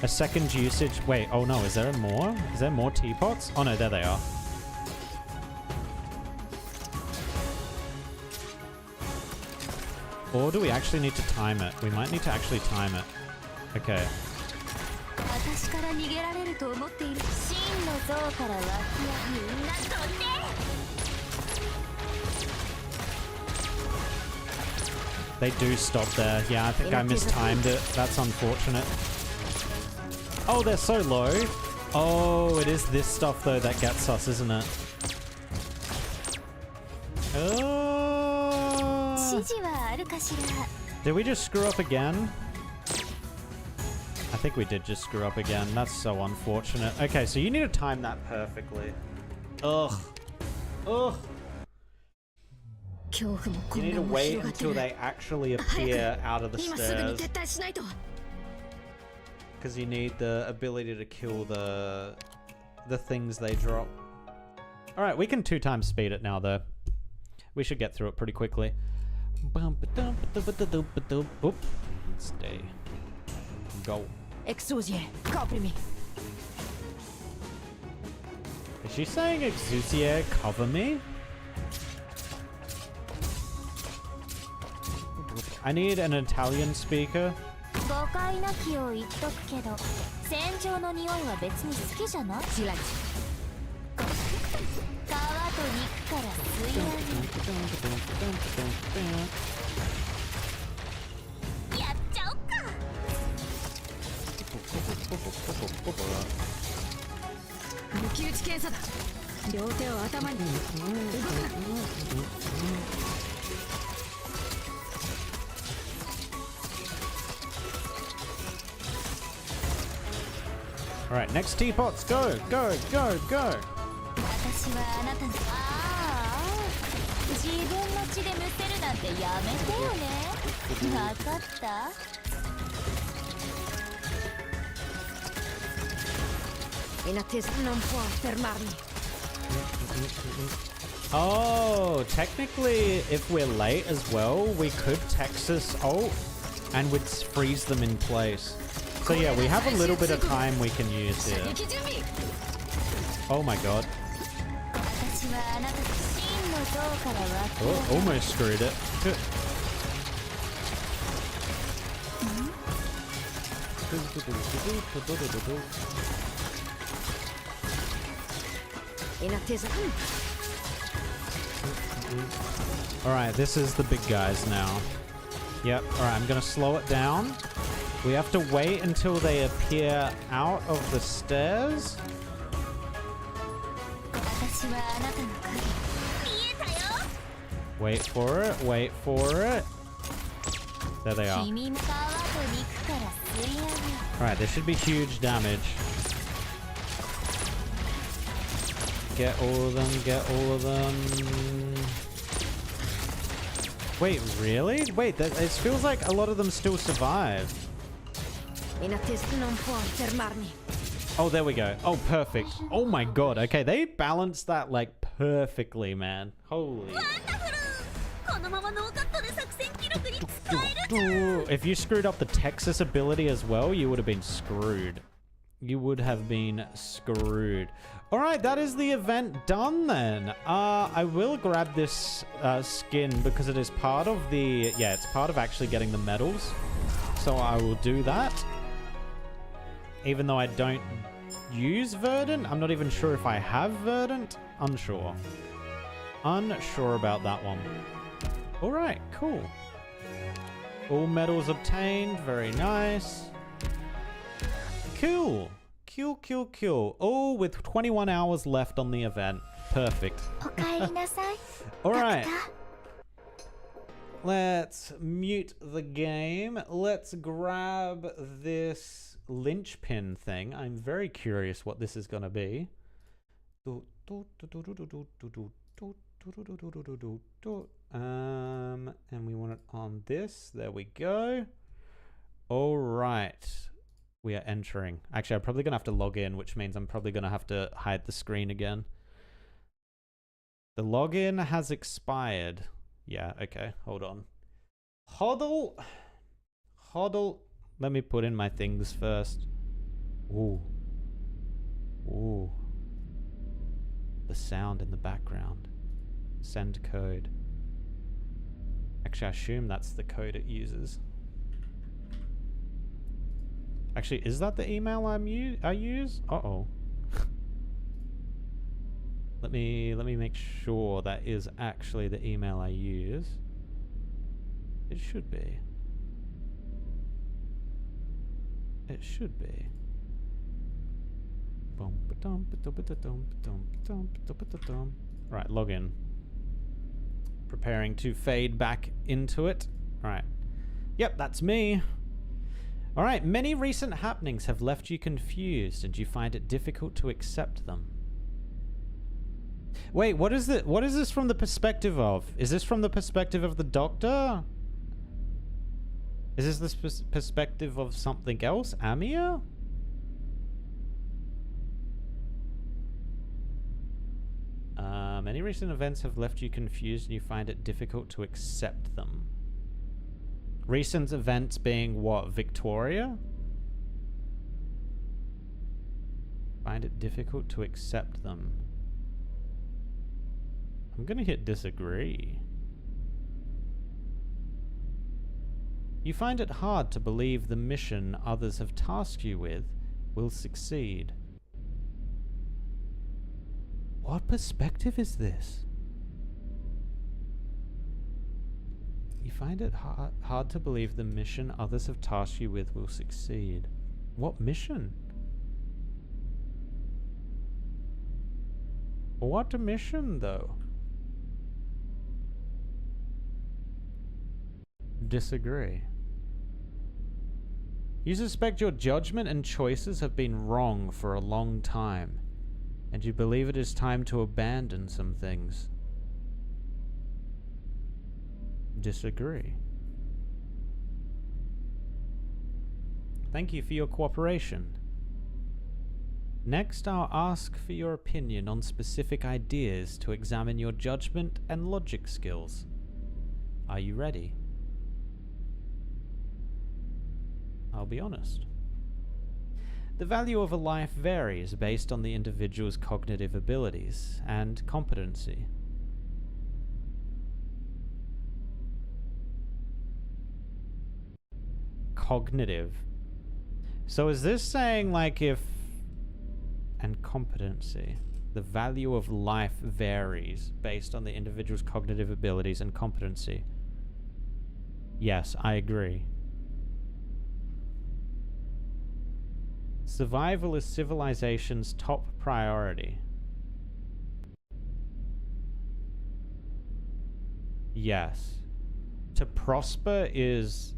A second usage. Wait, oh no, is there more? Is there more teapots? Oh no, there they are. Or do we actually need to time it? We might need to actually time it. Okay. 私から逃げられると思っている真の像から湧きやみんな飛んで They do stop there. Yeah, I think I mistimed it. That's unfortunate. Oh, they're so low. Oh, it is this stuff though that gets us, isn't it? Oh. 指示はあるかしら Did we just screw up again? I think we did just screw up again. That's so unfortunate. Okay, so you need to time that perfectly. Ugh. Ugh. You need to wait until they actually appear out of the stairs. Because you need the ability to kill the things they drop. Alright, we can 2 times speed it now though. We should get through it pretty quickly. Oop. Stay. Go. Exousier, cover me. Is she saying Exousier, cover me? I need an Italian speaker. 誤解なきを言っとくけど戦場の匂いは別に好きじゃないシラジ。皮と肉から吸い上げやっちゃおっか抜き打ち検査だ。両手を頭に。動くな。Alright, next teapots, go, go, go, go! 私はあなたの自分の血でむせるなんてやめてよねわかった Oh, technically, if we're late as well, we could Texas ult and would freeze them in place. So yeah, we have a little bit of time we can use here. Oh my god. Oh, almost screwed it. Alright, this is the big guys now. Yep, alright, I'm gonna slow it down. We have to wait until they appear out of the stairs. Wait for it, wait for it. There they are. Alright, there should be huge damage. Get all of them, get all of them. Wait, really? Wait, it feels like a lot of them still survive. Oh, there we go. Oh, perfect. Oh my god. Okay, they balanced that like perfectly, man. Holy. If you screwed up the Texas ability as well, you would have been screwed. You would have been screwed. Alright, that is the event done then. I will grab this skin because it is part of the... Yeah, it's part of actually getting the medals. So I will do that. Even though I don't use Verdant. I'm not even sure if I have Verdant. Unsure. Unsure about that one. Alright, cool. All medals obtained. Very nice. Cool. Cool. Oh, with 21 hours left on the event. Perfect. Alright. Let's mute the game. Let's grab this linchpin thing. I'm very curious what this is going to be. And we want it on this. There we go. Alright. We are entering. Actually, I'm probably going to have to log in, which means I'm probably going to have to hide the screen again. The login has expired. Yeah, okay. Hold on. Hodl. Let me put in my things first. Ooh. Ooh. The sound in the background. Send code. Actually, I assume that's the code it uses. Actually, is that the email I use? Uh-oh. Let me make sure that is actually the email I use. It should be. It should be. Right, log in. Preparing to fade back into it. Alright. Yep, that's me. Alright, many recent happenings have left you confused and you find it difficult to accept them. Wait, what is this from the perspective of? Is this from the perspective of the doctor? Is this the perspective of something else? Amia? Many recent events have left you confused and you find it difficult to accept them. Recent events being what? Victoria? Find it difficult to accept them. I'm gonna hit disagree. You find it hard to believe the mission others have tasked you with will succeed. What perspective is this? You find it hard to believe the mission others have tasked you with will succeed. What mission? What mission, though? Disagree. You suspect your judgment and choices have been wrong for a long time, and you believe it is time to abandon some things. Disagree. Thank you for your cooperation. Next, I'll ask for your opinion on specific ideas to examine your judgment and logic skills. Are you ready? I'll be honest. The value of a life varies based on the individual's cognitive abilities and competency. Cognitive. So is this saying like if... and competency. The value of life varies based on the individual's cognitive abilities and competency. Yes, I agree. Survival is civilization's top priority. Yes. To prosper is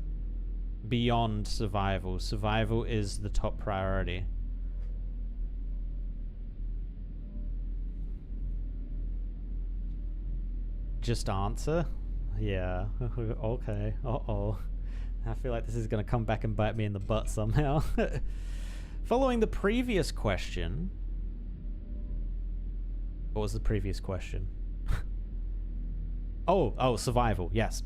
beyond survival. Survival is the top priority. Just answer? Yeah. Okay. Uh-oh. I feel like this is going to come back and bite me in the butt somehow. Following the previous question... What was the previous question? Oh, survival, yes.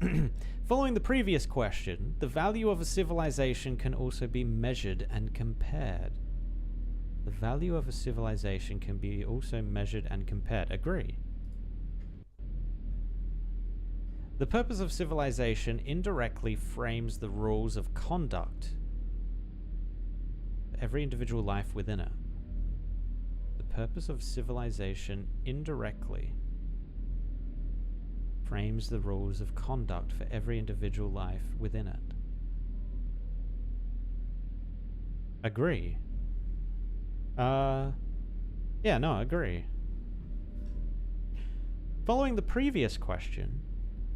Following the previous question, the value of a civilization can also be measured and compared. The value of a civilization can be also measured and compared. Agree. The purpose of civilization indirectly frames the rules of conduct for every individual life within it. The purpose of civilization indirectly frames the rules of conduct for every individual life within it. Agree. Yeah, no, agree. Following the previous question,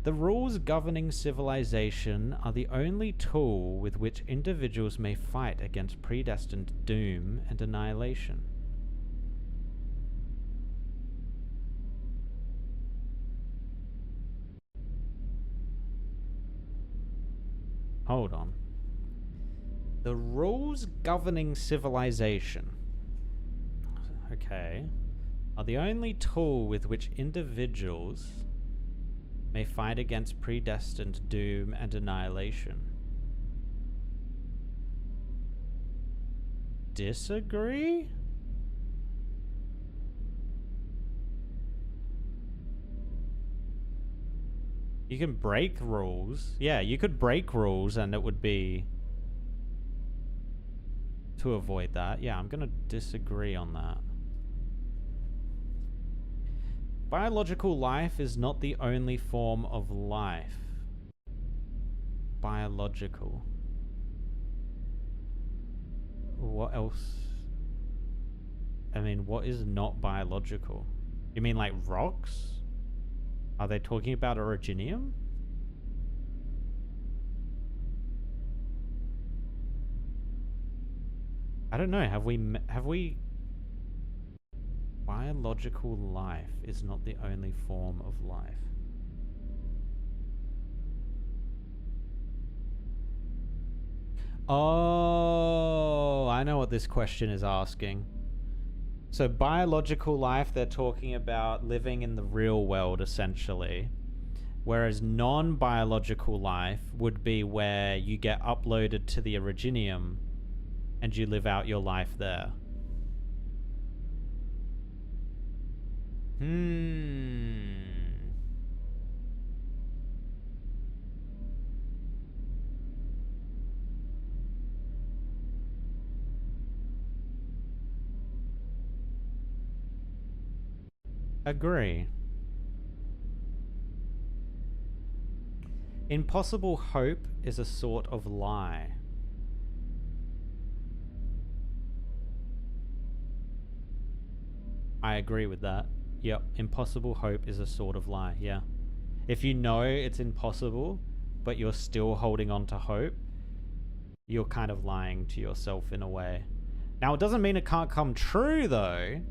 the rules governing civilization are the only tool with which individuals may fight against predestined doom and annihilation. Hold on. The rules governing civilization, okay, are the only tool with which individuals may fight against predestined doom and annihilation. disagree. You can break rules. Yeah, you could break rules and it would be to avoid that. Yeah, I'm gonna disagree on that. Biological life is not the only form of life. Biological. What else? I mean, what is not biological? You mean like rocks? Are they talking about originium? I don't know. Have we biological life is not the only form of life. Oh, I know what this question is asking. So biological life, they're talking about living in the real world, essentially. Whereas non-biological life would be where you get uploaded to the originium and you live out your life there. Agree. Impossible hope is a sort of lie. I agree with that. Yep, impossible hope is a sort of lie, yeah. If you know it's impossible, but you're still holding on to hope, you're kind of lying to yourself in a way. Now, it doesn't mean it can't come true, though.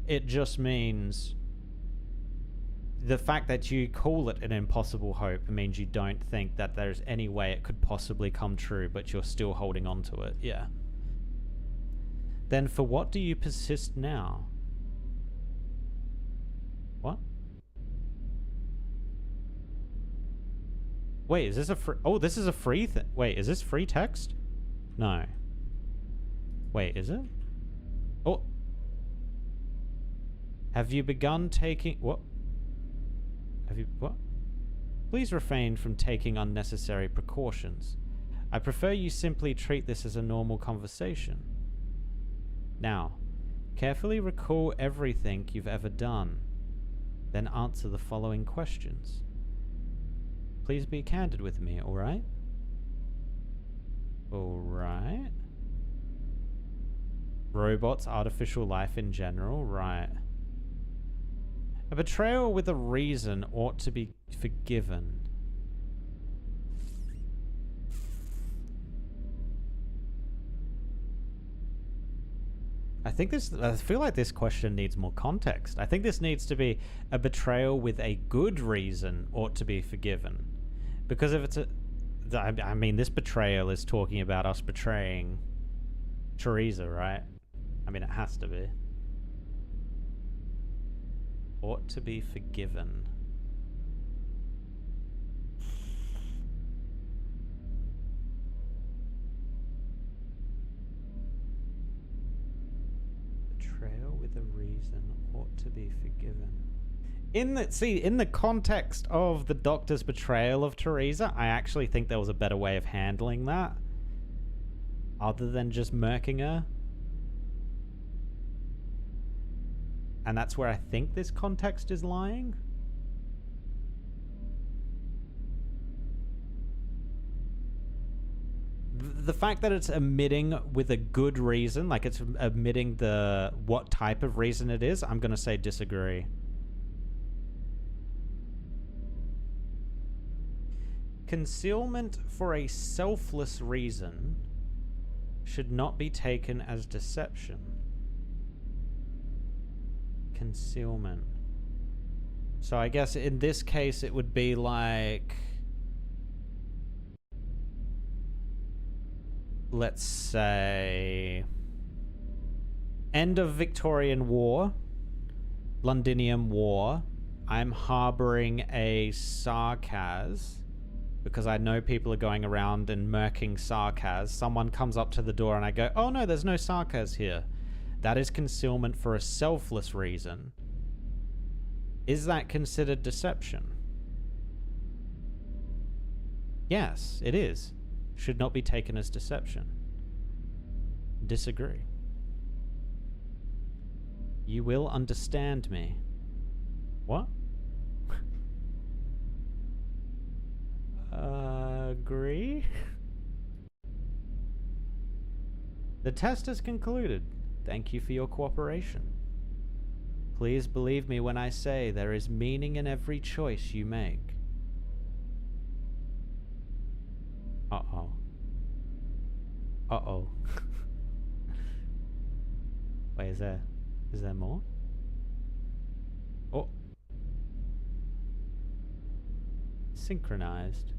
It just means the fact that you call it an impossible hope means you don't think that there's any way it could possibly come true, but you're still holding on to it, yeah. Then for what do you persist now? What? Wait, is this a free... Oh, this is a free thing. Wait, is this free text? No. Wait, is it? Oh. Have you begun taking... What? Have you... What? Please refrain from taking unnecessary precautions. I prefer you simply treat this as a normal conversation. Now, carefully recall everything you've ever done. Then answer the following questions. Please be candid with me, alright? Alright. Robots, artificial life in general, right. A betrayal with a reason ought to be forgiven. I feel like this question needs more context. I think this needs to be a betrayal with a good reason ought to be forgiven. Because if it's a... I mean, this betrayal is talking about us betraying Teresa, right? I mean, it has to be. Ought to be forgiven. Betrayal with a reason ought to be forgiven. In the context of the Doctor's betrayal of Teresa, I actually think there was a better way of handling that. Other than just murking her. And that's where I think this context is lying. The fact that it's omitting with a good reason, like it's omitting the what type of reason it is, I'm going to say disagree. Concealment for a selfless reason should not be taken as deception. Concealment. So I guess in this case it would be like, let's say, end of Victorian War, Londinium War. I'm harboring a sarcasm because I know people are going around and murking Sarkaz. Someone comes up to the door and I go, oh no, there's no Sarkaz here. That is concealment for a selfless reason. Is that considered deception? Yes, it is. Should not be taken as deception. Disagree. You will understand me. What? Agree? The test is concluded. Thank you for your cooperation. Please believe me when I say there is meaning in every choice you make. Uh-oh. Uh-oh. Wait, is there more? Oh. Synchronized.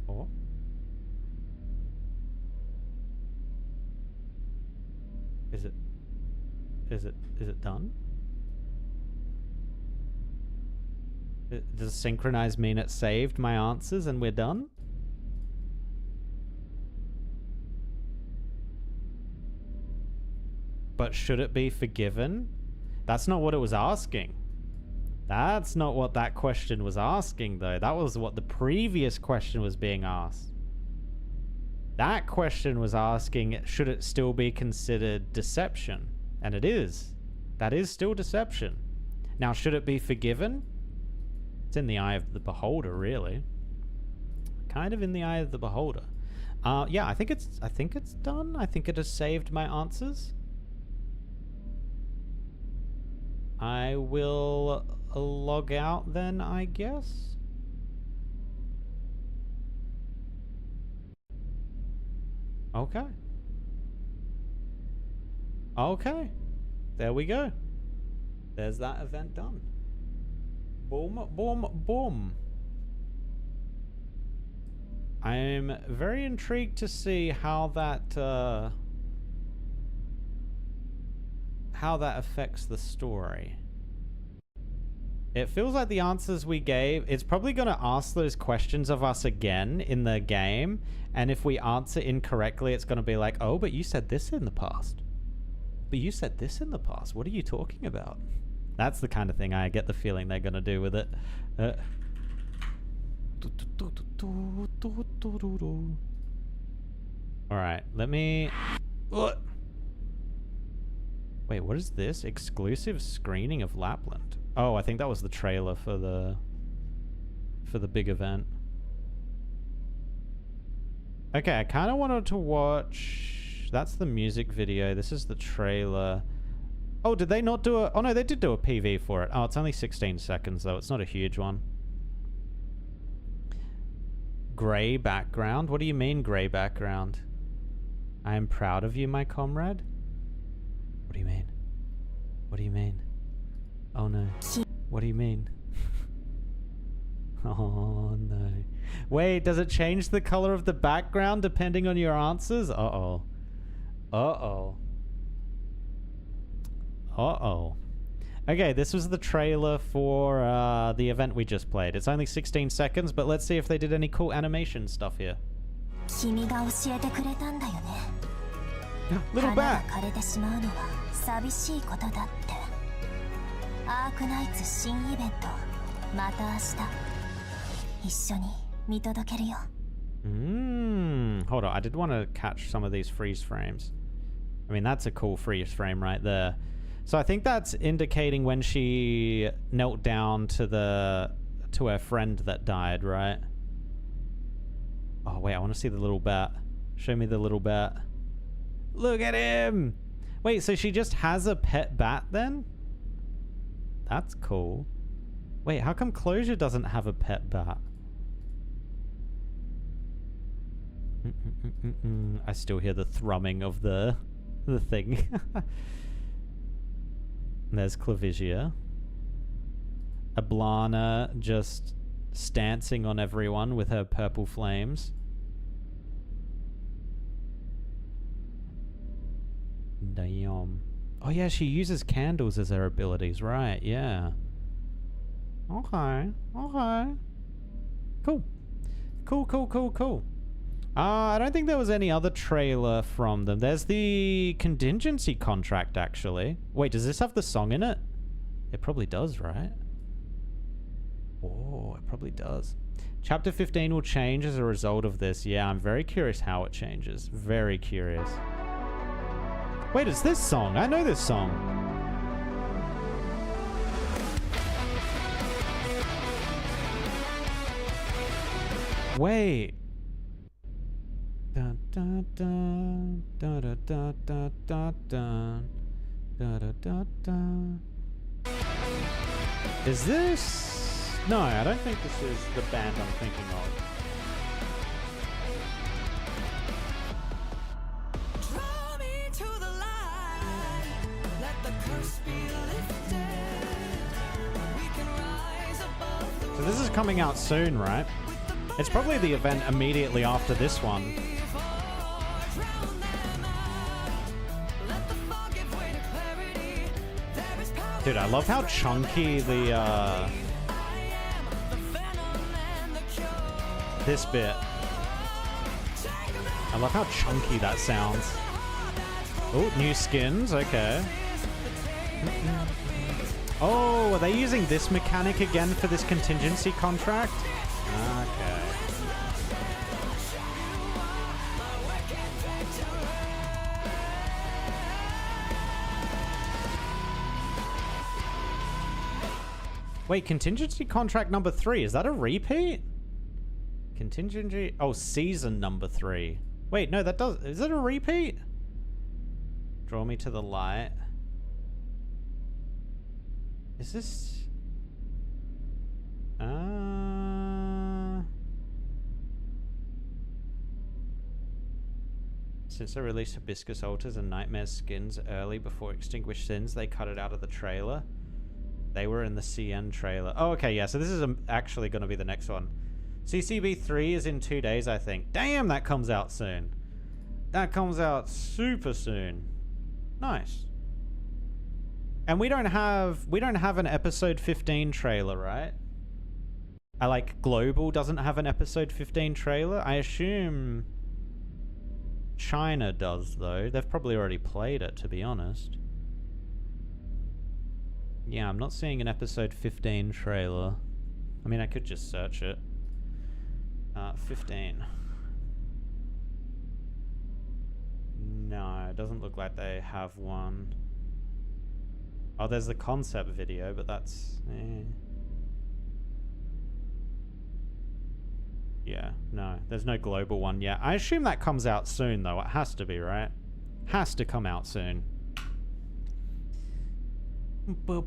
Oh. Is it done? Does synchronize mean it saved my answers and we're done? But should it be forgiven? That's not what it was asking. That's not what that question was asking, though. That was what the previous question was being asked. That question was asking, should it still be considered deception? And it is. That is still deception. Now, should it be forgiven? It's in the eye of the beholder, really. Kind of in the eye of the beholder. Yeah, I think it's done. I think it has saved my answers. I will log out then, I guess. Okay. Okay. There we go. There's that event done. Boom, boom, boom. I'm very intrigued to see how that affects the story. It feels like the answers we gave, it's probably going to ask those questions of us again in the game, and if we answer incorrectly, it's going to be like, oh, but you said this in the past. But you said this in the past. What are you talking about? That's the kind of thing I get the feeling they're going to do with it. Alright, let me... Wait, what is this? Exclusive screening of Lapland. Oh, I think that was the trailer for the big event. Okay, I kind of wanted to watch... That's the music video. This is the trailer. Oh, did they not do a... Oh, no, they did do a PV for it. Oh, it's only 16 seconds, though. It's not a huge one. Grey background? What do you mean, grey background? I am proud of you, my comrade. What do you mean? What do you mean? Oh, no. What do you mean? Oh, no. Wait, does it change the color of the background depending on your answers? Uh-oh. Uh-oh. Uh-oh. Okay, this was the trailer for the event we just played. It's only 16 seconds, but let's see if they did any cool animation stuff here. Little bat! Hold on, I did want to catch some of these freeze frames. I mean, that's a cool freeze frame right there. So I think that's indicating when she knelt down to her friend that died, right? Oh, wait, I want to see the little bat. Show me the little bat. Look at him! Wait, so she just has a pet bat then? That's cool. Wait, how come Closure doesn't have a pet bat? I still hear the thrumming of the thing. There's Clavisia. Ablana just stancing on everyone with her purple flames. Damn. Oh yeah, she uses candles as her abilities, right? Yeah. Okay. Okay. Cool. Cool. I don't think there was any other trailer from them. There's the contingency contract, actually. Wait, does this have the song in it? It probably does, right? Oh, it probably does. Chapter 15 will change as a result of this. Yeah, I'm very curious how it changes. Very curious. Wait, it's this song. I know this song. Wait. Dun, dun, dun, dun, dun, dun, dun, dun, dun, dun, dun, dun. Is this... No, I don't think this is the band I'm thinking of. Draw me to the light. Let the curse be lifted. We can rise above the So this is coming out soon, right? It's probably the event immediately after this one. Dude, I love how chunky the, this bit. I love how chunky that sounds. Oh, new skins, okay. Oh, are they using this mechanic again for this contingency contract? Okay. Wait, contingency contract number 3. Is that a repeat? Contingency... Oh, season number 3. Wait, no, that does... Is it a repeat? Draw me to the light. Is this... Since they released Hibiscus Altars and Nightmare skins early before Extinguished Sins, they cut it out of the trailer. They were in the CN trailer. Oh, okay, yeah, so this is actually going to be the next one. CCB 3 is in 2 days, I think. Damn, that comes out soon. That comes out super soon. Nice. And we don't have an episode 15 trailer, right? I like Global doesn't have an episode 15 trailer. I assume China does, though. They've probably already played it, to be honest. Yeah, I'm not seeing an episode 15 trailer. I mean, I could just search it. 15. No, it doesn't look like they have one. Oh, there's the concept video, but that's... Yeah, no, there's no global one yet. I assume that comes out soon, though. It has to be, right? Has to come out soon. There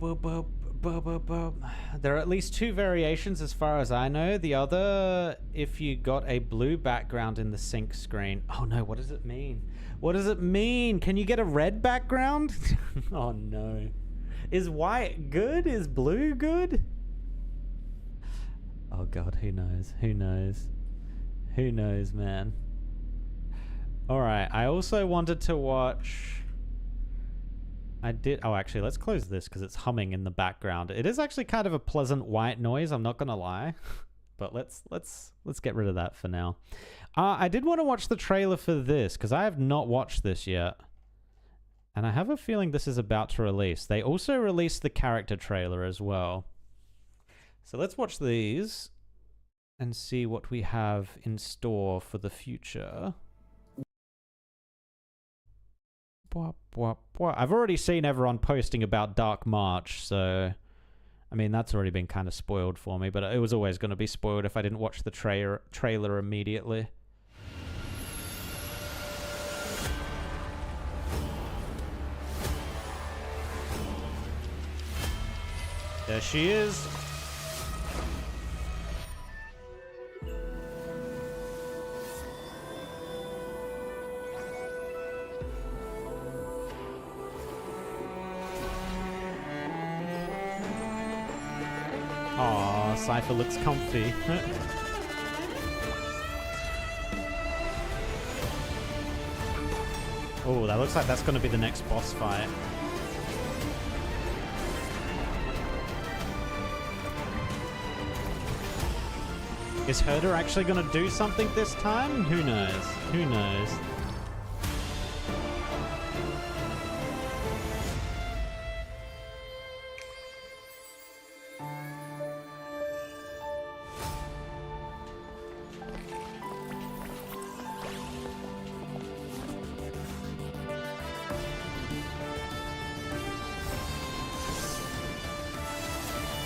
are at least 2 variations as far as I know. The other, if you got a blue background in the sync screen. Oh no, what does it mean? What does it mean? Can you get a red background? Oh no. Is white good? Is blue good? Oh god, who knows? Who knows? Who knows, man? Alright, I also wanted to watch... Oh, actually, let's close this because it's humming in the background. It is actually kind of a pleasant white noise, I'm not gonna lie. But let's get rid of that for now. I did want to watch the trailer for this because I have not watched this yet. And I have a feeling this is about to release. They also released the character trailer as well. So let's watch these and see what we have in store for the future. I've already seen everyone posting about Dark March, so... I mean, that's already been kind of spoiled for me, but it was always going to be spoiled if I didn't watch the trailer immediately. There she is. Aw, Cypher looks comfy. Oh, that looks like that's going to be the next boss fight. Is Herder actually gonna do something this time? Who knows? Who knows?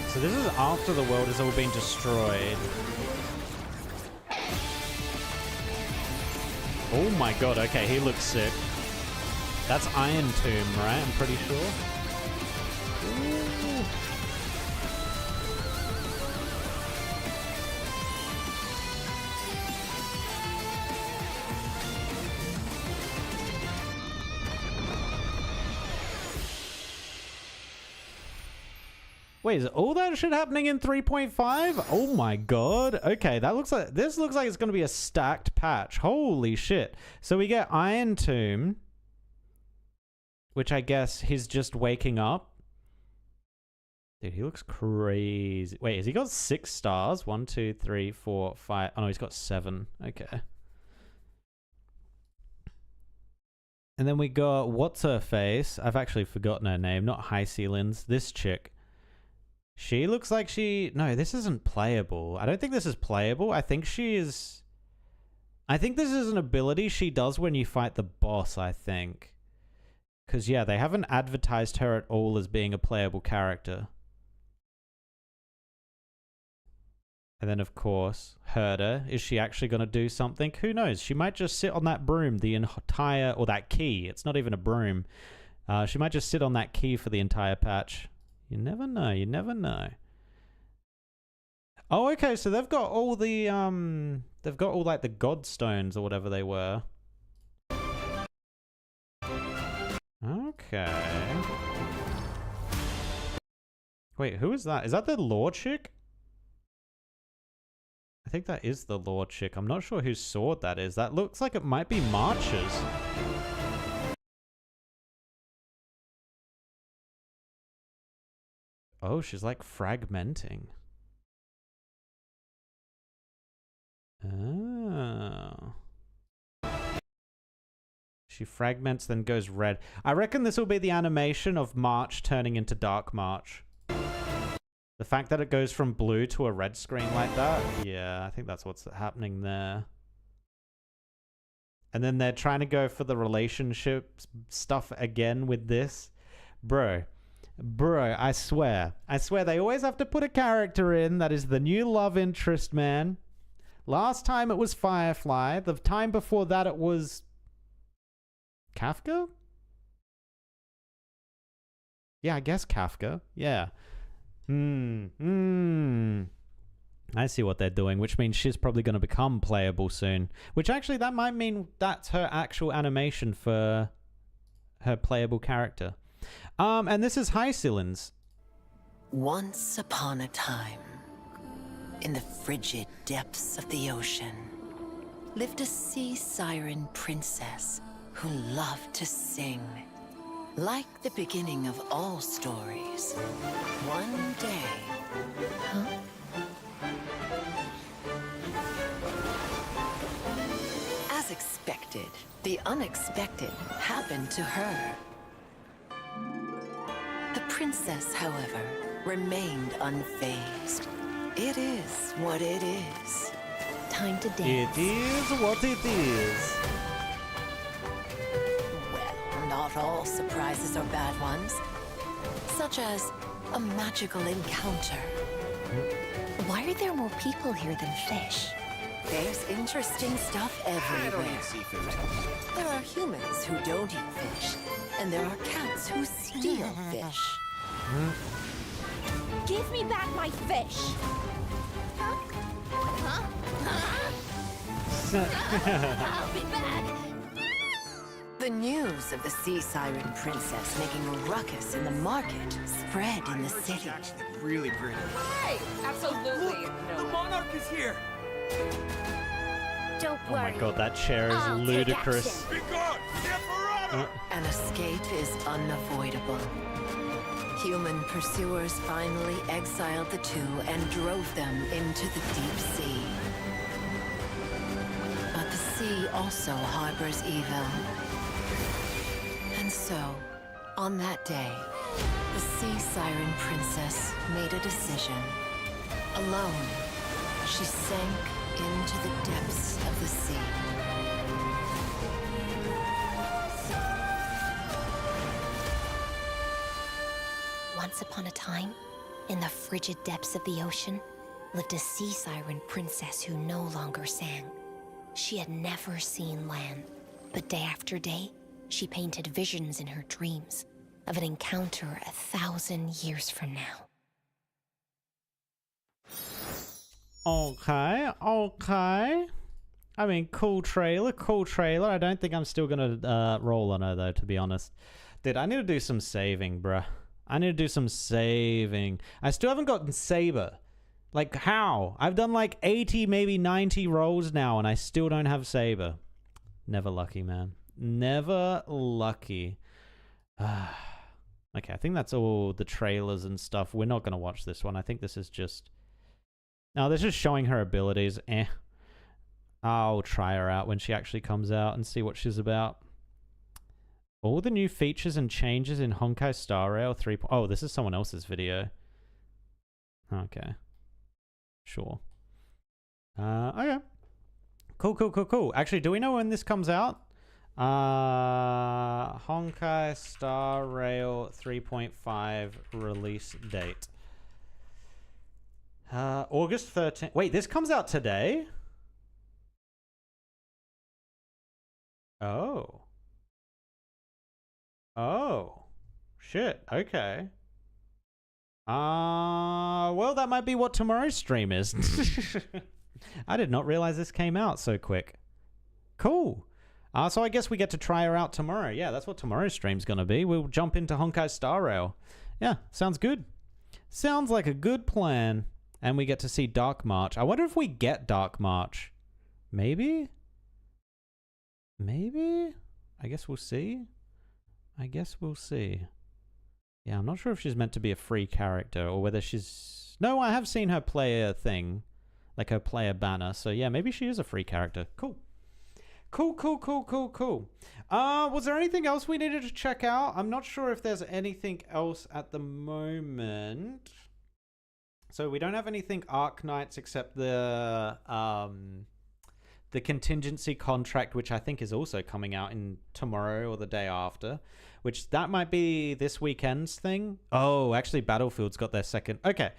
So this is after the world has all been destroyed. Oh my god, okay, he looks sick. That's Iron Tomb, right? I'm pretty sure. Ooh. Wait, is all that shit happening in 3.5? Oh my god. Okay, this looks like it's going to be a stacked patch. Holy shit. So we get Iron Tomb, which I guess he's just waking up. Dude, he looks crazy. Wait, has he got 6 stars? 1, 2, 3, 4, 5. Oh no, he's got 7. Okay. And then we got what's her face? I've actually forgotten her name. Not High Ceilings. This chick. She looks like she... No, this isn't playable. I don't think this is playable. I think she is... I think this is an ability she does when you fight the boss, I think. Because, yeah, they haven't advertised her at all as being a playable character. And then, of course, Herder. Is she actually going to do something? Who knows? She might just sit on that broom the entire... Or that key. It's not even a broom. She might just sit on that key for the entire patch. You never know, you never know. Oh, okay, so they've got all the, they've got all, like, the god stones or whatever they were. Okay. Wait, who is that? Is that the lore chick? I think that is the lore chick. I'm not sure whose sword that is. That looks like it might be March's. Oh, she's like fragmenting. Oh. She fragments, then goes red. I reckon this will be the animation of March turning into Dark March. The fact that it goes from blue to a red screen like that. Yeah, I think that's what's happening there. And then they're trying to go for the relationship stuff again with this. Bro, I swear they always have to put a character in that is the new love interest, man. Last time it was Firefly. The time before that it was Kafka? Yeah, I guess Kafka. Yeah. I see what they're doing, which means she's probably going to become playable soon. Which actually, that might mean that's her actual animation for her playable character. And this is High Ceilings. Once upon a time, in the frigid depths of the ocean, lived a sea siren princess who loved to sing. Like the beginning of all stories, one day... As expected, the unexpected happened to her. The princess, however, remained unfazed. It is what it is. Time to dance. It is what it is. Well, not all surprises are bad ones. Such as a magical encounter. Why are there more people here than fish? There's interesting stuff everywhere. I don't eat seafood. There are humans who don't eat fish, and there are cats who steal fish. Give me back my fish! I'll be back! The news of the sea siren princess making a ruckus in the market spread in the city. Actually, really pretty. Right, absolutely. The monarch is here. Don't Oh worry. my god, that chair is I'll take ludicrous. action. Be gone, Emperor! An escape is unavoidable. Human pursuers finally exiled the two and drove them into the deep sea. sea also harbors evil. And so, on that day, the Sea Siren Princess made a decision. Alone, she sank into the depths of the sea. Once upon a time, in the frigid depths of the ocean, lived a sea siren princess who no longer sang. She had never seen land, but day after day, she painted visions in her dreams of an encounter 1,000 years from now. Okay, okay. I mean, cool trailer, cool trailer. I don't think I'm still gonna roll on her though, to be honest. Dude, I need to do some saving, bruh. I need to do some saving. I still haven't gotten Saber. Like, how? I've done like 80, maybe 90 rolls now, and I still don't have Saber. Never lucky, man. Never lucky. Okay, I think that's all the trailers and stuff. We're not going to watch this one. I think this is just... No, this is showing her abilities. I'll try her out when she actually comes out and see what she's about. All the new features and changes in Honkai Star Rail 3. Oh, this is someone else's video. Okay. Sure. Okay. Cool, cool, cool, cool. Actually, do we know when this comes out? Honkai Star Rail 3.5 release date. August 13th. Wait, this comes out today? Oh. Oh. Shit. Okay. Well, that might be what tomorrow's stream is. I did not realize this came out so quick. Cool. So I guess we get to try her out tomorrow. Yeah, that's what tomorrow's stream's gonna be. We'll jump into Honkai Star Rail. Yeah, sounds good. Sounds like a good plan. And we get to see Dark March. I wonder if we get Dark March. Maybe? Maybe? I guess we'll see. I guess we'll see. Yeah, I'm not sure if she's meant to be a free character or whether she's... No, I have seen her player thing. Like her player banner. So yeah, maybe she is a free character. Cool. Cool, cool, cool, cool, cool. Was there anything else we needed to check out? I'm not sure if there's anything else at the moment. So we don't have anything Arknights except the contingency contract, which I think is also coming out in tomorrow or the day after, which that might be this weekend's thing. Oh, actually Battlefield's got their second. Okay.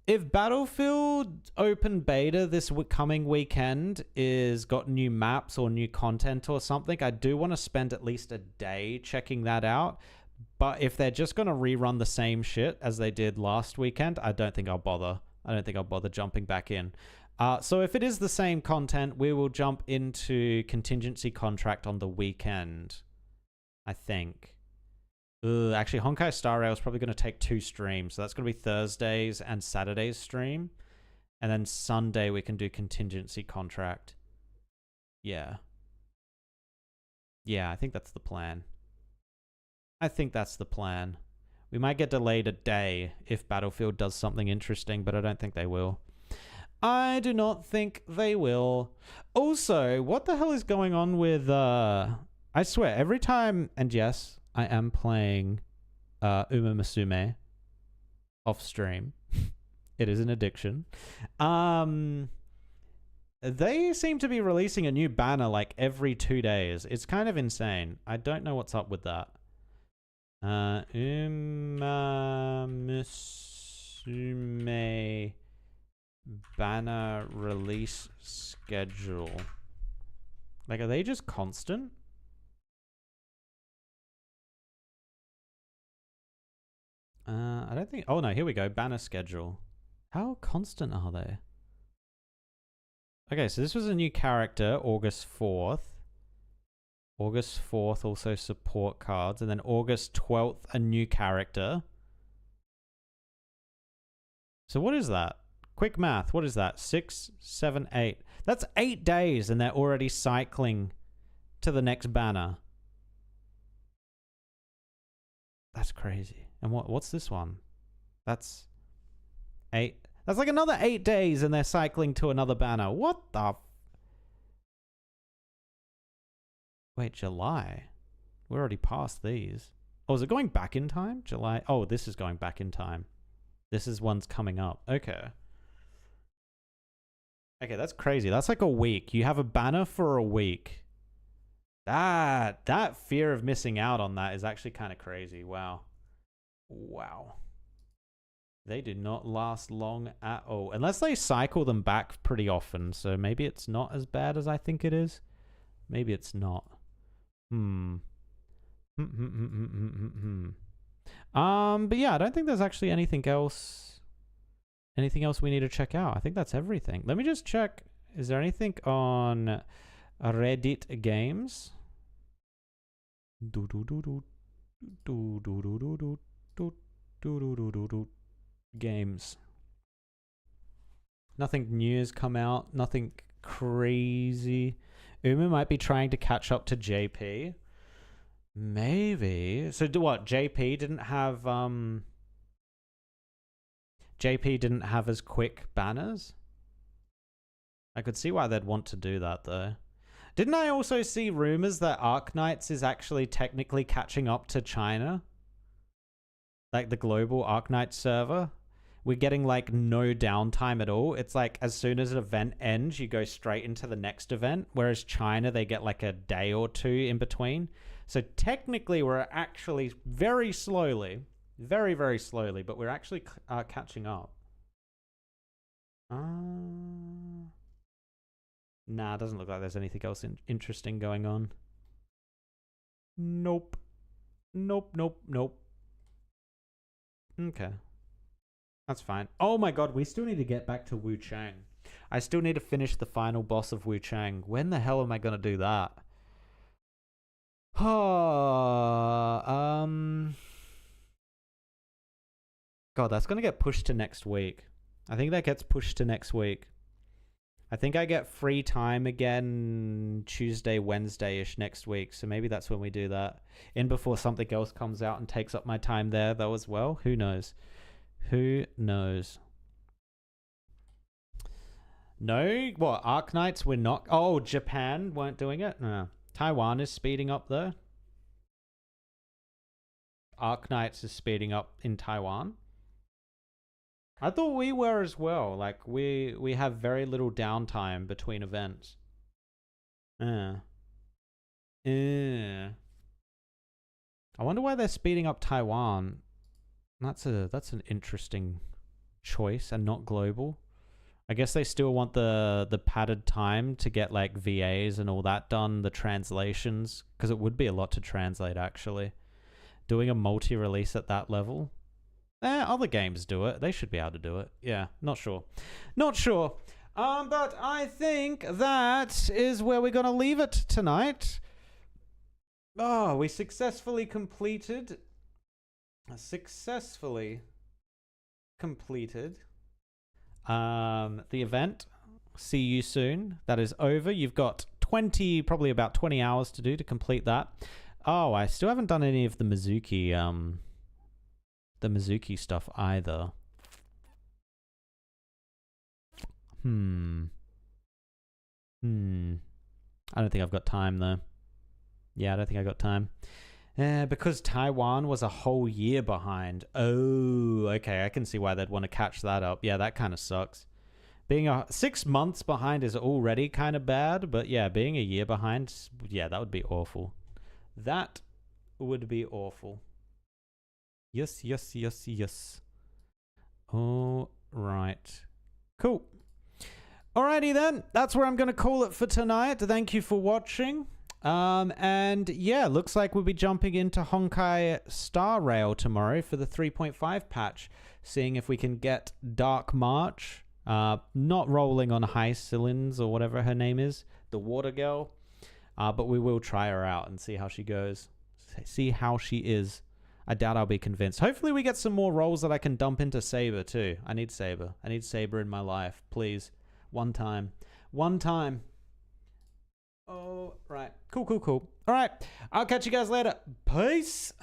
If Battlefield open beta this coming weekend is got new maps or new content or something, I do want to spend at least a day checking that out. But if they're just going to rerun the same shit as they did last weekend, I don't think I'll bother. I don't think I'll bother jumping back in. So if it is the same content, we will jump into contingency contract on the weekend, I think. Actually, Honkai Star Rail is probably going to take 2 streams. So that's going to be Thursdays and Saturdays stream. And then Sunday we can do contingency contract. Yeah. Yeah, I think that's the plan. I think that's the plan. We might get delayed a day if Battlefield does something interesting, but I don't think they will. I do not think they will. Also, what the hell is going on with... I swear, every time... And yes, I am playing Uma Musume off stream. It is an addiction. They seem to be releasing a new banner like every 2 days. It's kind of insane. I don't know what's up with that. Uma Musume banner release schedule. Like, are they just constant? I don't think... Oh, no, here we go. Banner schedule. How constant are they? Okay, so this was a new character, August 4th. August 4th, also support cards. And then August 12th, a new character. So what is that? Quick math. What is that? 6, 7, 8. That's 8 days and they're already cycling to the next banner. That's crazy. And what's this one? That's 8. That's like another 8 days and they're cycling to another banner. What the... Wait, July? We're already past these. Oh, is it going back in time? July? Oh, this is going back in time. This is one's coming up. Okay. Okay, that's crazy. That's like a week. You have a banner for a week. That fear of missing out on that is actually kind of crazy. Wow. Wow. They do not last long at all. Unless they cycle them back pretty often. So maybe it's not as bad as I think it is. Maybe it's not. But yeah, I don't think there's actually anything else we need to check out. I think that's everything. Let me just check. Is there anything on Reddit games? Games. Nothing new has come out. Nothing crazy. Uma might be trying to catch up to JP. Maybe. So do what? JP didn't have as quick banners? I could see why they'd want to do that though. Didn't I also see rumors that Arknights is actually technically catching up to China? Like the global Arknights server? We're getting like no downtime at all. It's like as soon as an event ends, you go straight into the next event. Whereas China, they get like a day or two in between. So technically, we're actually very slowly, very, very slowly, but we're actually catching up. Nah, it doesn't look like there's anything else interesting going on. Nope. Nope, nope, nope. Okay. That's fine. Oh my god, we still need to get back to Wu Chang. I still need to finish the final boss of Wu Chang. When the hell am I going to do that? God, that's going to get pushed to next week. I think that gets pushed to next week. I think I get free time again Tuesday, Wednesday-ish next week. So maybe that's when we do that. In before something else comes out and takes up my time there though as well. Who knows? Who knows? No? What? Arknights we're not... Oh, Japan weren't doing it? No. Taiwan is speeding up though. Arknights is speeding up in Taiwan. I thought we were as well. Like, we have very little downtime between events. I wonder why they're speeding up Taiwan. That's an interesting choice and not global. I guess they still want the padded time to get like VAs and all that done, the translations, because it would be a lot to translate actually. Doing a multi-release at that level. Other games do it. They should be able to do it. Yeah, not sure. Not sure. But I think that is where we're going to leave it tonight. Oh, we successfully completed the event. See you soon. That is over. You've got probably about 20 hours to do to complete that. Oh, I still haven't done any of the Mizuki stuff either. I don't think I've got time though. Yeah, I don't think I got time. Because Taiwan was a whole year behind. Oh, okay. I can see why they'd want to catch that up. Yeah, that kind of sucks. Being 6 months behind is already kind of bad, but yeah, being a year behind, yeah, that would be awful. That would be awful. Yes, yes, yes, yes. All right. Cool. Alrighty then. That's where I'm going to call it for tonight. Thank you for watching. And yeah, looks like we'll be jumping into Honkai Star Rail tomorrow for the 3.5 patch. Seeing if we can get Dark March. Not rolling on High Cylinders or whatever her name is. The water girl. But we will try her out and see how she goes. See how she is. I doubt I'll be convinced. Hopefully we get some more roles that I can dump into Saber too. I need Saber. I need Saber in my life. Please. One time. One time. Oh, right. Cool, cool, cool. All right. I'll catch you guys later. Peace.